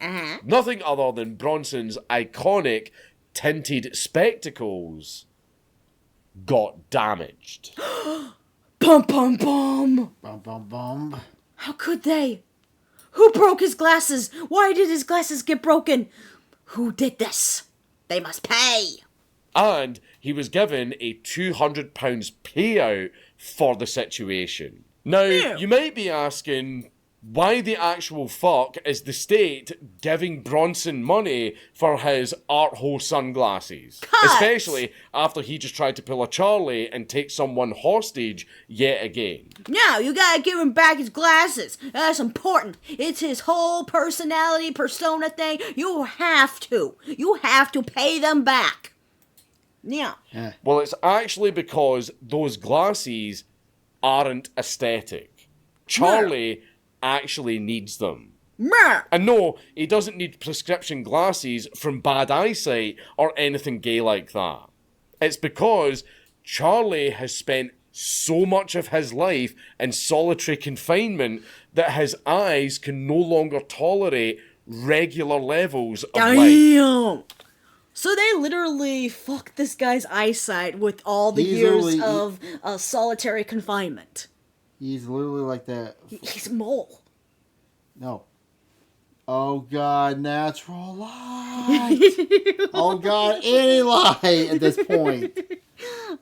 Nothing other than Bronson's iconic tinted spectacles got damaged. Bum, bum, bum. Bum, bum, bum. How could they? Who broke his glasses? Why did his glasses get broken? Who did this? They must pay. And he was given a £200 payout for the situation. Now, you might be asking, why the actual fuck is the state giving Bronson money for his art hole sunglasses? Especially after he just tried to pull a Charlie and take someone hostage yet again. No, you gotta give him back his glasses. That's important. It's his whole personality, persona thing. You have to. You have to pay them back. Yeah. Well, it's actually because those glasses aren't aesthetic. Charlie actually needs them. And no, he doesn't need prescription glasses from bad eyesight or anything gay like that. It's because Charlie has spent so much of his life in solitary confinement that his eyes can no longer tolerate regular levels of light. Damn. So they literally fucked this guy's eyesight with all the years of solitary confinement. He's literally like that. He's a mole. No. Oh God, natural light. Oh God, any light at this point.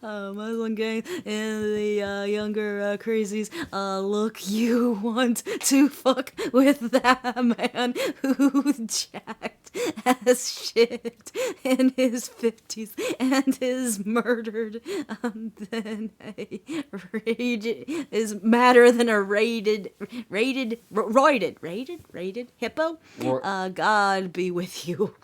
Muslim gang and the younger crazies, look, you want to fuck with that man who jacked as shit in his 50s and is murdered, then a rated is madder than a rated hippo? God be with you.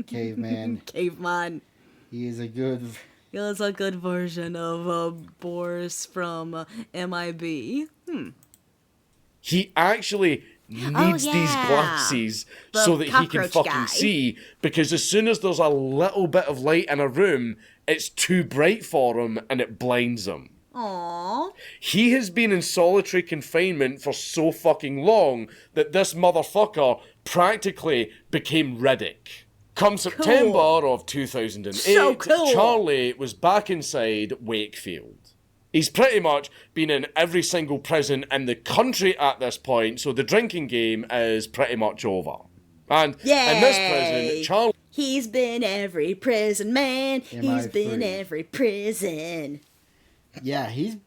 Caveman. Caveman. He is a good... It's a good version of Boris from MIB. He actually needs these glasses so that he can fucking see, because as soon as there's a little bit of light in a room, it's too bright for him and it blinds him. Aww. He has been in solitary confinement for so fucking long that this motherfucker practically became Riddick. Come September of 2008, Charlie was back inside Wakefield. He's pretty much been in every single prison in the country at this point, so the drinking game is pretty much over. And in this prison, Charlie... He's been every prison, man. He's been every prison. Yeah, he's...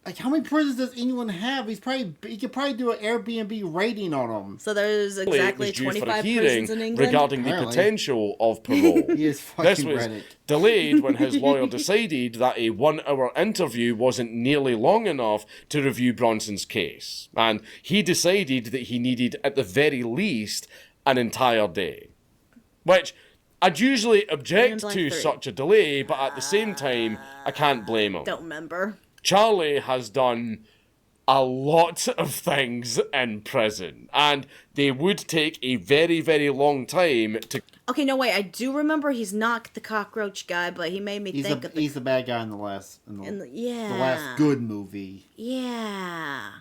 Like, how many prisons does anyone have? He could probably do an Airbnb rating on them. So there's exactly 25 prisons in England? Regarding the potential of parole. He is fucking This was Reddit. delayed when his lawyer decided that a 1-hour interview wasn't nearly long enough to review Bronson's case. And he decided that he needed, at the very least, an entire day. Which... I'd usually object to such a delay, but at the same time, I can't blame him. Don't remember. Charlie has done a lot of things in prison, and they would take a very, very long time to... Okay, no, wait, I do remember he's not the cockroach guy, but he made me think of He's the bad guy in the last... yeah. The last good movie. Yeah.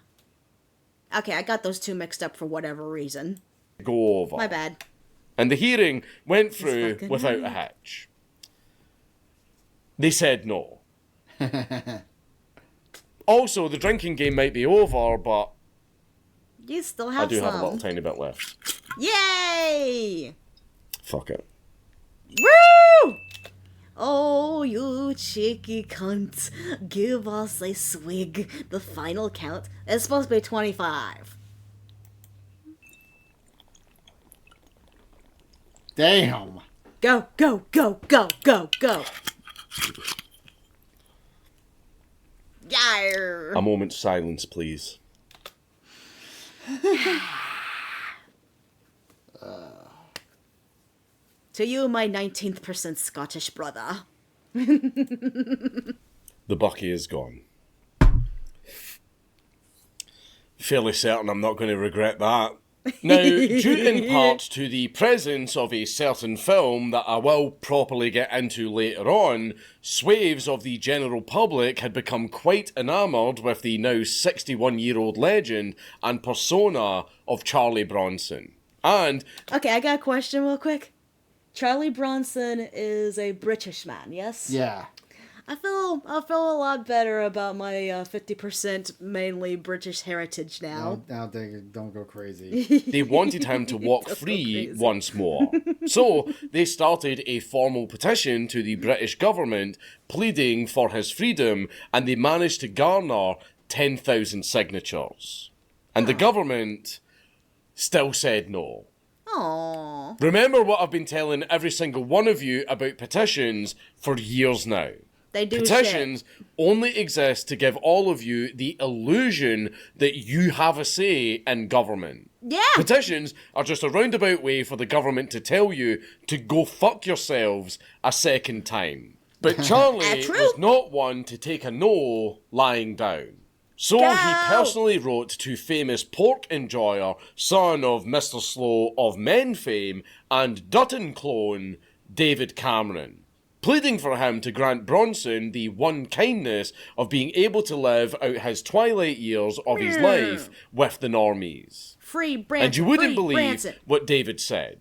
Okay, I got those two mixed up for whatever reason. Go over. My bad. And the hearing went through without a hitch. They said no. Also, the drinking game might be over, but You still have I do some. have a little tiny bit left. Yay! Fuck it. Woo! Oh, you cheeky cunt. Give us a swig. The final count is supposed to be 25. Damn. Go, go, go, go, go, go. Yar. A moment's silence, please. To you, my 19th% Scottish brother. The bucky is gone. Fairly certain I'm not going to regret that. Now, due in part to the presence of a certain film that I will properly get into later on, swathes of the general public had become quite enamoured with the now 61-year-old legend and persona of Charlie Bronson. And... Okay, I got a question real quick. Charlie Bronson is a British man, yes? Yeah. I feel a lot better about my 50% mainly British heritage now. Now they don't go crazy. They wanted him to walk free once more. So they started a formal petition to the British government pleading for his freedom, and they managed to garner 10,000 signatures. And the government still said no. Aww. Remember what I've been telling every single one of you about petitions for years now. They do Petitions only exist to give all of you the illusion that you have a say in government. Yeah. Petitions are just a roundabout way for the government to tell you to go fuck yourselves a second time. But Charlie True. was not one to take a no lying down. So he personally wrote to famous pork enjoyer, son of Mr. Slow of Men fame, and Dutton clone, David Cameron, pleading for him to grant Bronson the one kindness of being able to live out his twilight years of his life with the normies. Free Branson. And you wouldn't free believe Branson. what David said.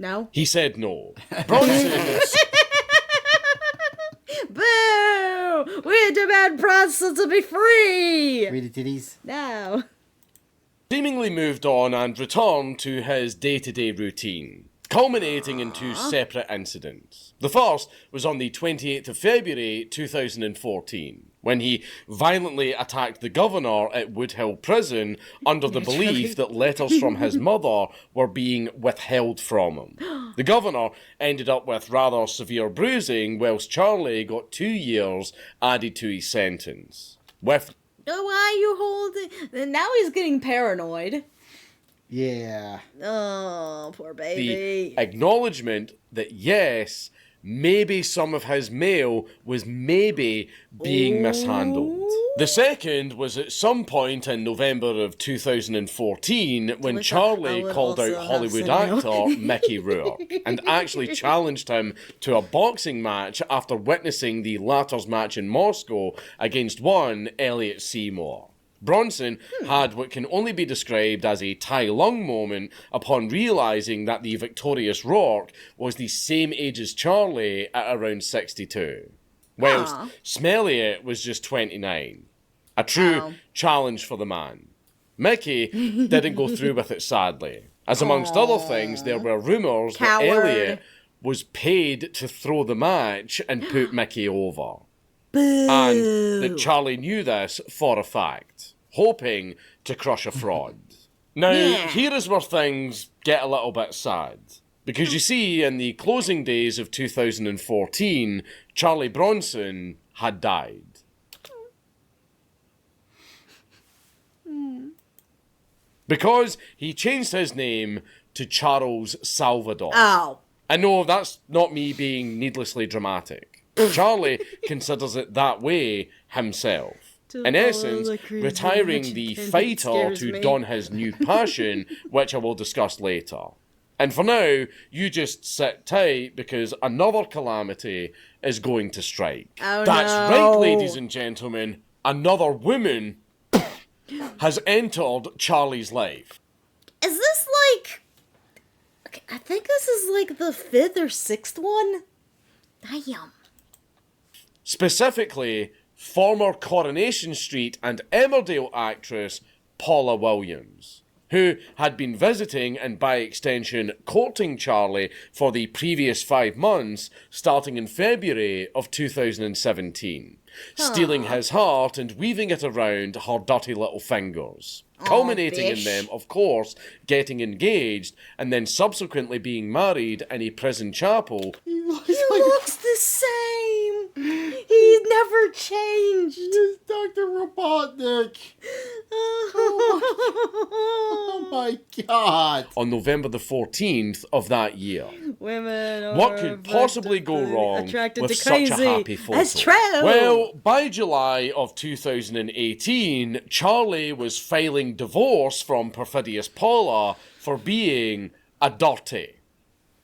No? He said no. Bronson... Boo! We demand Bronson to be free! Read the titties. No. seemingly moved on and returned to his day-to-day routine, culminating in two separate incidents. The first was on the 28th of February 2014, when he violently attacked the governor at Woodhill Prison under the belief that letters from his mother were being withheld from him. The governor ended up with rather severe bruising, whilst Charlie got 2 years added to his sentence. With Oh, why are you holding... Now he's getting paranoid. Yeah. Oh, poor the baby. acknowledgement that yes, maybe some of his mail was maybe being mishandled. The second was at some point in November of 2014 when I Charlie would called also out have Hollywood some mail. actor Mickey Rourke and actually challenged him to a boxing match after witnessing the latter's match in Moscow against one Elliot Seymour. Bronson had what can only be described as a Tai Lung moment upon realising that the victorious Rourke was the same age as Charlie at around 62, whilst Smelliot was just 29. A true challenge for the man. Mickey didn't go through with it, sadly, as amongst other things there were rumours that Elliot was paid to throw the match and put Mickey over. Boo. And that Charlie knew this for a fact, hoping to crush a fraud. Now, here is where things get a little bit sad. Because you see, in the closing days of 2014, Charlie Bronson had died. Because he changed his name to Charles Salvador. Oh. I know that's not me being needlessly dramatic. Charlie considers it that way himself. In essence, retiring the fighter to don his new passion, which I will discuss later. And for now, you just sit tight because another calamity is going to strike. Oh, That's no. right, ladies and gentlemen, another woman has entered Charlie's life. Is this like... Okay, I think this is like the 5th or 6th one. Damn. Specifically, former Coronation Street and Emmerdale actress Paula Williams, who had been visiting and by extension courting Charlie for the previous 5 months, starting in February of 2017, stealing his heart and weaving it around her dirty little fingers. Culminating in them, of course, getting engaged and then subsequently being married in a prison chapel. He looks the same. He's never changed. He's Dr. Robotnik. Oh my god. On November the 14th of that year. Women are What could possibly go wrong with such a happy photo? That's true. Well, by July of 2018, Charlie was filing divorce from perfidious Paula for being a dirty.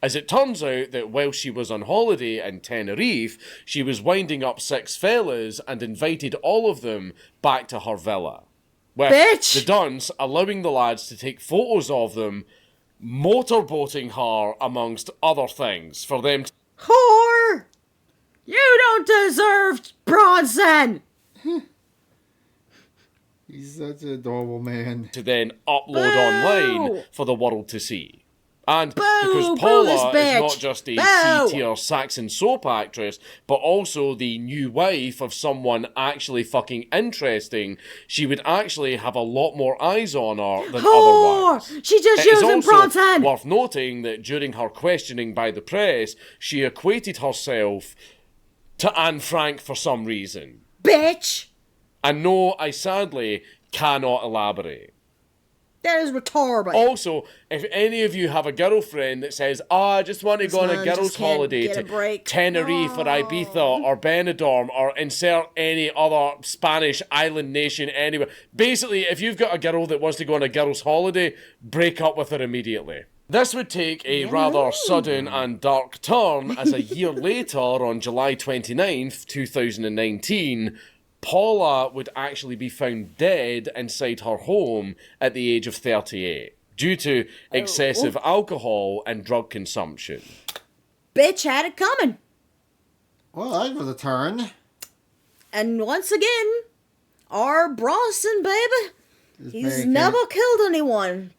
As it turns out that while she was on holiday in Tenerife, she was winding up 6 fellas and invited all of them back to her villa. With Bitch! the Duns allowing the lads to take photos of them, motorboating her amongst other things for them to... Whore! You don't deserve Bronson! He's such an adorable man. to then upload Boo! online for the world to see. And Boo! because Boo Paula this is bitch! not just a Boo! C-tier Saxon soap actress, but also the new wife of someone actually fucking interesting, she would actually have a lot more eyes on her than otherwise. Whore! She just It is using also Bronson! worth noting that during her questioning by the press, she equated herself to Anne Frank for some reason. Bitch! And no, I sadly cannot elaborate. That is retarded. Also, if any of you have a girlfriend that says, I just want to go on a man girl's just can't holiday get a to break." Tenerife or Ibiza or Benidorm or insert any other Spanish island nation anywhere. Basically, if you've got a girl that wants to go on a girl's holiday, break up with her immediately. This would take a rather sudden and dark turn as a year later, on July 29th, 2019, Paula would actually be found dead inside her home at the age of 38 due to excessive alcohol and drug consumption. Bitch had it coming. Well, that was a turn. And once again, our Bronson, baby, This he's man never killed anyone.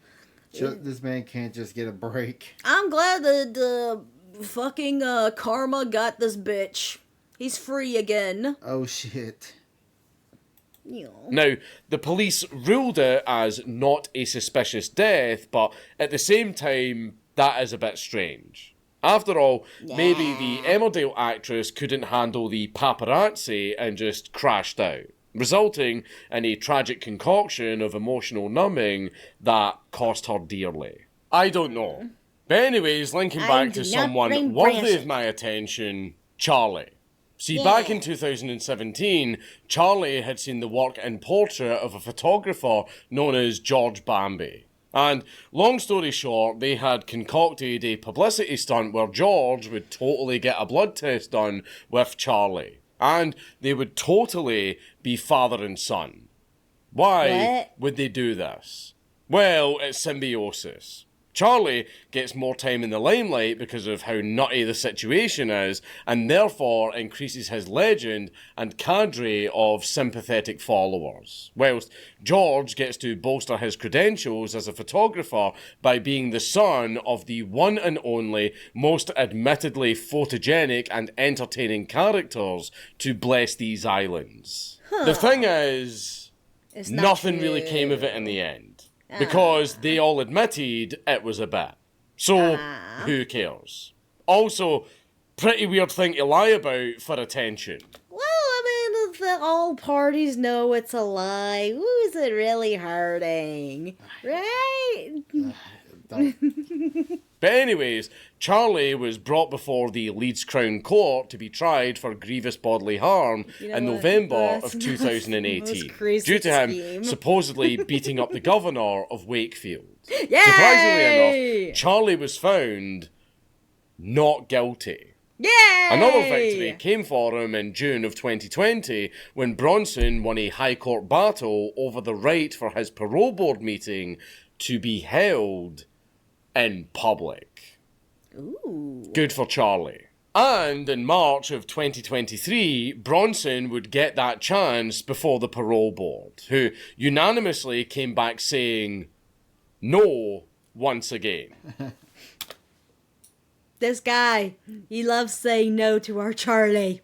This man can't just get a break. I'm glad that the fucking karma got this bitch. He's free again. Oh shit. Now, the police ruled it as not a suspicious death, but at the same time, that is a bit strange. After all, maybe the Emmerdale actress couldn't handle the paparazzi and just crashed out, resulting in a tragic concoction of emotional numbing that cost her dearly. I don't know. But anyways, linking back to someone worthy of my attention, Charlie. See, back in 2017, Charlie had seen the work and portrait of a photographer known as George Bambi. And, long story short, they had concocted a publicity stunt where George would totally get a blood test done with Charlie. And they would totally be father and son. Why would they do this? Well, it's symbiosis. Charlie gets more time in the limelight because of how nutty the situation is, and therefore increases his legend and cadre of sympathetic followers, whilst George gets to bolster his credentials as a photographer by being the son of the one and only, most admittedly photogenic and entertaining characters to bless these islands. The thing is, nothing really came of it in the end. Because they all admitted it was a bit. So, who cares? Also, pretty weird thing to lie about for attention. Well, I mean, if all parties know it's a lie, who is it really hurting? Right? But anyways, Charlie was brought before the Leeds Crown Court to be tried for grievous bodily harm in November of 2018, due to him supposedly beating up the governor of Wakefield. Yay! Surprisingly enough, Charlie was found not guilty. Yay! Another victory came for him in June of 2020 when Bronson won a High Court battle over the right for his parole board meeting to be held in public. Ooh. Good for Charlie. And in March of 2023, Bronson would get that chance before the parole board, who unanimously came back saying no once again. This guy, he loves saying no to our Charlie.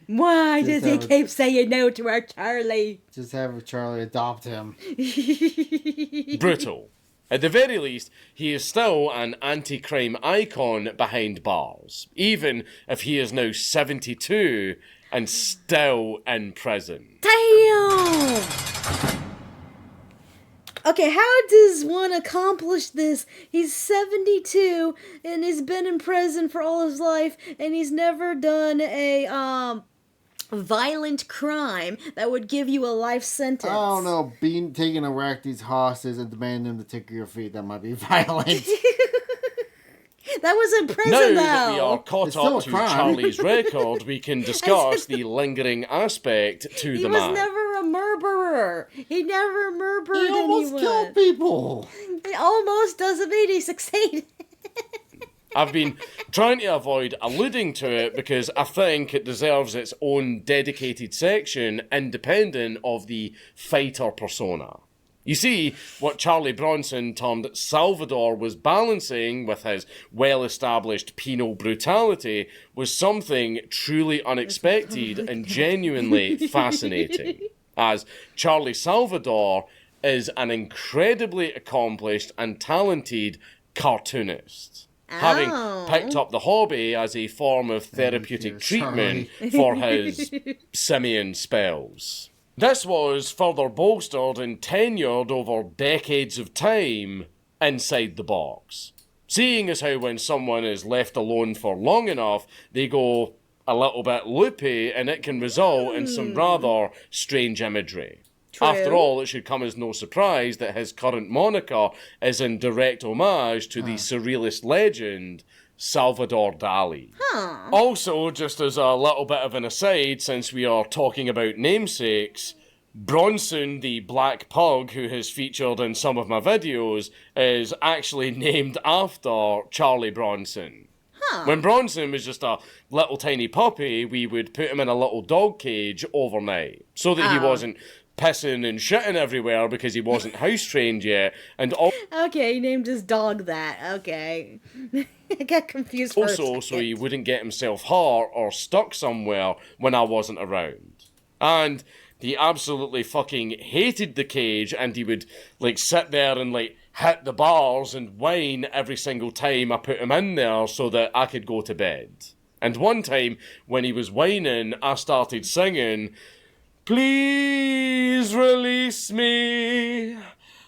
Why does he keep saying no to our Charlie? Just have Charlie adopt him. Brutal. At the very least, he is still an anti-crime icon behind bars, even if he is now 72 and still in prison. Damn! Okay, how does one accomplish this? He's 72 and he's been in prison for all his life and he's never done a violent crime that would give you a life sentence. I don't know, taking Iraqis hostage and demanding them to take your feet, that might be violent. That was in prison, now though. That we are caught It's still up a to crime. Charlie's record, we can discuss the lingering aspect to He the was man. never a murderer. He never murdered He almost anyone. killed people. He almost doesn't mean he succeeded. I've been trying to avoid alluding to it because I think it deserves its own dedicated section independent of the fighter persona. You see, what Charlie Bronson turned Salvador was balancing with his well-established penal brutality was something truly unexpected and genuinely fascinating. As Charlie Salvador is an incredibly accomplished and talented cartoonist, having picked up the hobby as a form of therapeutic treatment for his simian spells. This was further bolstered and tenured over decades of time inside the box. Seeing as how when someone is left alone for long enough, they go a little bit loopy and it can result in some rather strange imagery. True. After all, it should come as no surprise that his current moniker is in direct homage to the surrealist legend Salvador Dali. Also, just as a little bit of an aside, since we are talking about namesakes, Bronson, the black pug who has featured in some of my videos, is actually named after Charlie Bronson. When Bronson was just a little tiny puppy, we would put him in a little dog cage overnight, so that he wasn't pissing and shitting everywhere because he wasn't house trained yet, and Okay, he named his dog that. Okay. I got confused for a also second. so he wouldn't get himself hurt or stuck somewhere when I wasn't around. And he absolutely fucking hated the cage, and he would like sit there and like hit the bars and whine every single time I put him in there so that I could go to bed. And one time when he was whining, I started singing, "Please release me,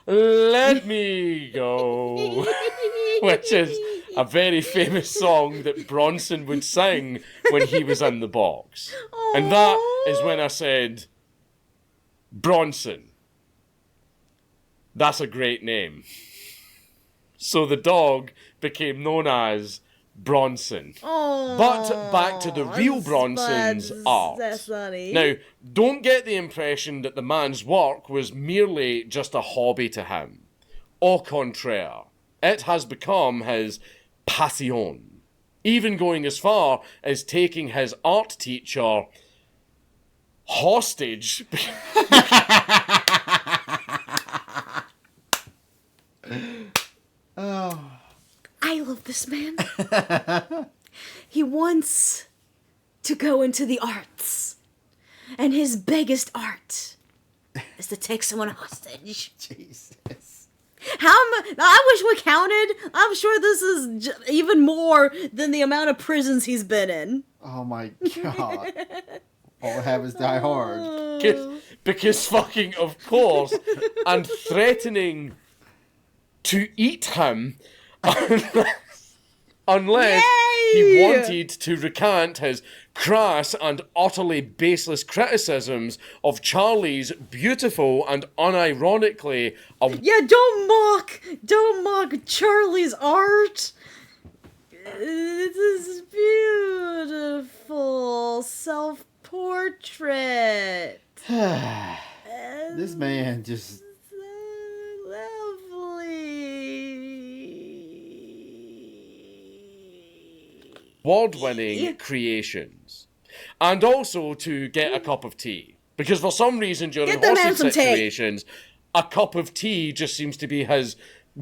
let me go," which is a very famous song that Bronson would sing when he was in the box. And that is when I said, Bronson, that's a great name. So the dog became known as Bronson. But back to the real Bronson's art. That's funny. Now, don't get the impression that the man's work was merely just a hobby to him. Au contraire, it has become his passion, even going as far as taking his art teacher hostage. Oh. I love this man. He wants to go into the arts. And his biggest art is to take someone hostage. Jesus. I wish we counted. I'm sure this is even more than the amount of prisons he's been in. Oh my god. All habits die hard. Because fucking, of course, and threatening to eat him unless he wanted to recant his crass and utterly baseless criticisms of Charlie's beautiful and unironically Yeah, don't mock Charlie's art. This beautiful self-portrait. This man just... award-winning creations. And also to get a cup of tea. Because for some reason during hostage situations, a cup of tea just seems to be his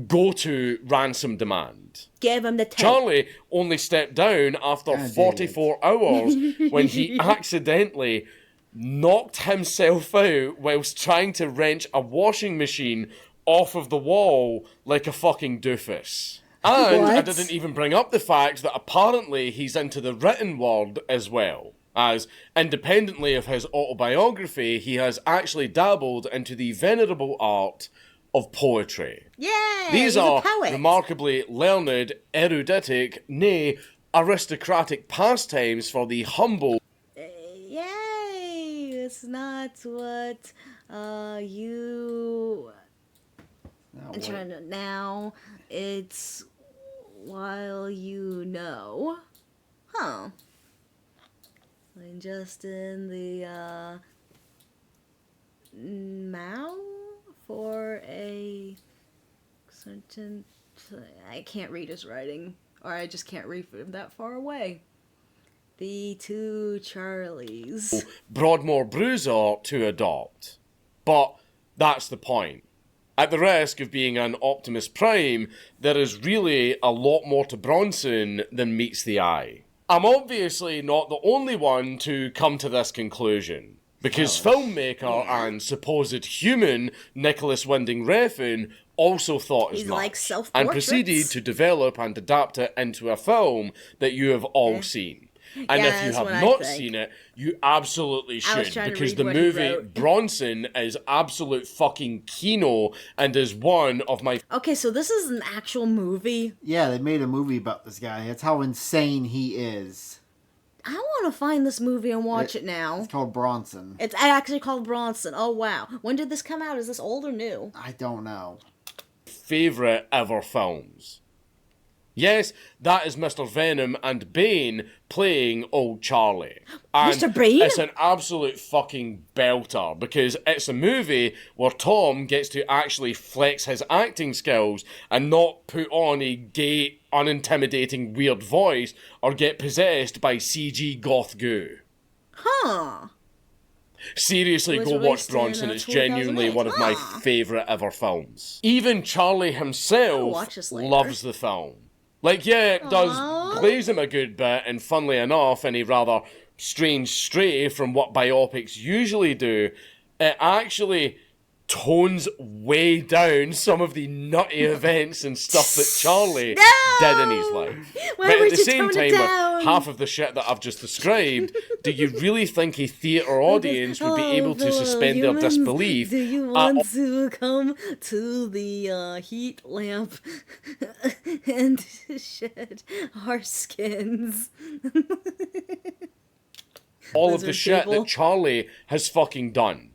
go-to ransom demand. Give him the tea. Charlie only stepped down after 44 hours when he accidentally knocked himself out whilst trying to wrench a washing machine off of the wall like a fucking doofus. And I didn't even bring up the fact that apparently he's into the written word as well. As, independently of his autobiography, he has actually dabbled into the venerable art of poetry. Yay! These are remarkably learned, eruditic, nay, aristocratic pastimes for the humble. Yay! It's not what you... I'm trying to... Now, it's while you know. Huh. I'm just in the, now for a certain... I can't read his writing. Or I just can't read from that far away. The two Charlies. Broadmoor Bruiser to adopt. But that's the point. At the risk of being an Optimus Prime, there is really a lot more to Bronson than meets the eye. I'm obviously not the only one to come to this conclusion, because filmmaker and supposed human Nicholas Winding Refn also thought as much, and proceeded to develop and adapt it into a film that you have all seen. And if you have not seen it, you absolutely should, because the movie Bronson is absolute fucking kino and is one of my... Okay, so this is an actual movie? Yeah, they made a movie about this guy. That's how insane he is. I want to find this movie and watch it now. It's called Bronson. It's actually called Bronson. Oh, wow. When did this come out? Is this old or new? I don't know. Favorite ever films. Yes, that is Mr. Venom and Bane playing Old Charlie. And Mr. Bane? It's an absolute fucking belter, because it's a movie where Tom gets to actually flex his acting skills and not put on a gay, unintimidating, weird voice or get possessed by CG goth goo. Huh. Seriously, go watch Bronson. It's genuinely one of my favourite ever films. Even Charlie himself loves the film. Like, yeah, it does glaze him a good bit, and funnily enough, in a rather strange stray from what biopics usually do, it actually tones way down some of the nutty events and stuff that Charlie did in his life. But at the same time, with half of the shit that I've just described, do you really think a theatre audience would be able to suspend their disbelief? Do you want to come to the heat lamp and shed our skins? All of the shit that Charlie has fucking done.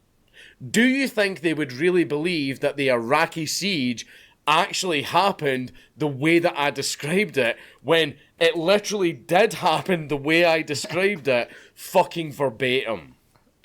Do you think they would really believe that the Iraqi siege actually happened the way that I described it, when it literally did happen the way I described it, fucking verbatim?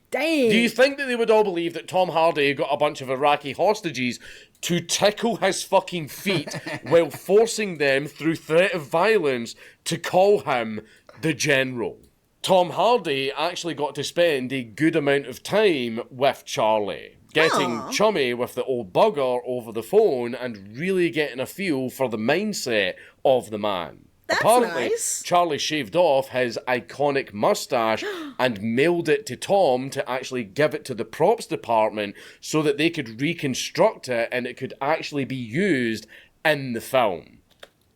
Dang. Do you think that they would all believe that Tom Hardy got a bunch of Iraqi hostages to tickle his fucking feet while forcing them, through threat of violence, to call him the General? Tom Hardy actually got to spend a good amount of time with Charlie, getting chummy with the old bugger over the phone and really getting a feel for the mindset of the man. That's Apparently, nice. Charlie shaved off his iconic mustache and mailed it to Tom to actually give it to the props department so that they could reconstruct it and it could actually be used in the film.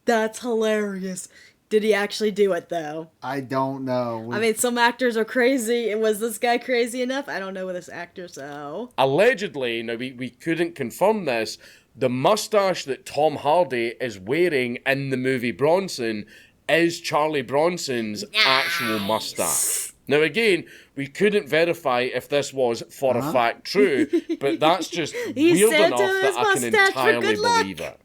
That's hilarious. Did he actually do it, though? I don't know. I mean, some actors are crazy. Was this guy crazy enough? I don't know this actor, so... Allegedly, now we couldn't confirm this, the mustache that Tom Hardy is wearing in the movie Bronson is Charlie Bronson's actual mustache. Now again, we couldn't verify if this was for a fact true, but that's just weird enough that I can entirely believe it.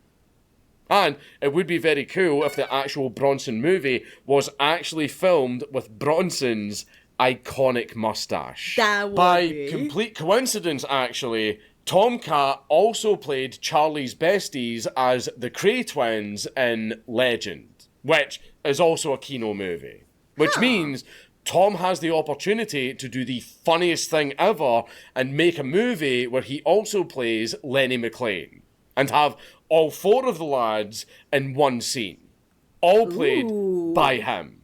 And it would be very cool if the actual Bronson movie was actually filmed with Bronson's iconic mustache. That would By be. complete coincidence, actually, Tomcat also played Charlie's besties as the Cray twins in Legend, which is also a Kino movie. Which means Tom has the opportunity to do the funniest thing ever and make a movie where he also plays Lenny McLean and have all 4 of the lads in one scene, all played by him.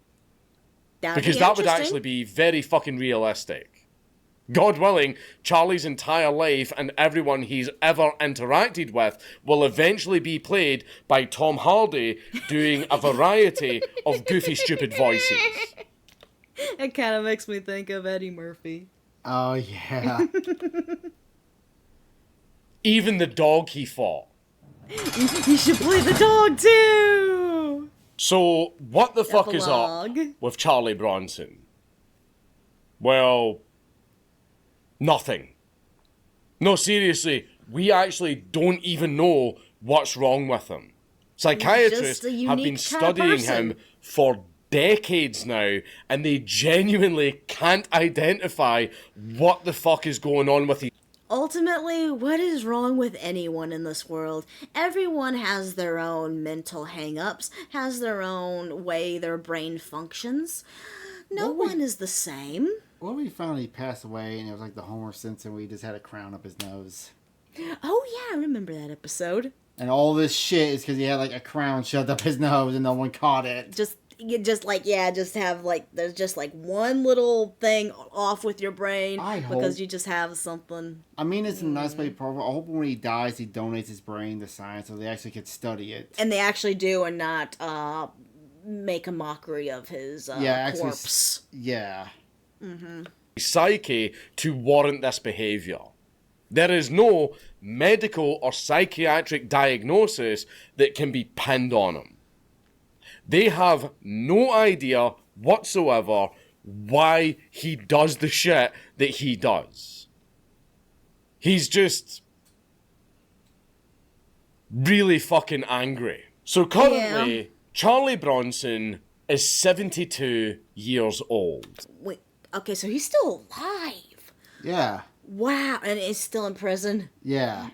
Because that would actually be very fucking realistic. God willing, Charlie's entire life and everyone he's ever interacted with will eventually be played by Tom Hardy doing a variety of goofy, stupid voices. It kind of makes me think of Eddie Murphy. Oh, yeah. Even the dog he fought. You should play the dog, too! So, what the fuck is up with Charlie Bronson? Well, nothing. No, seriously, we actually don't even know what's wrong with him. Psychiatrists have been studying him for decades now, and they genuinely can't identify what the fuck is going on with him. Ultimately, what is wrong with anyone in this world? Everyone has their own mental hang-ups, has their own way their brain functions. No one is the same. When we found he passed away, and it was like the Homer Simpson where he just had a crown up his nose. Oh yeah, I remember that episode. And all this shit is because he had like a crown shoved up his nose and no one caught it. Just have like, there's just like one little thing off with your brain because you just have something. I mean, it's a nice way for. I hope when he dies, he donates his brain to science so they actually could study it. And they actually do, and not make a mockery of his corpse. Yeah. Psyche to warrant this behaviour. There is no medical or psychiatric diagnosis that can be pinned on him. They have no idea whatsoever why he does the shit that he does. He's just really fucking angry. So currently, Charlie Bronson is 72 years old. Wait, okay, so he's still alive. Yeah. Wow, and he's still in prison. Yeah.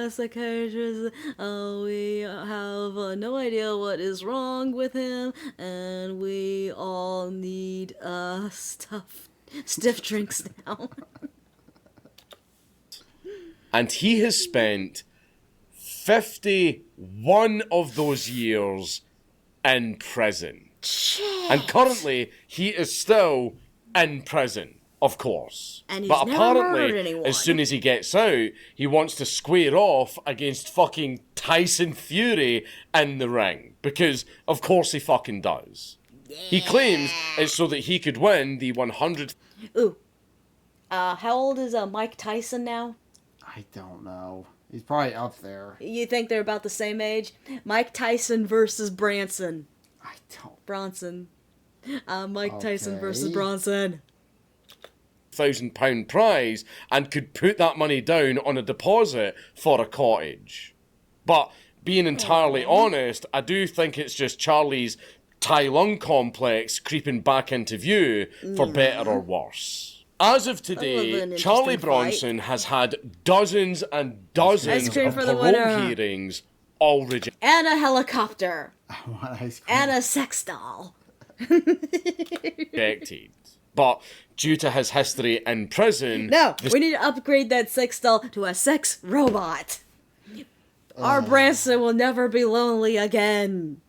Psychiatrists, we have no idea what is wrong with him, and we all need stiff drinks now. And he has spent 51 of those years in prison. Shit. And currently, he is still in prison, of course. And he's but never murdered apparently, anyone. as soon as he gets out, he wants to square off against fucking Tyson Fury in the ring. Because, of course, he fucking does. Yeah. He claims it's so that he could win the 100... Ooh. How old is Mike Tyson now? I don't know. He's probably up there. You think they're about the same age? Mike Tyson versus Branson. I don't. Bronson. Mike Tyson versus Bronson. £1,000 prize and could put that money down on a deposit for a cottage. But being entirely honest, I do think it's just Charlie's Tai Lung complex creeping back into view for better or worse. As of today, Charlie Bronson has had dozens and dozens of parole hearings already. And a helicopter. I want ice cream. And a sex doll. Rejected. But due to his history in prison... No, we need to upgrade that sex doll to a sex robot. Our Branson will never be lonely again.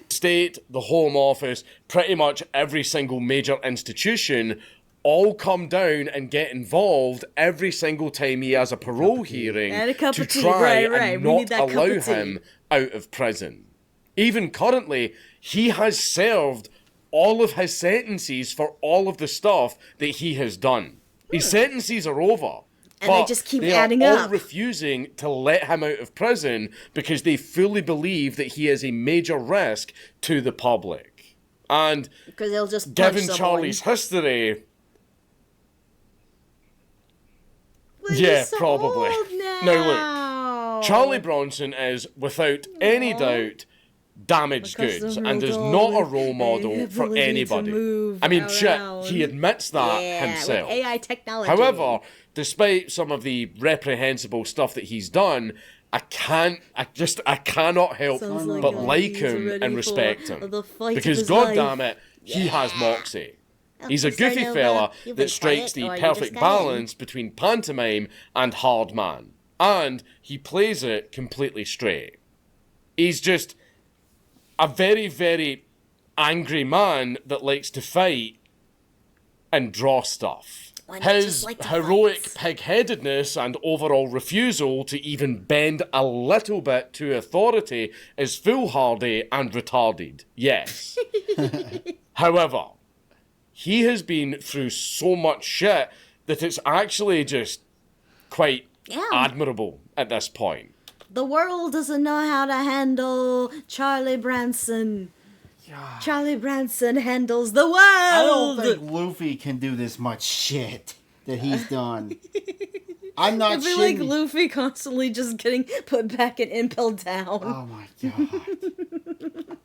State, the Home Office, pretty much every single major institution all come down and get involved every single time he has a parole hearing to try and not allow him out of prison. Even currently, he has served all of his sentences for all of the stuff that he has done. His sentences are over. And they just keep adding up. They are all refusing to let him out of prison because they fully believe that he is a major risk to the public. And because they'll just given Charlie's history... Yeah, probably. Now Look, Charlie Bronson is, without any doubt, damaged goods, and is not a role model for anybody. I mean, shit, he admits that himself. With AI technology. However, despite some of the reprehensible stuff that he's done, I cannot help but like him and respect him. Because goddammit, he has moxie. He's a goofy fella that strikes the perfect balance between pantomime and hard man. And he plays it completely straight. He's just a very, very angry man that likes to fight and draw stuff. His heroic pig-headedness and overall refusal to even bend a little bit to authority is foolhardy and retarded, yes. However, he has been through so much shit that it's actually just quite admirable at this point. The world doesn't know how to handle Charlie Branson. Yeah. Charlie Branson handles the world. I don't think Luffy can do this much shit that he's done. I'm not I feel like Luffy constantly just getting put back and impelled down. Oh my god.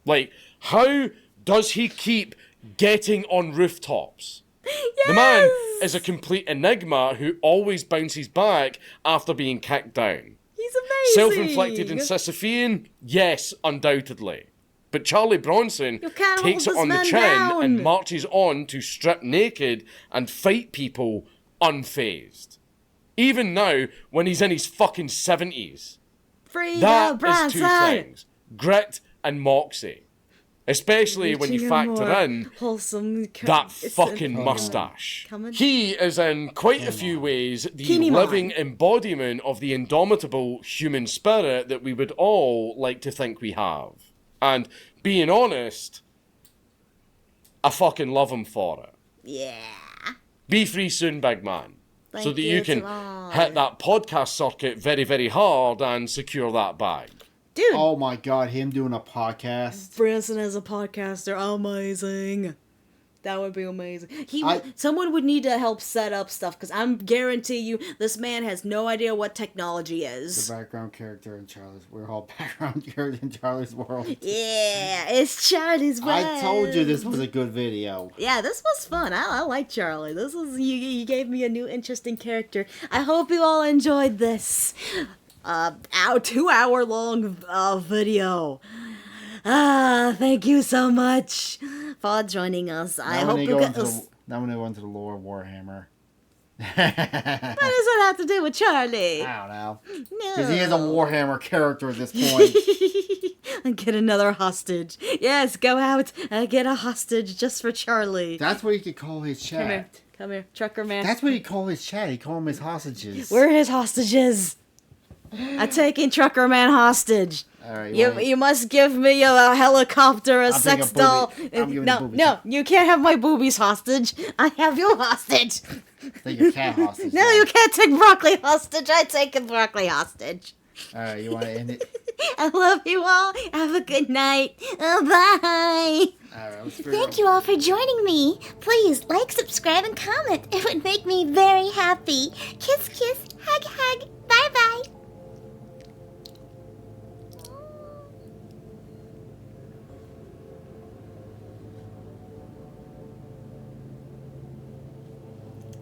Like, how does he keep getting on rooftops? Yes! The man is a complete enigma who always bounces back after being kicked down. He's amazing. Self-inflicted in Sisyphean? Yes, undoubtedly. But Charlie Bronson takes it on the chin and marches on to strip naked and fight people unfazed. Even now, when he's in his fucking 70s. That is two things. Grit and moxie. Especially when you factor in that fucking mustache. He is in quite a few ways the living embodiment of the indomitable human spirit that we would all like to think we have. And being honest, I fucking love him for it. Yeah. Be free soon, big man. So that you can hit that podcast circuit very, very hard and secure that bag. Dude. Oh my god, him doing a podcast. Branson as a podcaster, amazing. That would be amazing. Someone would need to help set up stuff, because I'm guarantee you, this man has no idea what technology is. The background character in Charlie's. We're all background character in Charlie's world. Yeah, it's Charlie's world. I told you this was a good video. Yeah, this was fun. I like Charlie. This was you gave me a new interesting character. I hope you all enjoyed this. 2-hour long video. Thank you so much for joining us. Now I'm gonna go into the lore of Warhammer. What does that have to do with Charlie? I don't know. No. Because he is a Warhammer character at this point. And get another hostage. Yes, go out and get a hostage just for Charlie. That's what you could call his chat. Come here, Trucker Man. That's what you call his chat. You call him his hostages. We're his hostages. I'm taking Trucker Man hostage. All right, you must give me a helicopter, a sex doll. No, you can't have my boobies hostage. I have you hostage. Take your cat hostage. No, you can't take broccoli hostage. I take a broccoli hostage. All right, you want to end it? I love you all. Have a good night. Bye. All right, Thank you all for joining me. Please like, subscribe, and comment. It would make me very happy. Kiss, kiss, hug, hug.